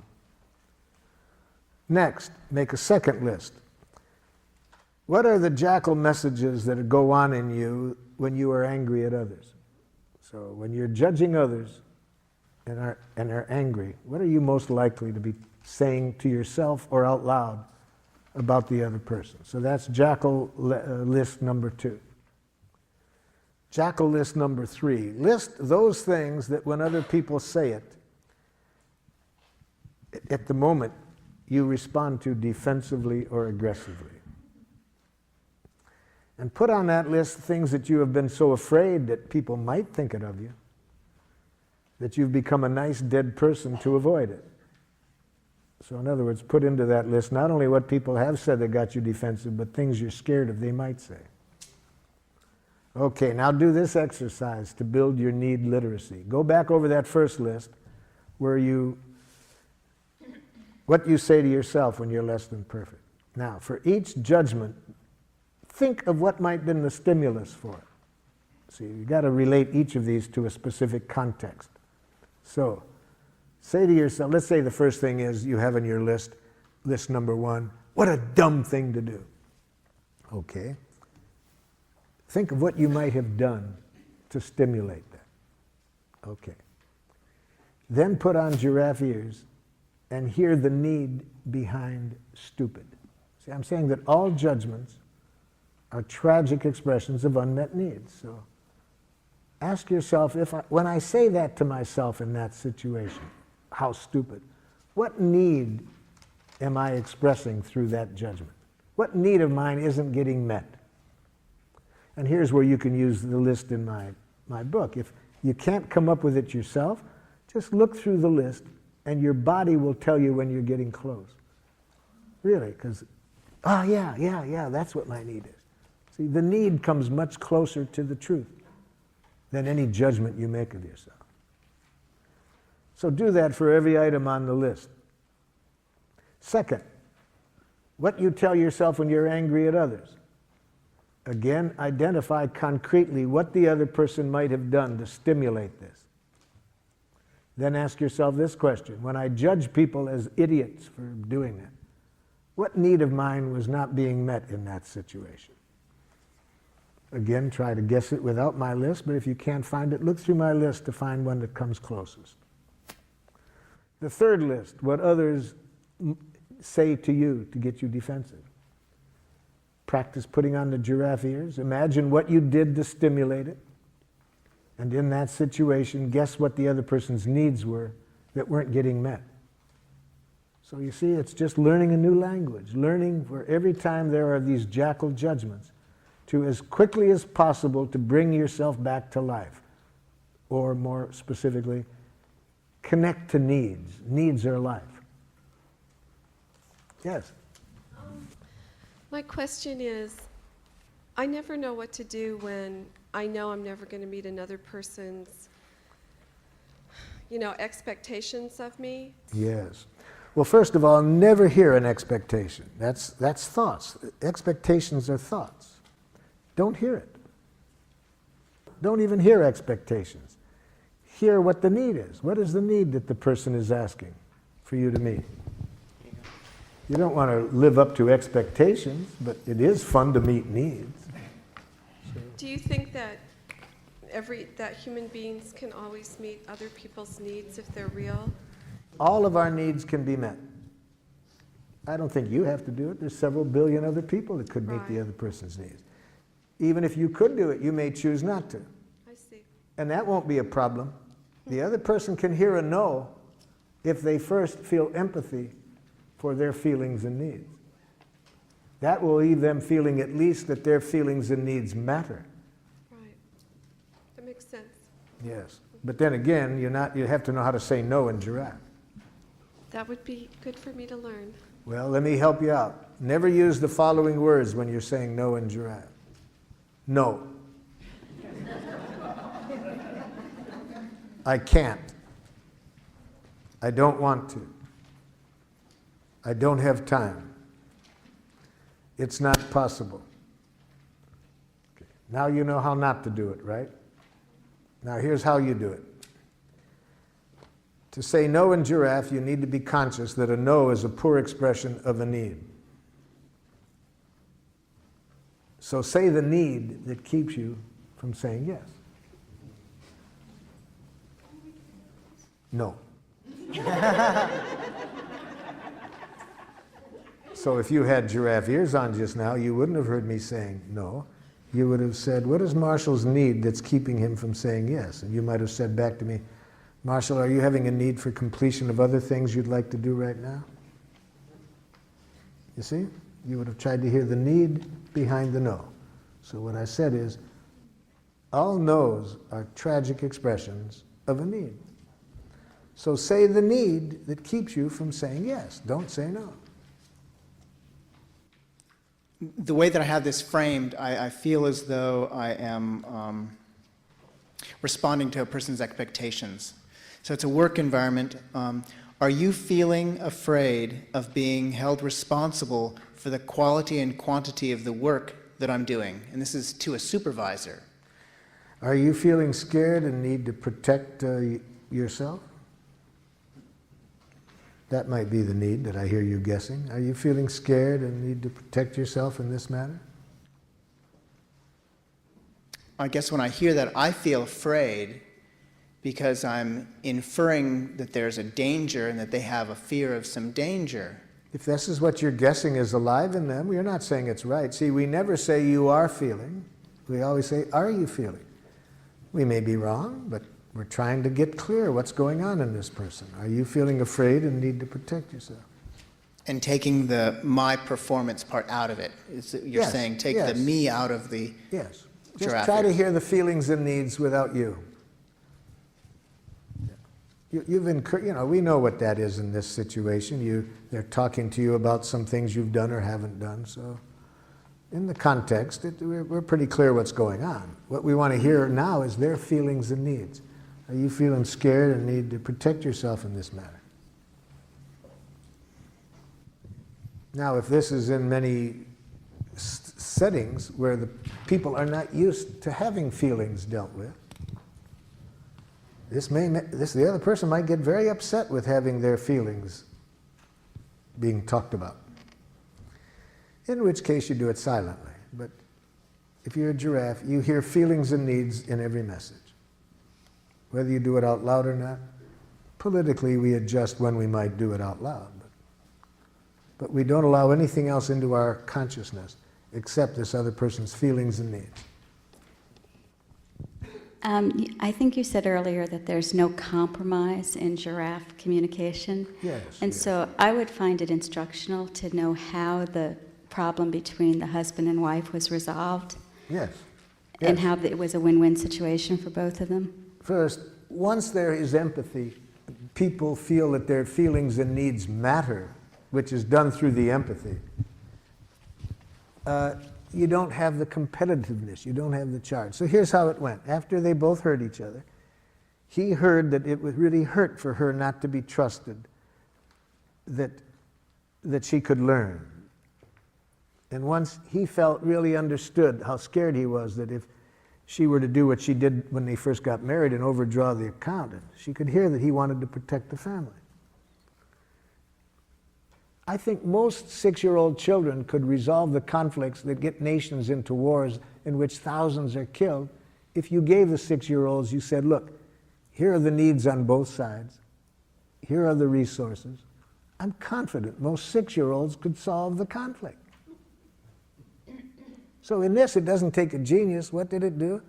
Next, make a second list. What are the jackal messages that go on in you when you are angry at others? So when you're judging others and are angry, what are you most likely to be saying to yourself or out loud about the other person? So that's jackal list number 2. Jackal list number 3. List those things that when other people say it, at the moment you respond to defensively or aggressively. And put on that list things that you have been so afraid that people might think it of you, that you've become a nice dead person to avoid it. So in other words, put into that list not only what people have said that got you defensive, but things you're scared of they might say. Okay, now do this exercise to build your need literacy. Go back over that first list where what you say to yourself when you're less than perfect. Now, for each judgment, think of what might have been the stimulus for it. See, you've got to relate each of these to a specific context. So, say to yourself, let's say the first thing is you have on your list number 1, what a dumb thing to do. Okay. Think of what you might have done to stimulate that. Okay. Then put on giraffe ears and hear the need behind stupid. See, I'm saying that all judgments are tragic expressions of unmet needs. So ask yourself, when I say that to myself in that situation, how stupid, what need am I expressing through that judgment? What need of mine isn't getting met? And here's where you can use the list in my book. If you can't come up with it yourself, just look through the list and your body will tell you when you're getting close. Really, because, yeah, that's what my need is. See, the need comes much closer to the truth than any judgment you make of yourself. So do that for every item on the list. Second, what you tell yourself when you're angry at others. Again, identify concretely what the other person might have done to stimulate this. Then ask yourself this question: when I judge people as idiots for doing that, what need of mine was not being met in that situation? Again, try to guess it without my list, but if you can't find it, look through my list to find one that comes closest. The third list, what others say to you to get you defensive. Practice putting on the giraffe ears. Imagine what you did to stimulate it. And in that situation, guess what the other person's needs were that weren't getting met. So you see, it's just learning a new language, learning for every time there are these jackal judgments, to as quickly as possible to bring yourself back to life. Or more specifically, connect to needs. Needs are life. Yes? My question is, I never know what to do when I know I'm never going to meet another person's, expectations of me. Yes. Well, first of all, never hear an expectation. That's thoughts. Expectations are thoughts. Don't hear it. Don't even hear expectations. Hear what the need is. What is the need that the person is asking for you to meet? You don't want to live up to expectations, but it is fun to meet needs. Do you think that that human beings can always meet other people's needs if they're real? All of our needs can be met. I don't think you have to do it. There's several billion other people that could meet the other person's needs. Even if you could do it, you may choose not to. I see. And that won't be a problem. The other person can hear a no if they first feel empathy for their feelings and needs. That will leave them feeling at least that their feelings and needs matter. Right. That makes sense. Yes. But then again, you have to know how to say no in giraffe. That would be good for me to learn. Well, let me help you out. Never use the following words when you're saying no in giraffe. No. I can't. I don't want to. I don't have time. It's not possible. Okay. Now you know how not to do it, right? Now here's how you do it. To say no in giraffe, you need to be conscious that a no is a poor expression of a need. So say the need that keeps you from saying yes. No. So if you had giraffe ears on just now, you wouldn't have heard me saying no. You would have said, what is Marshall's need that's keeping him from saying yes? And you might have said back to me, Marshall, are you having a need for completion of other things you'd like to do right now? You see? You would have tried to hear the need behind the no. So what I said is, all no's are tragic expressions of a need. So say the need that keeps you from saying yes. Don't say no. The way that I have this framed, I feel as though I am responding to a person's expectations. So it's a work environment. Are you feeling afraid of being held responsible for the quality and quantity of the work that I'm doing? And this is to a supervisor. Are you feeling scared and need to protect yourself? That might be the need that I hear you guessing. Are you feeling scared and need to protect yourself in this matter? I guess when I hear that, I feel afraid because I'm inferring that there's a danger and that they have a fear of some danger. If this is what you're guessing is alive in them, you're not saying it's right. See, we never say you are feeling. We always say, are you feeling? We may be wrong, but we're trying to get clear what's going on in this person. Are you feeling afraid and need to protect yourself? And taking the my performance part out of it. You're Yes, saying take yes. the me out of the Yes. Just giraffe try to ears. hear the feelings and needs without you. We know what that is in this situation. They're talking to you about some things you've done or haven't done. So in the context, we're pretty clear what's going on. What we want to hear now is their feelings and needs. Are you feeling scared and need to protect yourself in this matter? Now, if this is in many settings where the people are not used to having feelings dealt with, the other person might get very upset with having their feelings being talked about. In which case you do it silently. But if you're a giraffe, you hear feelings and needs in every message. Whether you do it out loud or not, Politically, we adjust when we might do it out loud. But we don't allow anything else into our consciousness except this other person's feelings and needs. I think you said earlier that there's no compromise in giraffe communication. Yes. And so I would find it instructional to know how the problem between the husband and wife was resolved. Yes. And Yes. how it was a win-win situation for both of them. First, once there is empathy, people feel that their feelings and needs matter, which is done through the empathy. You don't have the competitiveness, you don't have the charge. So here's how it went. After they both heard each other, he heard that it would really hurt for her not to be trusted, that she could learn. And once he felt really understood how scared he was that if she were to do what she did when they first got married and overdraw the account, she could hear that he wanted to protect the family. I think most 6-year-old children could resolve the conflicts that get nations into wars in which thousands are killed if you gave the 6-year-olds, you said, look, here are the needs on both sides. Here are the resources. I'm confident most 6-year-olds could solve the conflict. So in this, it doesn't take a genius. What did it do?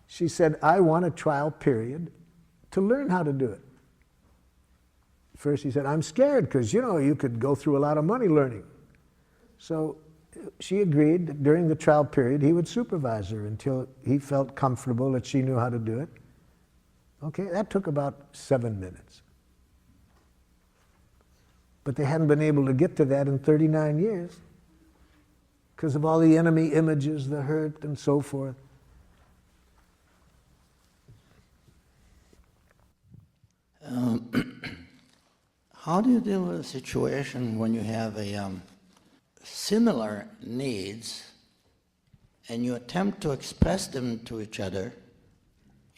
She said, I want a trial period to learn how to do it. First he said, I'm scared because, you could go through a lot of money learning. So she agreed that during the trial period he would supervise her until he felt comfortable that she knew how to do it. Okay, that took about 7 minutes. But they hadn't been able to get to that in 39 years because of all the enemy images, the hurt, and so forth. How do you deal with a situation when you have similar needs and you attempt to express them to each other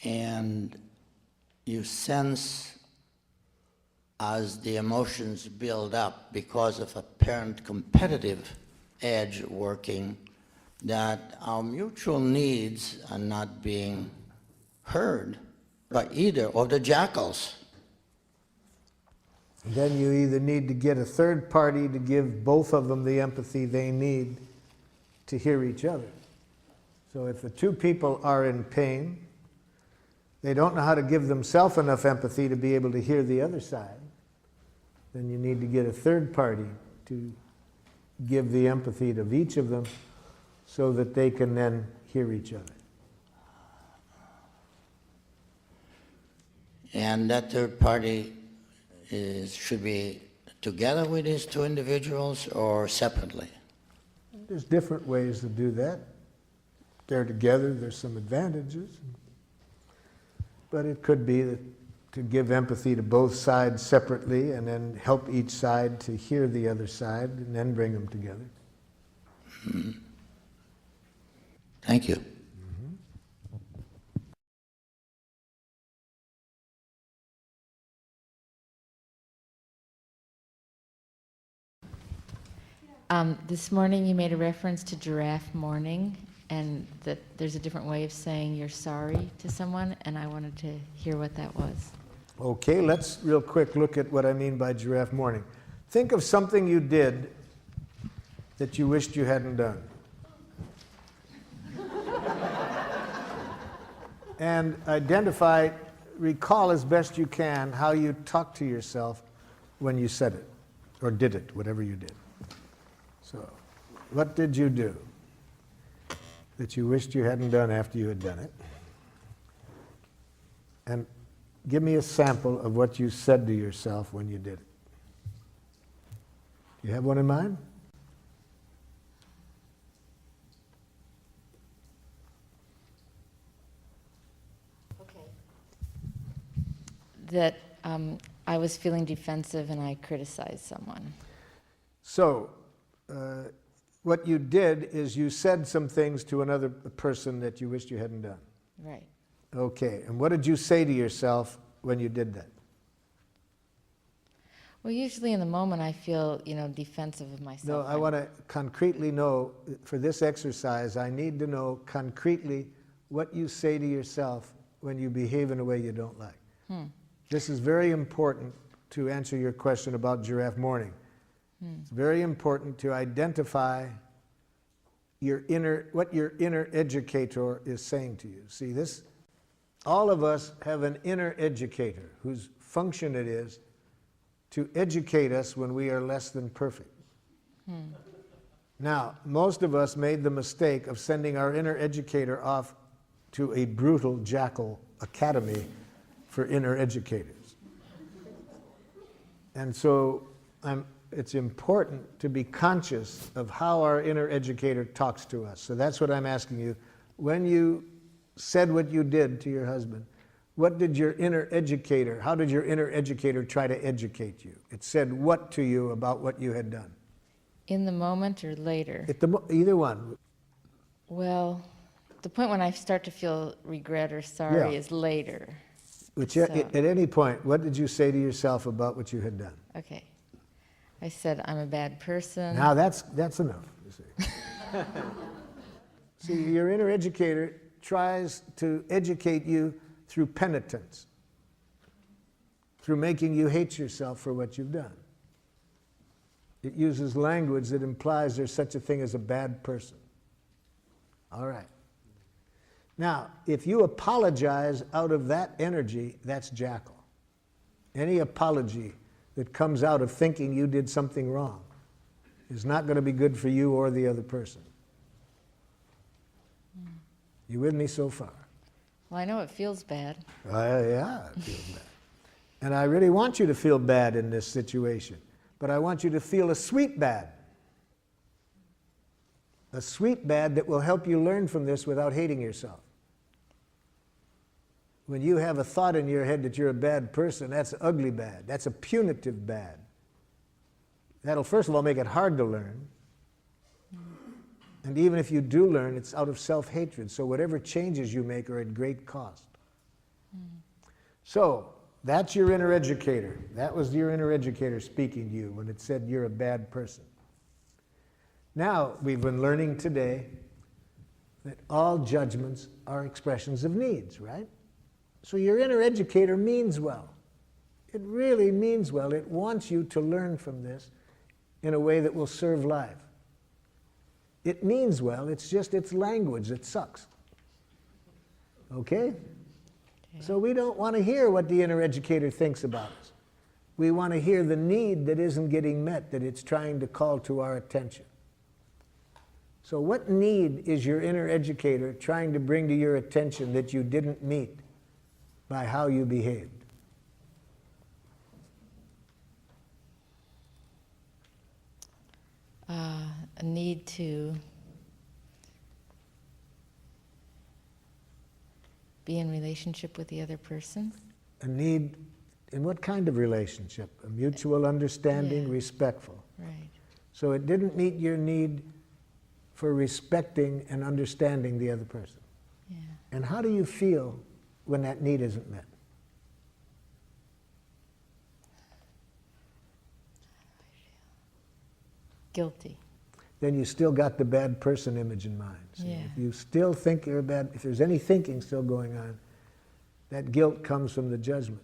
and you sense as the emotions build up because of apparent competitive edge working that our mutual needs are not being heard by either of the jackals? Then you either need to get a third party to give both of them the empathy they need to hear each other. So if the two people are in pain, they don't know how to give themselves enough empathy to be able to hear the other side, then you need to get a third party to give the empathy of each of them so that they can then hear each other. And that third party should be together with these two individuals or separately? There's different ways to do that. They're together, there's some advantages. But it could be that to give empathy to both sides separately and then help each side to hear the other side and then bring them together. Mm-hmm. Thank you. This morning you made a reference to giraffe mourning and that there's a different way of saying you're sorry to someone, and I wanted to hear what that was. Okay, let's real quick look at what I mean by giraffe mourning. Think of something you did that you wished you hadn't done. And recall as best you can how you talked to yourself when you said it, or did it, whatever you did. So, what did you do that you wished you hadn't done after you had done it? And give me a sample of what you said to yourself when you did it. You have one in mind? Okay. That I was feeling defensive and I criticized someone. So, what you did is you said some things to another person that you wished you hadn't done. Right. Okay, and what did you say to yourself when you did that? Well, usually in the moment I feel, defensive of myself. No, I want to concretely know, for this exercise, I need to know concretely what you say to yourself when you behave in a way you don't like. This is very important to answer your question about giraffe morning. It's very important to identify what your inner educator is saying to you. See, all of us have an inner educator whose function it is to educate us when we are less than perfect. Now, most of us made the mistake of sending our inner educator off to a brutal jackal academy for inner educators. And so it's important to be conscious of how our inner educator talks to us. So that's what I'm asking you. When you said what you did to your husband, what did your inner educator, how did your inner educator try to educate you? It said what to you about what you had done? In the moment or later? Either one. Well, the point when I start to feel regret or sorry Yeah. is later. Which at any point, what did you say to yourself about what you had done? Okay. I said, I'm a bad person. Now that's enough, you see. See, your inner educator tries to educate you through penitence, through making you hate yourself for what you've done. It uses language that implies there's such a thing as a bad person. All right. Now, if you apologize out of that energy, that's jackal. Any apology that comes out of thinking you did something wrong is not going to be good for you or the other person. You with me so far? Well, I know it feels bad. Yeah, it feels bad. And I really want you to feel bad in this situation, but I want you to feel a sweet bad. A sweet bad that will help you learn from this without hating yourself. When you have a thought in your head that you're a bad person, that's ugly bad. That's a punitive bad. That'll first of all make it hard to learn. And even if you do learn, it's out of self-hatred. So whatever changes you make are at great cost. So that's your inner educator. That was your inner educator speaking to you when it said you're a bad person. Now, we've been learning today that all judgments are expressions of needs, right? So your inner educator means well. It really means well. It wants you to learn from this in a way that will serve life. It means well, it's just its language that sucks. Okay? So we don't want to hear what the inner educator thinks about us. We want to hear the need that isn't getting met, that it's trying to call to our attention. So what need is your inner educator trying to bring to your attention that you didn't meet by how you behaved? A need to be in relationship with the other person. A need in what kind of relationship? A mutual understanding, Yeah. respectful. Right. So it didn't meet your need for respecting and understanding the other person. Yeah. And how do you feel when that need isn't met? Guilty. Then you still got the bad person image in mind. See, Yeah. if you still think you're bad, if there's any thinking still going on, that guilt comes from the judgment.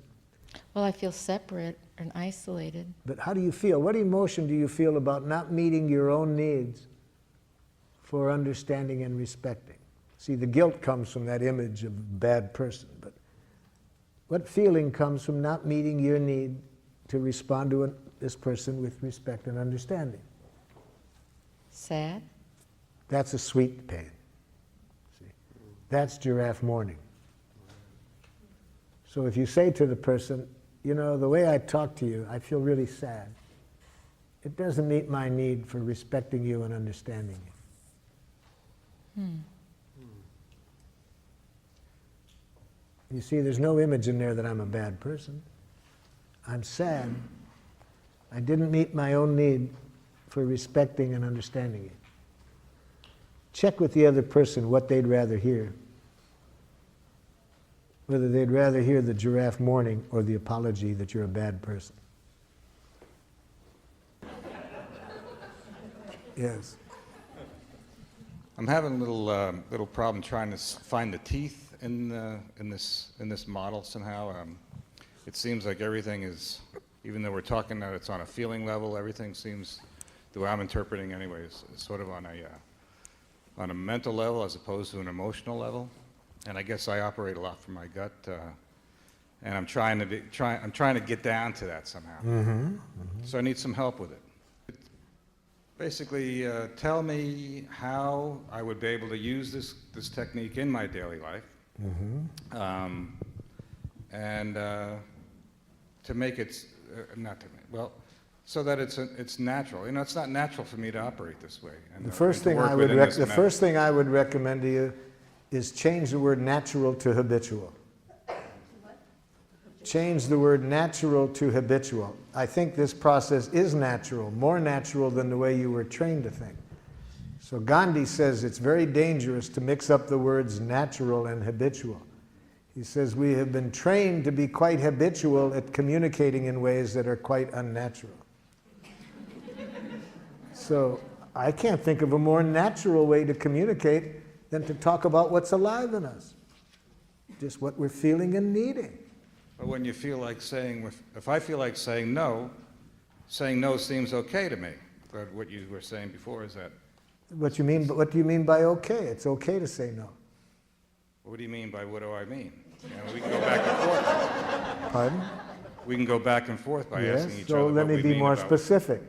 Well, I feel separate and isolated. But how do you feel? What emotion do you feel about not meeting your own needs for understanding and respecting? See, the guilt comes from that image of bad person, but what feeling comes from not meeting your need to respond to this person with respect and understanding? Sad. That's a sweet pain. See, that's giraffe mourning. So if you say to the person, you know, the way I talk to you, I feel really sad. It doesn't meet my need for respecting you and understanding you. You see, there's no image in there that I'm a bad person. I'm sad. I didn't meet my own need for respecting and understanding you. Check with the other person what they'd rather hear. Whether they'd rather hear the giraffe mourning or the apology that you're a bad person. Yes. I'm having a little problem trying to find the teeth in this model somehow. it seems like everything is, even though we're talking that it's on a feeling level, everything seems, the way I'm interpreting anyways, is sort of on a mental level as opposed to an emotional level. And I guess I operate a lot from my gut, and I'm trying to get down to that somehow. So I need some help with it. Basically, tell me how I would be able to use this technique in my daily life, and to make it so that it's natural. You know, it's not natural for me to operate this way. And, The first thing I would recommend to you is change the word natural to habitual. Change the word natural to habitual. I think this process is natural, more natural than the way you were trained to think. So Gandhi says it's very dangerous to mix up the words natural and habitual. He says we have been trained to be quite habitual at communicating in ways that are quite unnatural. So I can't think of a more natural way to communicate than to talk about what's alive in us, just what we're feeling and needing. But when you feel like saying, if I feel like saying no seems okay to me. But what you were saying before is that. What do you mean by okay? It's okay to say no. What do you mean by what do I mean? You know, we can go back and forth. Pardon? We can go back and forth by asking each other. So let what me we be mean more about specific.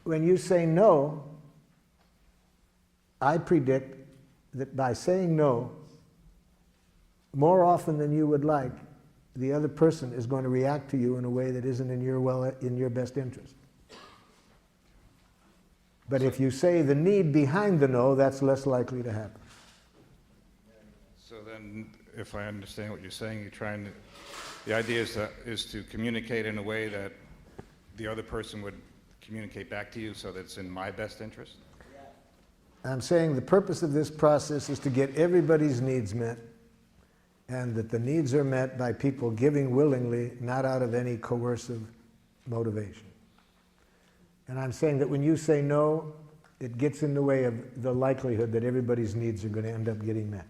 When you say no, I predict that by saying no, more often than you would like, the other person is going to react to you in a way that isn't in your best interest. But if you say the need behind the no, that's less likely to happen. So then, if I understand what you're saying, the idea is to communicate in a way that the other person would communicate back to you so that it's in my best interest? I'm saying the purpose of this process is to get everybody's needs met, and that the needs are met by people giving willingly, not out of any coercive motivation. And I'm saying that when you say no, it gets in the way of the likelihood that everybody's needs are going to end up getting met.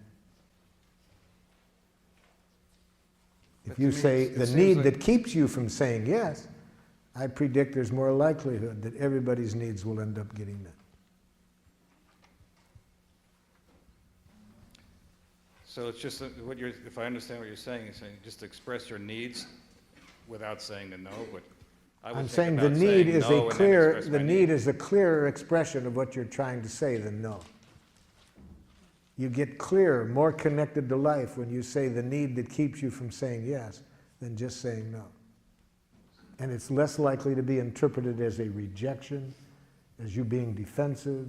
If you say the need that keeps you from saying yes, I predict there's more likelihood that everybody's needs will end up getting met. So it's just if I understand what you're saying just express your needs without saying the no. But I'm saying the need is a clearer expression of what you're trying to say than no. You get clearer, more connected to life when you say the need that keeps you from saying yes than just saying no. And it's less likely to be interpreted as a rejection, as you being defensive.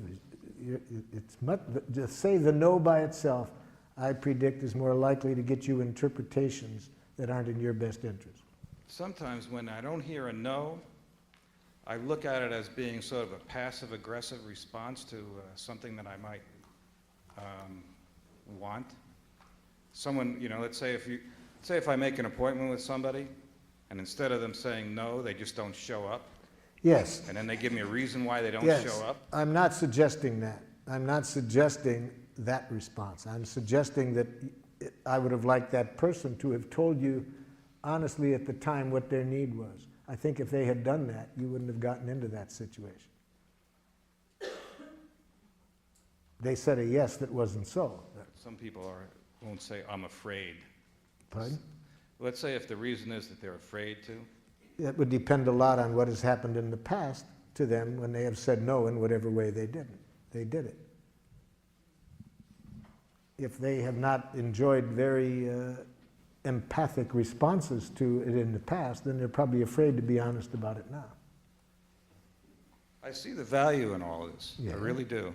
Just say the no by itself, I predict, is more likely to get you interpretations that aren't in your best interest. Sometimes when I don't hear a no, I look at it as being sort of a passive-aggressive response to something that I might want. Someone, let's say if I make an appointment with somebody, and instead of them saying no, they just don't show up. Yes. And then they give me a reason why they don't show up. I'm not suggesting that. I'm not suggesting that response. I'm suggesting that I would have liked that person to have told you honestly at the time what their need was. I think if they had done that, you wouldn't have gotten into that situation. They said a yes that wasn't so. Some people won't say, I'm afraid. Pardon? Let's say if the reason is that they're afraid to. It would depend a lot on what has happened in the past to them when they have said no in whatever way they did it. If they have not enjoyed very empathic responses to it in the past, then they're probably afraid to be honest about it now. I see the value in all of this. Yeah. I really do.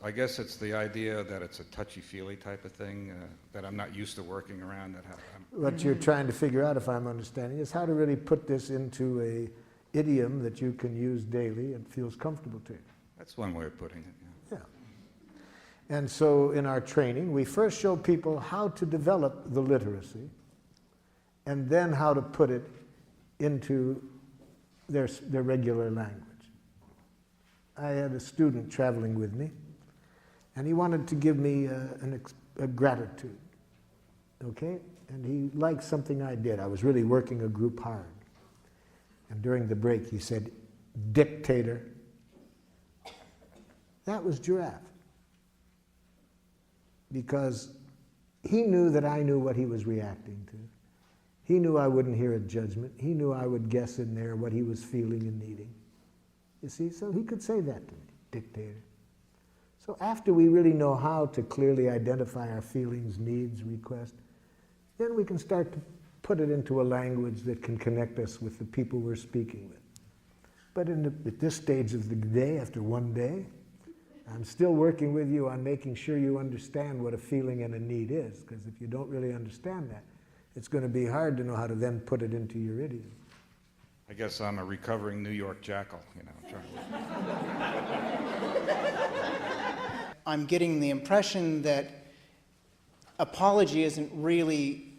I guess it's the idea that it's a touchy-feely type of thing that I'm not used to working around. What you're trying to figure out, if I'm understanding, is how to really put this into an idiom that you can use daily and feels comfortable to you. That's one way of putting it. Yeah. And so in our training, we first show people how to develop the literacy and then how to put it into their regular language. I had a student traveling with me, and he wanted to give me a gratitude, okay? and he liked something I did. I was really working a group hard. And during the break, he said, "Dictator." That was Giraffe. Because he knew that I knew what he was reacting to. He knew I wouldn't hear a judgment. He knew I would guess in there what he was feeling and needing. You see, so he could say that to me, dictator. So after we really know how to clearly identify our feelings, needs, requests, then we can start to put it into a language that can connect us with the people we're speaking with. But at this stage of the day, after one day, I'm still working with you on making sure you understand what a feeling and a need is, because if you don't really understand that, it's going to be hard to know how to then put it into your idiom. I guess I'm a recovering New York jackal, you know. I'm getting the impression that apology isn't really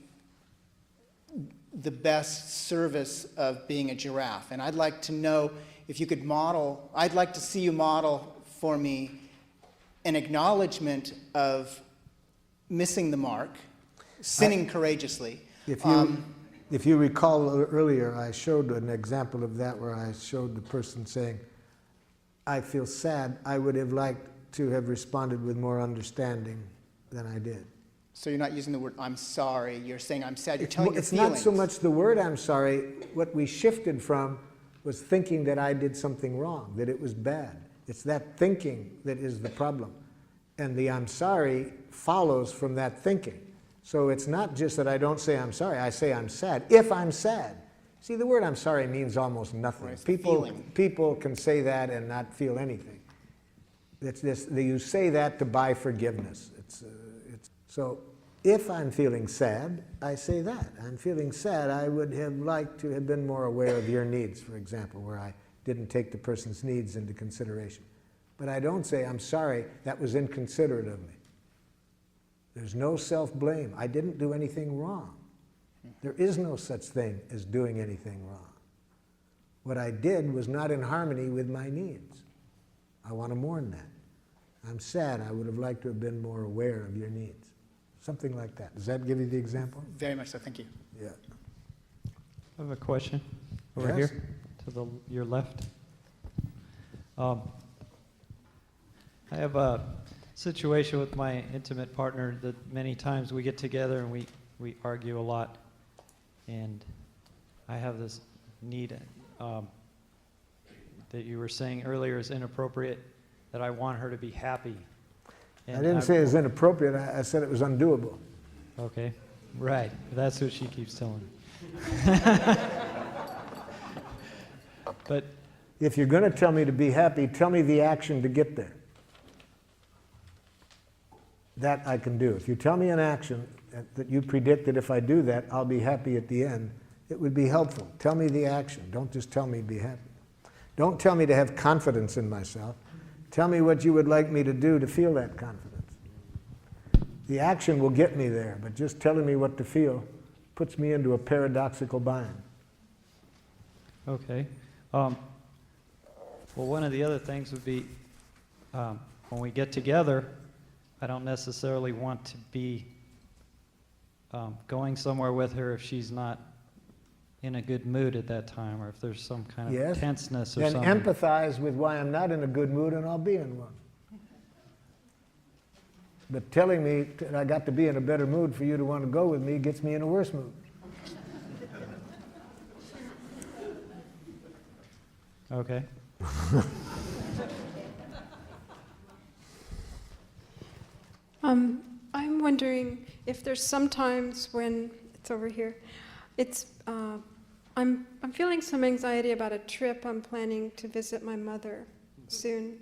the best service of being a giraffe. And I'd like to know if you could model, I'd like to see you model for me an acknowledgement of missing the mark, sinning courageously. If you recall earlier, I showed an example of that where I showed the person saying, "I feel sad. I would have liked to have responded with more understanding than I did." So you're not using the word "I'm sorry," you're saying "I'm sad," you're telling your It's feelings. not so much the word "I'm sorry." What we shifted from was thinking that I did something wrong, that it was bad. It's that thinking that is the problem. And the "I'm sorry" follows from that thinking. So it's not just that I don't say "I'm sorry," I say "I'm sad." If I'm sad. See, the word "I'm sorry" means almost nothing. Right, people can say that and not feel anything. It's this, you say that to buy forgiveness. So if I'm feeling sad, I say that. I'm feeling sad. I would have liked to have been more aware of your needs, for example, where I didn't take the person's needs into consideration. But I don't say, "I'm sorry, that was inconsiderate of me." There's no self-blame. I didn't do anything wrong. There is no such thing as doing anything wrong. What I did was not in harmony with my needs. I want to mourn that. I'm sad. I would have liked to have been more aware of your needs. Something like that. Does that give you the example? Very much so, thank you. Yeah. I have a question over Yes? here to your left. I have a situation with my intimate partner that many times we get together and we argue a lot. And I have this need that you were saying earlier is inappropriate, that I want her to be happy. I didn't say it was inappropriate. I said it was undoable. Okay, right. That's what she keeps telling me. But if you're going to tell me to be happy, tell me the action to get there. That I can do. If you tell me an action that you predict that if I do that, I'll be happy at the end, it would be helpful. Tell me the action. Don't just tell me be happy. Don't tell me to have confidence in myself. Tell me what you would like me to do to feel that confidence. The action will get me there, but just telling me what to feel puts me into a paradoxical bind. okay. Well, one of the other things would be when we get together, I don't necessarily want to be going somewhere with her if she's not in a good mood at that time, or if there's some kind of Yes. tenseness or Then something. empathize with why I'm not in a good mood and I'll be in one. But telling me that I got to be in a better mood for you to want to go with me gets me in a worse mood. Okay. I'm wondering if there's sometimes when it's over here, it's I'm feeling some anxiety about a trip I'm planning to visit my mother soon,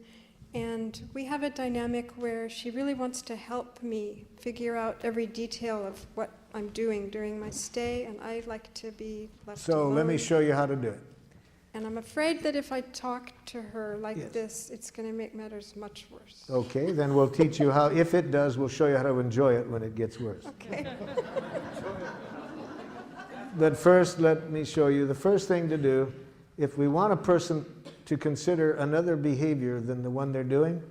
and we have a dynamic where she really wants to help me figure out every detail of what I'm doing during my stay, and I like to be left So alone. let me show you how to do it. And I'm afraid that if I talk to her like Yes. this, it's going to make matters much worse. Okay, then we'll teach you how, if it does, we'll show you how to enjoy it when it gets worse. Okay. But first, let me show you the first thing to do. If we want a person to consider another behavior than the one they're doing,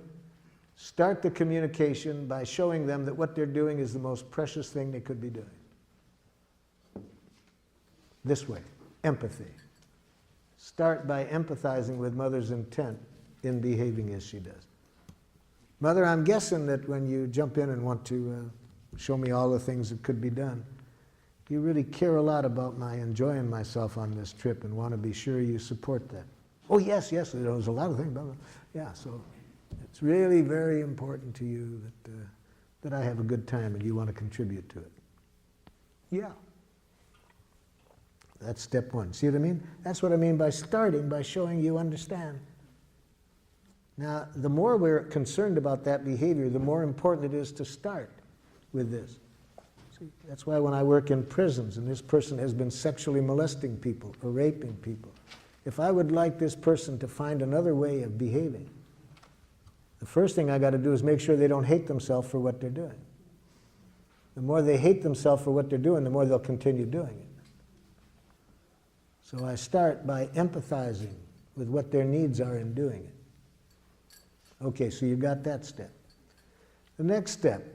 start the communication by showing them that what they're doing is the most precious thing they could be doing. this way, empathy. Start by empathizing with Mother's intent in behaving as she does. Mother, I'm guessing that when you jump in and want to show me all the things that could be done, you really care a lot about my enjoying myself on this trip and want to be sure you support that. Oh, yes, there's a lot of things. Blah, blah. Yeah, so it's really very important to you that I have a good time and you want to contribute to it. Yeah. That's step one. See what I mean? That's what I mean by starting, by showing you understand. Now, the more we're concerned about that behavior, the more important it is to start with this. See, that's why when I work in prisons and this person has been sexually molesting people or raping people, if I would like this person to find another way of behaving, the first thing I got to do is make sure they don't hate themselves for what they're doing. The more they hate themselves for what they're doing, the more they'll continue doing it. So I start by empathizing with what their needs are in doing it. Okay, so you got that step. The next step,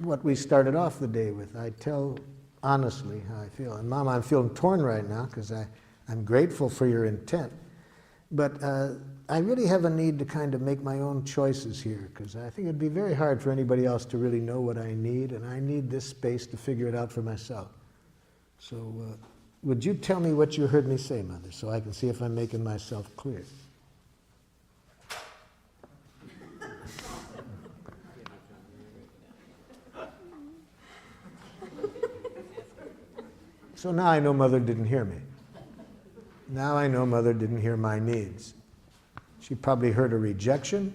what we started off the day with, I tell honestly how I feel. And Mom, I'm feeling torn right now because I'm grateful for your intent. But I really have a need to kind of make my own choices here because I think it'd be very hard for anybody else to really know what I need, and I need this space to figure it out for myself. So would you tell me what you heard me say, Mother, so I can see if I'm making myself clear? So now I know Mother didn't hear me. Now I know Mother didn't hear my needs. She probably heard a rejection.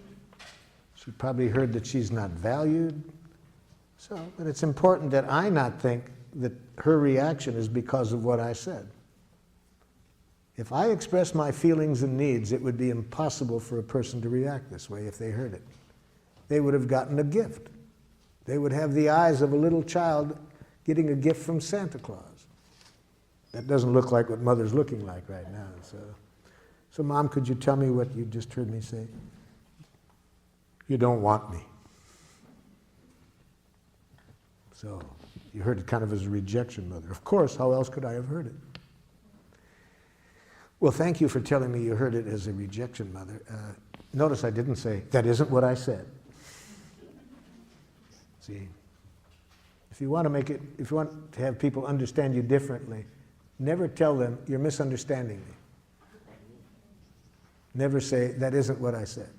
She probably heard that she's not valued. But it's important that I not think that her reaction is because of what I said. If I express my feelings and needs, it would be impossible for a person to react this way if they heard it. They would have gotten a gift. They would have the eyes of a little child getting a gift from Santa Claus. That doesn't look like what Mother's looking like right now. So Mom, could you tell me what you just heard me say? You don't want me. So you heard it kind of as a rejection, Mother. Of course, how else could I have heard it? Well, thank you for telling me you heard it as a rejection, Mother. Notice I didn't say, that isn't what I said. See, if you want to have people understand you differently, never tell them you're misunderstanding me. Never say, that isn't what I said.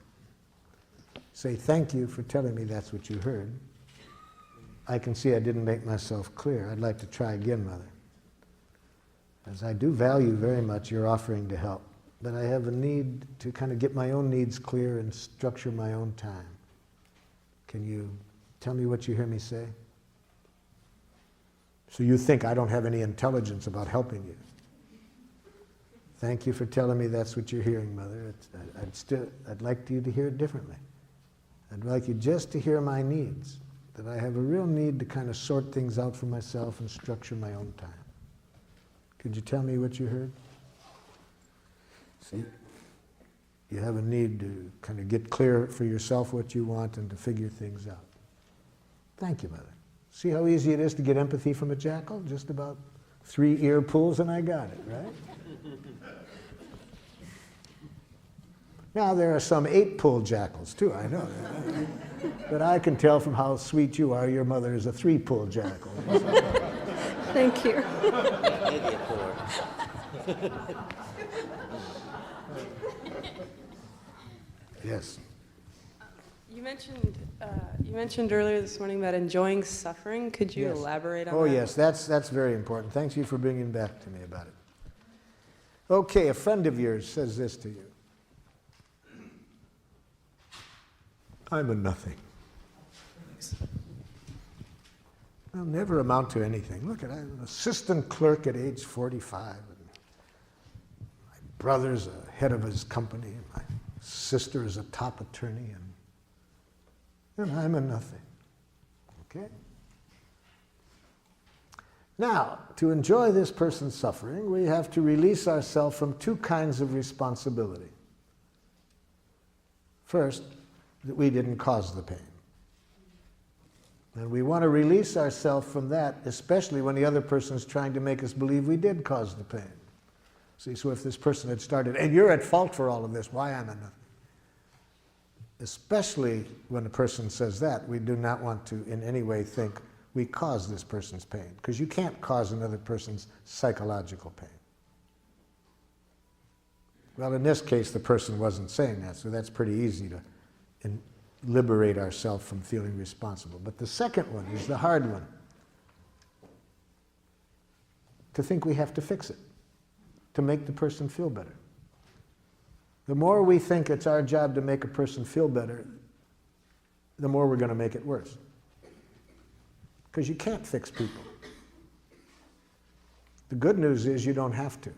Say, thank you for telling me that's what you heard. I can see I didn't make myself clear. I'd like to try again, Mother. As I do value very much your offering to help, but I have a need to kind of get my own needs clear and structure my own time. Can you tell me what you hear me say? So you think I don't have any intelligence about helping you. Thank you for telling me that's what you're hearing, Mother. I'd like you to hear it differently. I'd like you just to hear my needs, that I have a real need to kind of sort things out for myself and structure my own time. Could you tell me what you heard? See, you have a need to kind of get clear for yourself what you want and to figure things out. Thank you, Mother. See how easy it is to get empathy from a jackal? Just about 3 ear pulls and I got it, right? Now, there are some 8-pull jackals, too, I know that. But I can tell from how sweet you are, your mother is a 3-pull jackal. Thank you. Yes. You mentioned earlier this morning about enjoying suffering. Could you elaborate on that? Oh, yes, that's very important. Thank you for bringing back to me about it. Okay, a friend of yours says this to you. I'm a nothing. I'll never amount to anything. Look, I'm an assistant clerk at age 45. And my brother's a head of his company. And my sister is a top attorney. And I'm a nothing. Okay? Now, to enjoy this person's suffering, we have to release ourselves from 2 kinds of responsibility. First, that we didn't cause the pain. And we want to release ourselves from that, especially when the other person is trying to make us believe we did cause the pain. See, so if this person had started, and you're at fault for all of this, why am I nothing? Especially when a person says that, we do not want to in any way think we caused this person's pain, because you can't cause another person's psychological pain. Well, in this case, the person wasn't saying that, so that's pretty easy to liberate ourselves from feeling responsible. But the second one is the hard one. To think we have to fix it, to make the person feel better. The more we think it's our job to make a person feel better, the more we're going to make it worse. Because you can't fix people. The good news is you don't have to.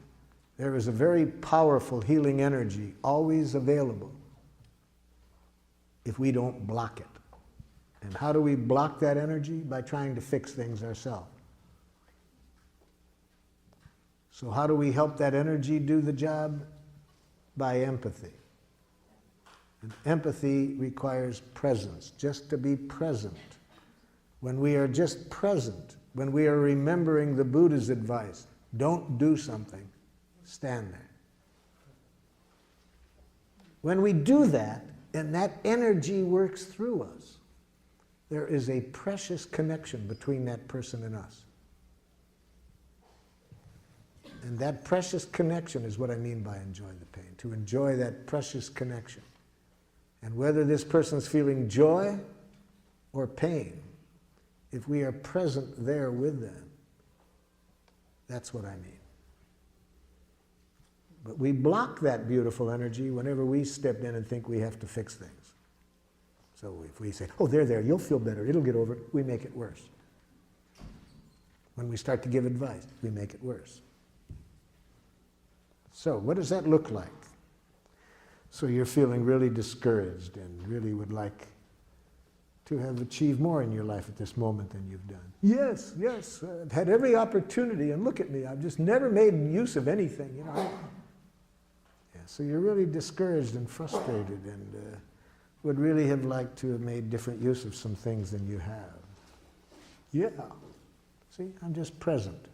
There is a very powerful healing energy always available if we don't block it. And how do we block that energy? By trying to fix things ourselves. So how do we help that energy do the job? By empathy. And empathy requires presence, just to be present. When we are just present, when we are remembering the Buddha's advice, don't do something, stand there. When we do that, and that energy works through us, there is a precious connection between that person and us. And that precious connection is what I mean by enjoy the pain, to enjoy that precious connection. And whether this person's feeling joy or pain, if we are present there with them, that's what I mean. But we block that beautiful energy whenever we step in and think we have to fix things. So if we say, oh, there, you'll feel better, it'll get over it, we make it worse. When we start to give advice, we make it worse. So what does that look like? So you're feeling really discouraged and really would like to have achieved more in your life at this moment than you've done. Yes, I've had every opportunity, and look at me, I've just never made use of anything, you know. So you're really discouraged and frustrated and would really have liked to have made different use of some things than you have. Yeah. See, I'm just present,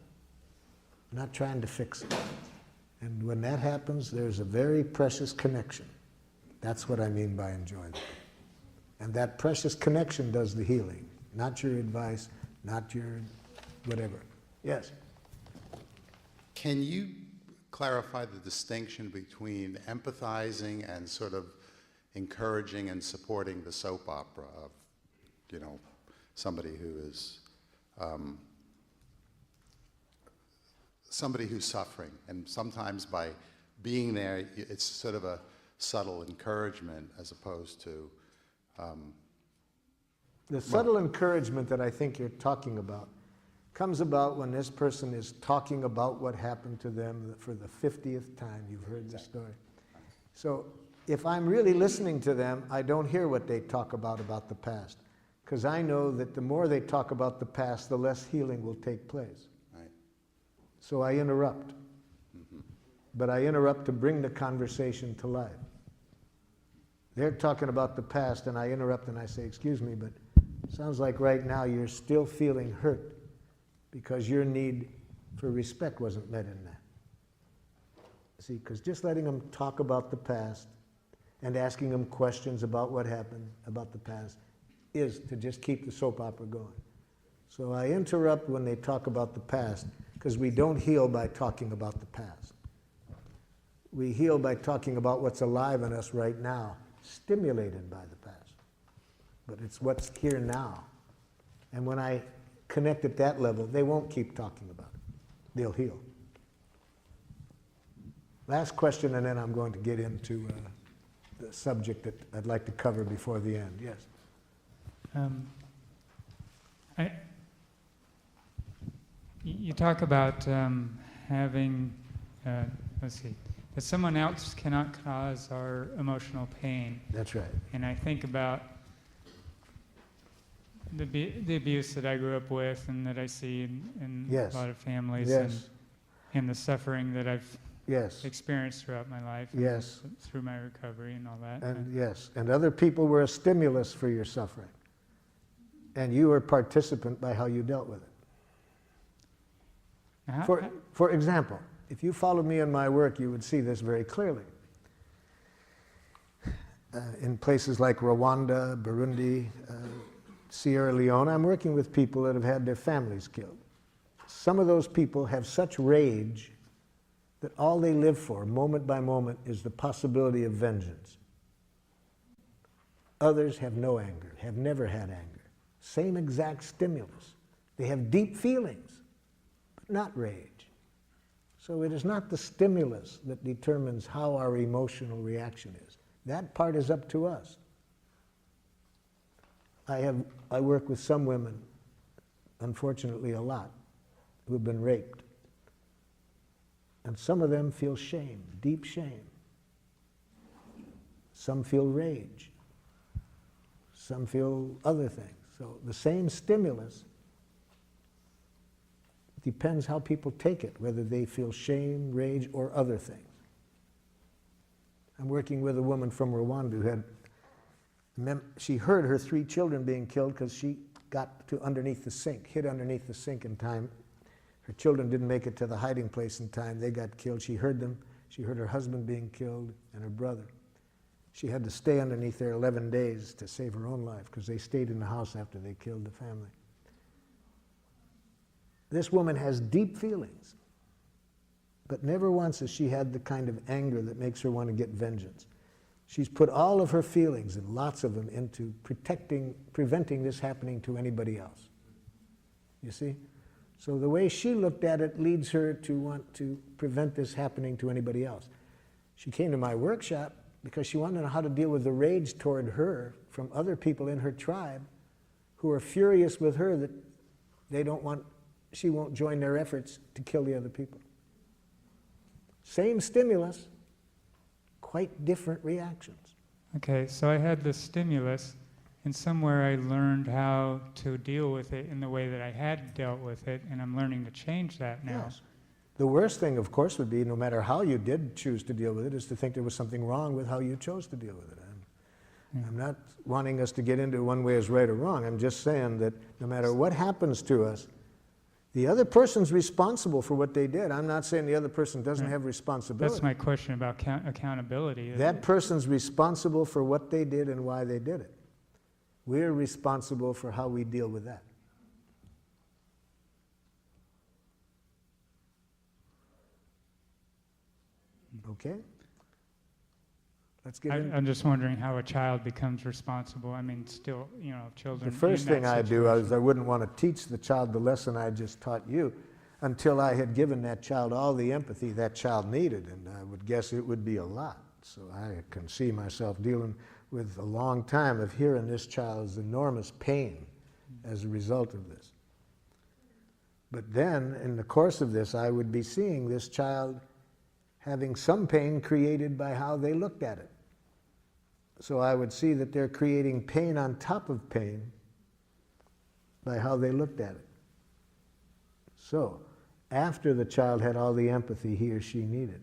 not trying to fix it. And when that happens, there's a very precious connection. That's what I mean by enjoying it. And that precious connection does the healing, not your advice, not your whatever. Yes? Can you clarify the distinction between empathizing and sort of encouraging and supporting the soap opera of, you know, somebody who is somebody who's suffering, and sometimes by being there, it's sort of a subtle encouragement as opposed to the subtle encouragement that I think you're talking about comes about when this person is talking about what happened to them for the 50th time you've heard the story. So if I'm really listening to them, I don't hear what they talk about the past, because I know that the more they talk about the past, the less healing will take place. Right. So I interrupt. But I interrupt to bring the conversation to life. They're talking about the past, and I interrupt and I say, excuse me, but it sounds like right now you're still feeling hurt because your need for respect wasn't met in that. See, because just letting them talk about the past and asking them questions about what happened about the past is to just keep the soap opera going. So I interrupt when they talk about the past, because we don't heal by talking about the past. We heal by talking about what's alive in us right now, stimulated by the past. But it's what's here now. And when I connect at that level, they won't keep talking about it. They'll heal. Last question, and then I'm going to get into the subject that I'd like to cover before the end. Yes? You talk about having, let's see, that someone else cannot cause our emotional pain. That's right. And I think about the abuse that I grew up with and that I see in Yes. a lot of families, Yes. and the suffering that I've Yes. experienced throughout my life, and Yes. through my recovery and all that. And yes, and other people were a stimulus for your suffering. And you were a participant by how you dealt with it. For example, if you followed me in my work, you would see this very clearly. In places like Rwanda, Burundi, Sierra Leone, I'm working with people that have had their families killed. Some of those people have such rage that all they live for, moment by moment, is the possibility of vengeance. Others have no anger, have never had anger. Same exact stimulus. They have deep feelings, but not rage. So it is not the stimulus that determines how our emotional reaction is. That part is up to us. I work with some women, unfortunately a lot, who have been raped. And some of them feel shame, deep shame. Some feel rage. Some feel other things. So the same stimulus depends how people take it, whether they feel shame, rage, or other things. I'm working with a woman from Rwanda who had, she heard her 3 children being killed because she got to underneath the sink, hid underneath the sink in time. Her children didn't make it to the hiding place in time. They got killed. She heard them. She heard her husband being killed and her brother. She had to stay underneath there 11 days to save her own life because they stayed in the house after they killed the family. This woman has deep feelings, but never once has she had the kind of anger that makes her want to get vengeance. She's put all of her feelings, and lots of them, into preventing this happening to anybody else. You see? So the way she looked at it leads her to want to prevent this happening to anybody else. She came to my workshop because she wanted to know how to deal with the rage toward her from other people in her tribe who are furious with her that she won't join their efforts to kill the other people. Same stimulus, quite different reactions. Okay, so I had the stimulus, and somewhere I learned how to deal with it in the way that I had dealt with it, and I'm learning to change that now. Yes. The worst thing, of course, would be, no matter how you did choose to deal with it, is to think there was something wrong with how you chose to deal with it. I'm not wanting us to get into one way is right or wrong. I'm just saying that no matter what happens to us, the other person's responsible for what they did. I'm not saying the other person doesn't have responsibility. That's my question about accountability. That person's responsible for what they did and why they did it. We're responsible for how we deal with that. Okay? Let's get in. I'm just wondering how a child becomes responsible. I mean, still, children. The first thing I do is I wouldn't want to teach the child the lesson I just taught you until I had given that child all the empathy that child needed, and I would guess it would be a lot. So I can see myself dealing with a long time of hearing this child's enormous pain as a result of this. But then, in the course of this, I would be seeing this child having some pain created by how they looked at it. So I would see that they're creating pain on top of pain by how they looked at it. So, after the child had all the empathy he or she needed,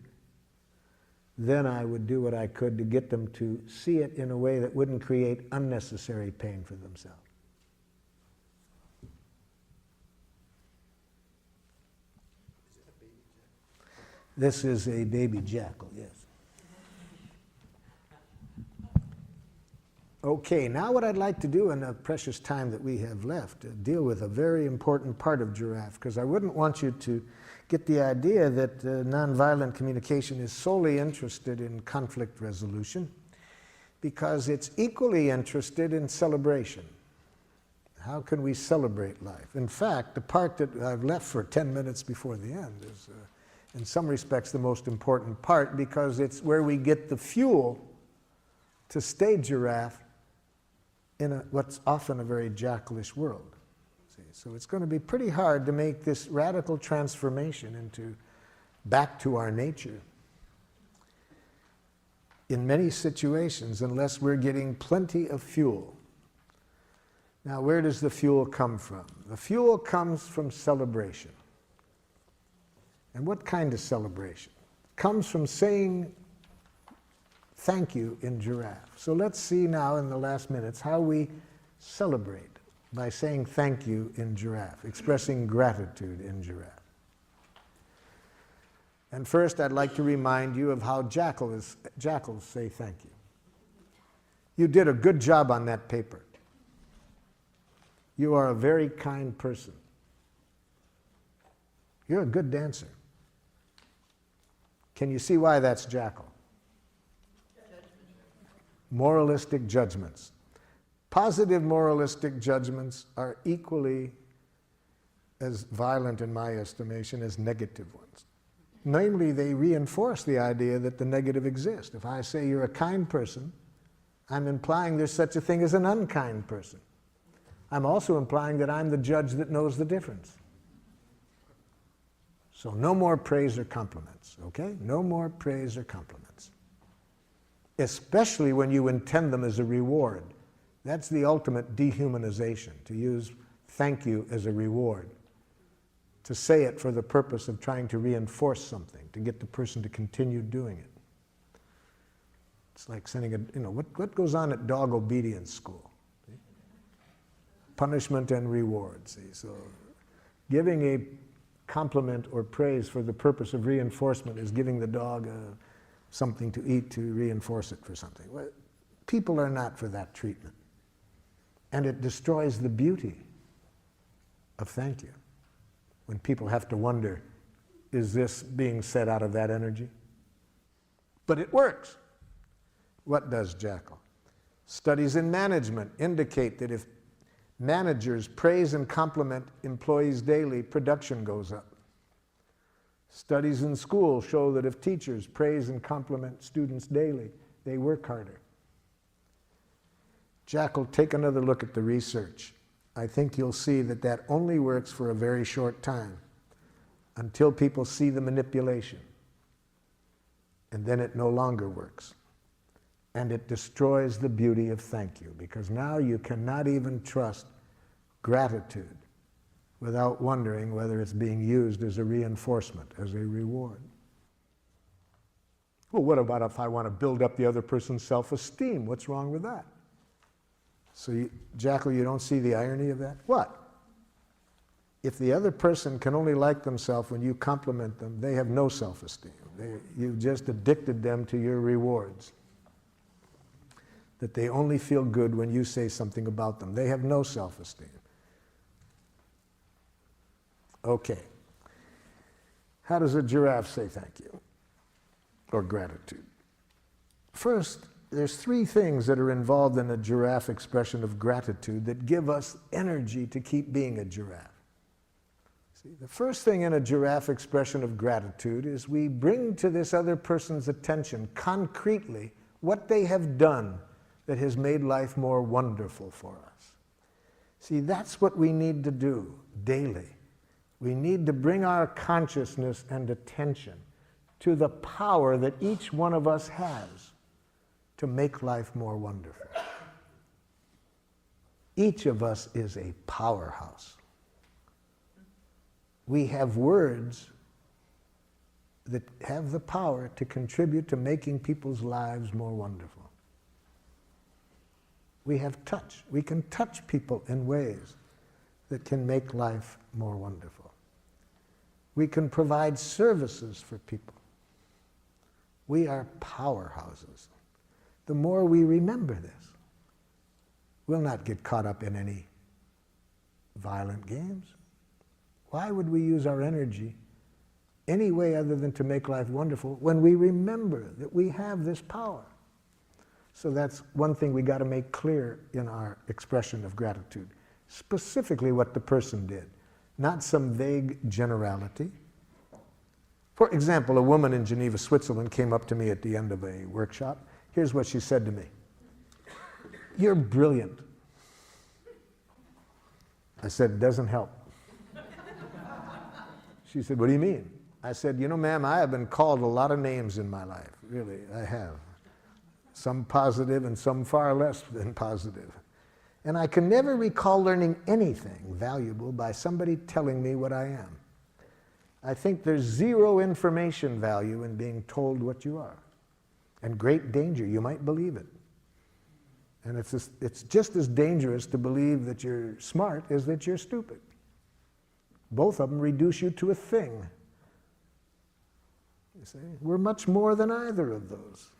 then I would do what I could to get them to see it in a way that wouldn't create unnecessary pain for themselves. This is a baby jackal, yes. Okay, now what I'd like to do in the precious time that we have left, deal with a very important part of giraffe, because I wouldn't want you to get the idea that nonviolent communication is solely interested in conflict resolution, because it's equally interested in celebration. How can we celebrate life? In fact, the part that I've left for 10 minutes before the end is in some respects the most important part, because it's where we get the fuel to stay giraffe in what's often a very jackalish world. See? So it's going to be pretty hard to make this radical transformation back to our nature in many situations unless we're getting plenty of fuel. Now, where does the fuel come from? The fuel comes from celebration. And what kind of celebration? It comes from saying thank you in giraffe. So let's see now in the last minutes how we celebrate by saying thank you in giraffe, expressing gratitude in giraffe. And first, I'd like to remind you of how jackals say thank you. You did a good job on that paper. You are a very kind person. You're a good dancer. Can you see why that's jackal? Moralistic judgments. Positive moralistic judgments are equally as violent in my estimation as negative ones. Namely, they reinforce the idea that the negative exists. If I say you're a kind person, I'm implying there's such a thing as an unkind person. I'm also implying that I'm the judge that knows the difference. So no more praise or compliments, okay? No more praise or compliments. Especially when you intend them as a reward. That's the ultimate dehumanization, to use thank you as a reward. To say it for the purpose of trying to reinforce something, to get the person to continue doing it. It's like sending what goes on at dog obedience school? See? Punishment and reward, see? So giving a compliment or praise for the purpose of reinforcement is giving the dog something to eat to reinforce it for something. Well, people are not for that treatment. And it destroys the beauty of thank you. When people have to wonder, is this being said out of that energy? But it works. What does jackal? Studies in management indicate that if managers praise and compliment employees daily, production goes up. Studies in school show that if teachers praise and compliment students daily, they work harder. Jackal, take another look at the research. I think you'll see that that only works for a very short time, until people see the manipulation. And then it no longer works. And it destroys the beauty of thank you, because now you cannot even trust gratitude without wondering whether it's being used as a reinforcement, as a reward. Well, what about if I want to build up the other person's self-esteem? What's wrong with that? So, Jackal, you don't see the irony of that? What? If the other person can only like themselves when you compliment them, they have no self-esteem. You've just addicted them to your rewards. That they only feel good when you say something about them. They have no self-esteem. Okay. How does a giraffe say thank you? Or gratitude? First, there's three things that are involved in a giraffe expression of gratitude that give us energy to keep being a giraffe. See, the first thing in a giraffe expression of gratitude is we bring to this other person's attention concretely what they have done that has made life more wonderful for us. See, that's what we need to do daily. We need to bring our consciousness and attention to the power that each one of us has to make life more wonderful. Each of us is a powerhouse. We have words that have the power to contribute to making people's lives more wonderful. We have touch. We can touch people in ways that can make life more wonderful. We can provide services for people. We are powerhouses. The more we remember this, we'll not get caught up in any violent games. Why would we use our energy any way other than to make life wonderful when we remember that we have this power? So that's one thing we got to make clear in our expression of gratitude. Specifically what the person did, not some vague generality. For example, a woman in Geneva, Switzerland came up to me at the end of a workshop. Here's what she said to me. "You're brilliant." I said, "It doesn't help." She said, "What do you mean?" I said, "You know, ma'am, I have been called a lot of names in my life. Really, I have. Some positive and some far less than positive. And I can never recall learning anything valuable by somebody telling me what I am. I think there's zero information value in being told what you are. And great danger, you might believe it. And it's just as dangerous to believe that you're smart as that you're stupid. Both of them reduce you to a thing. You see, we're much more than either of those.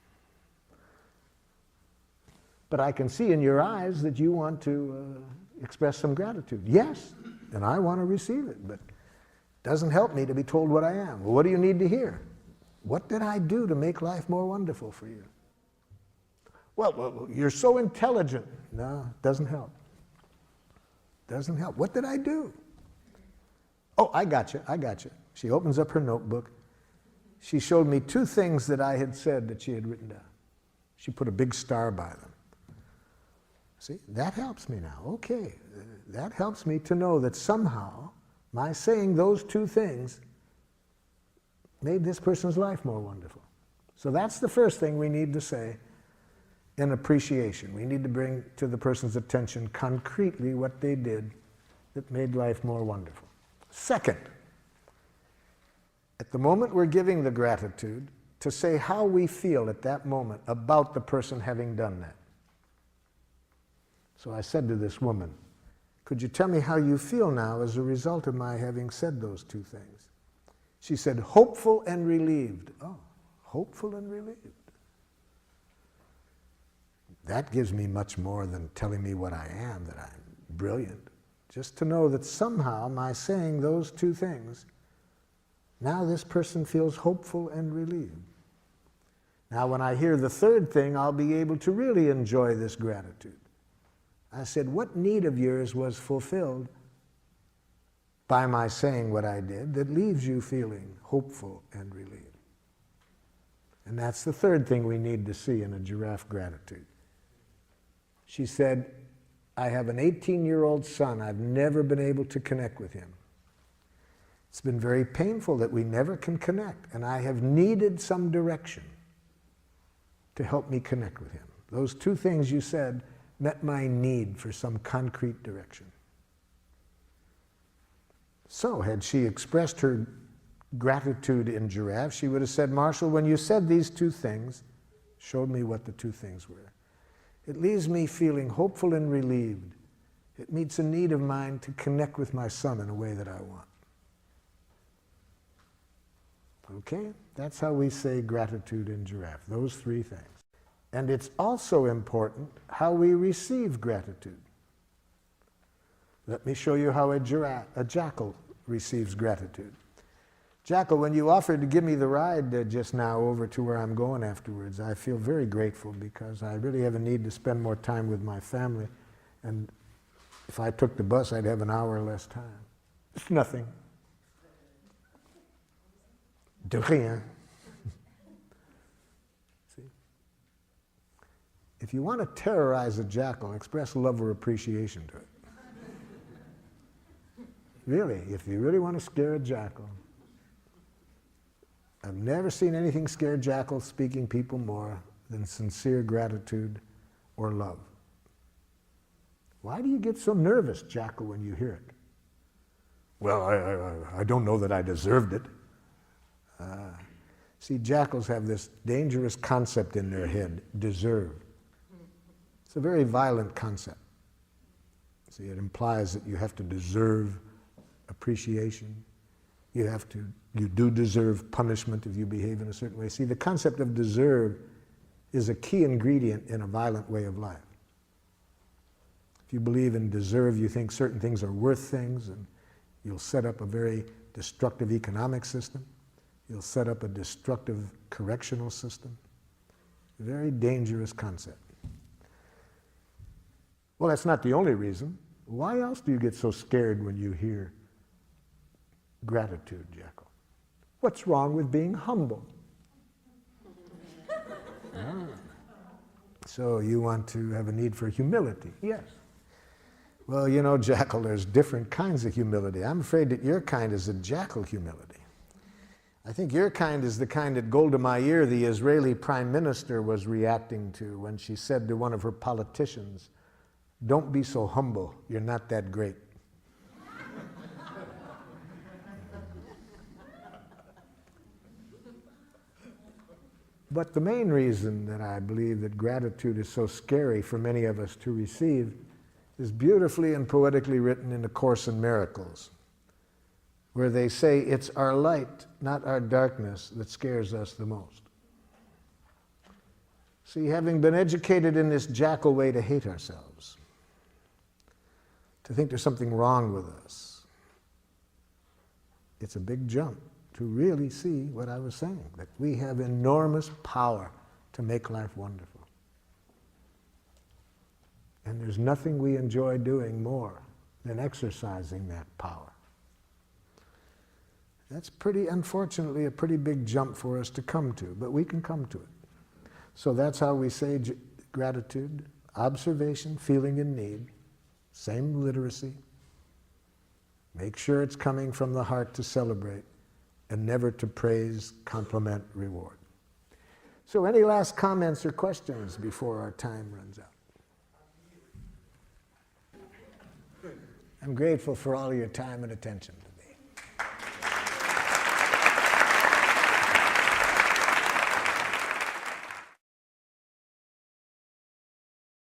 But I can see in your eyes that you want to express some gratitude. Yes, and I want to receive it, but it doesn't help me to be told what I am. Well, what do you need to hear? What did I do to make life more wonderful for you? Well, you're so intelligent. No, it doesn't help. Doesn't help. What did I do? Oh, I got you. She opens up her notebook. She showed me 2 things that I had said that she had written down. She put a big star by them. See, that helps me now. Okay, that helps me to know that somehow my saying those 2 things made this person's life more wonderful. So that's the first thing we need to say in appreciation. We need to bring to the person's attention concretely what they did that made life more wonderful. Second, at the moment we're giving the gratitude, to say how we feel at that moment about the person having done that. So I said to this woman, could you tell me how you feel now as a result of my having said those 2 things? She said, hopeful and relieved. Oh, hopeful and relieved. That gives me much more than telling me what I am, that I'm brilliant. Just to know that somehow my saying those 2 things, now this person feels hopeful and relieved. Now when I hear the third thing, I'll be able to really enjoy this gratitude. I said, what need of yours was fulfilled by my saying what I did that leaves you feeling hopeful and relieved? And that's the third thing we need to see in a giraffe gratitude. She said, I have an 18-year-old son. I've never been able to connect with him. It's been very painful that we never can connect, and I have needed some direction to help me connect with him. Those 2 things you said met my need for some concrete direction. So, had she expressed her gratitude in giraffe, she would have said, Marshall, when you said these 2 things, showed me what the 2 things were. It leaves me feeling hopeful and relieved. It meets a need of mine to connect with my son in a way that I want. Okay? That's how we say gratitude in giraffe, those 3 things. And it's also important how we receive gratitude. Let me show you how a jackal receives gratitude. Jackal, when you offered to give me the ride just now over to where I'm going afterwards, I feel very grateful because I really have a need to spend more time with my family. And if I took the bus, I'd have an hour less time. It's nothing. De rien. See? If you want to terrorize a jackal, express love or appreciation to it. Really, if you really want to scare a jackal. I've never seen anything scare jackals speaking people more than sincere gratitude or love. Why do you get so nervous, jackal, when you hear it? Well, I don't know that I deserved it. See, jackals have this dangerous concept in their head, deserve. It's a very violent concept. See, it implies that you have to deserve appreciation. You do deserve punishment if you behave in a certain way. See, the concept of deserve is a key ingredient in a violent way of life. If you believe in deserve, you think certain things are worth things, and you'll set up a very destructive economic system. You'll set up a destructive correctional system. Very dangerous concept. Well, that's not the only reason. Why else do you get so scared when you hear gratitude, jackal? What's wrong with being humble? So you want to have a need for humility? Yes. Well, you know, jackal, there's different kinds of humility. I'm afraid that your kind is a jackal humility. I think your kind is the kind that Golda Meir, the Israeli prime minister, was reacting to when she said to one of her politicians, "Don't be so humble, you're not that great." But the main reason that I believe that gratitude is so scary for many of us to receive is beautifully and poetically written in A Course in Miracles, where they say it's our light, not our darkness, that scares us the most. See, having been educated in this jackal way to hate ourselves, to think there's something wrong with us, it's a big jump to really see what I was saying, that we have enormous power to make life wonderful. And there's nothing we enjoy doing more than exercising that power. That's unfortunately, a pretty big jump for us to come to, but we can come to it. So that's how we say gratitude: observation, feeling, and need. Same literacy. Make sure it's coming from the heart to celebrate, and never to praise, compliment, reward. So any last comments or questions before our time runs out? I'm grateful for all your time and attention.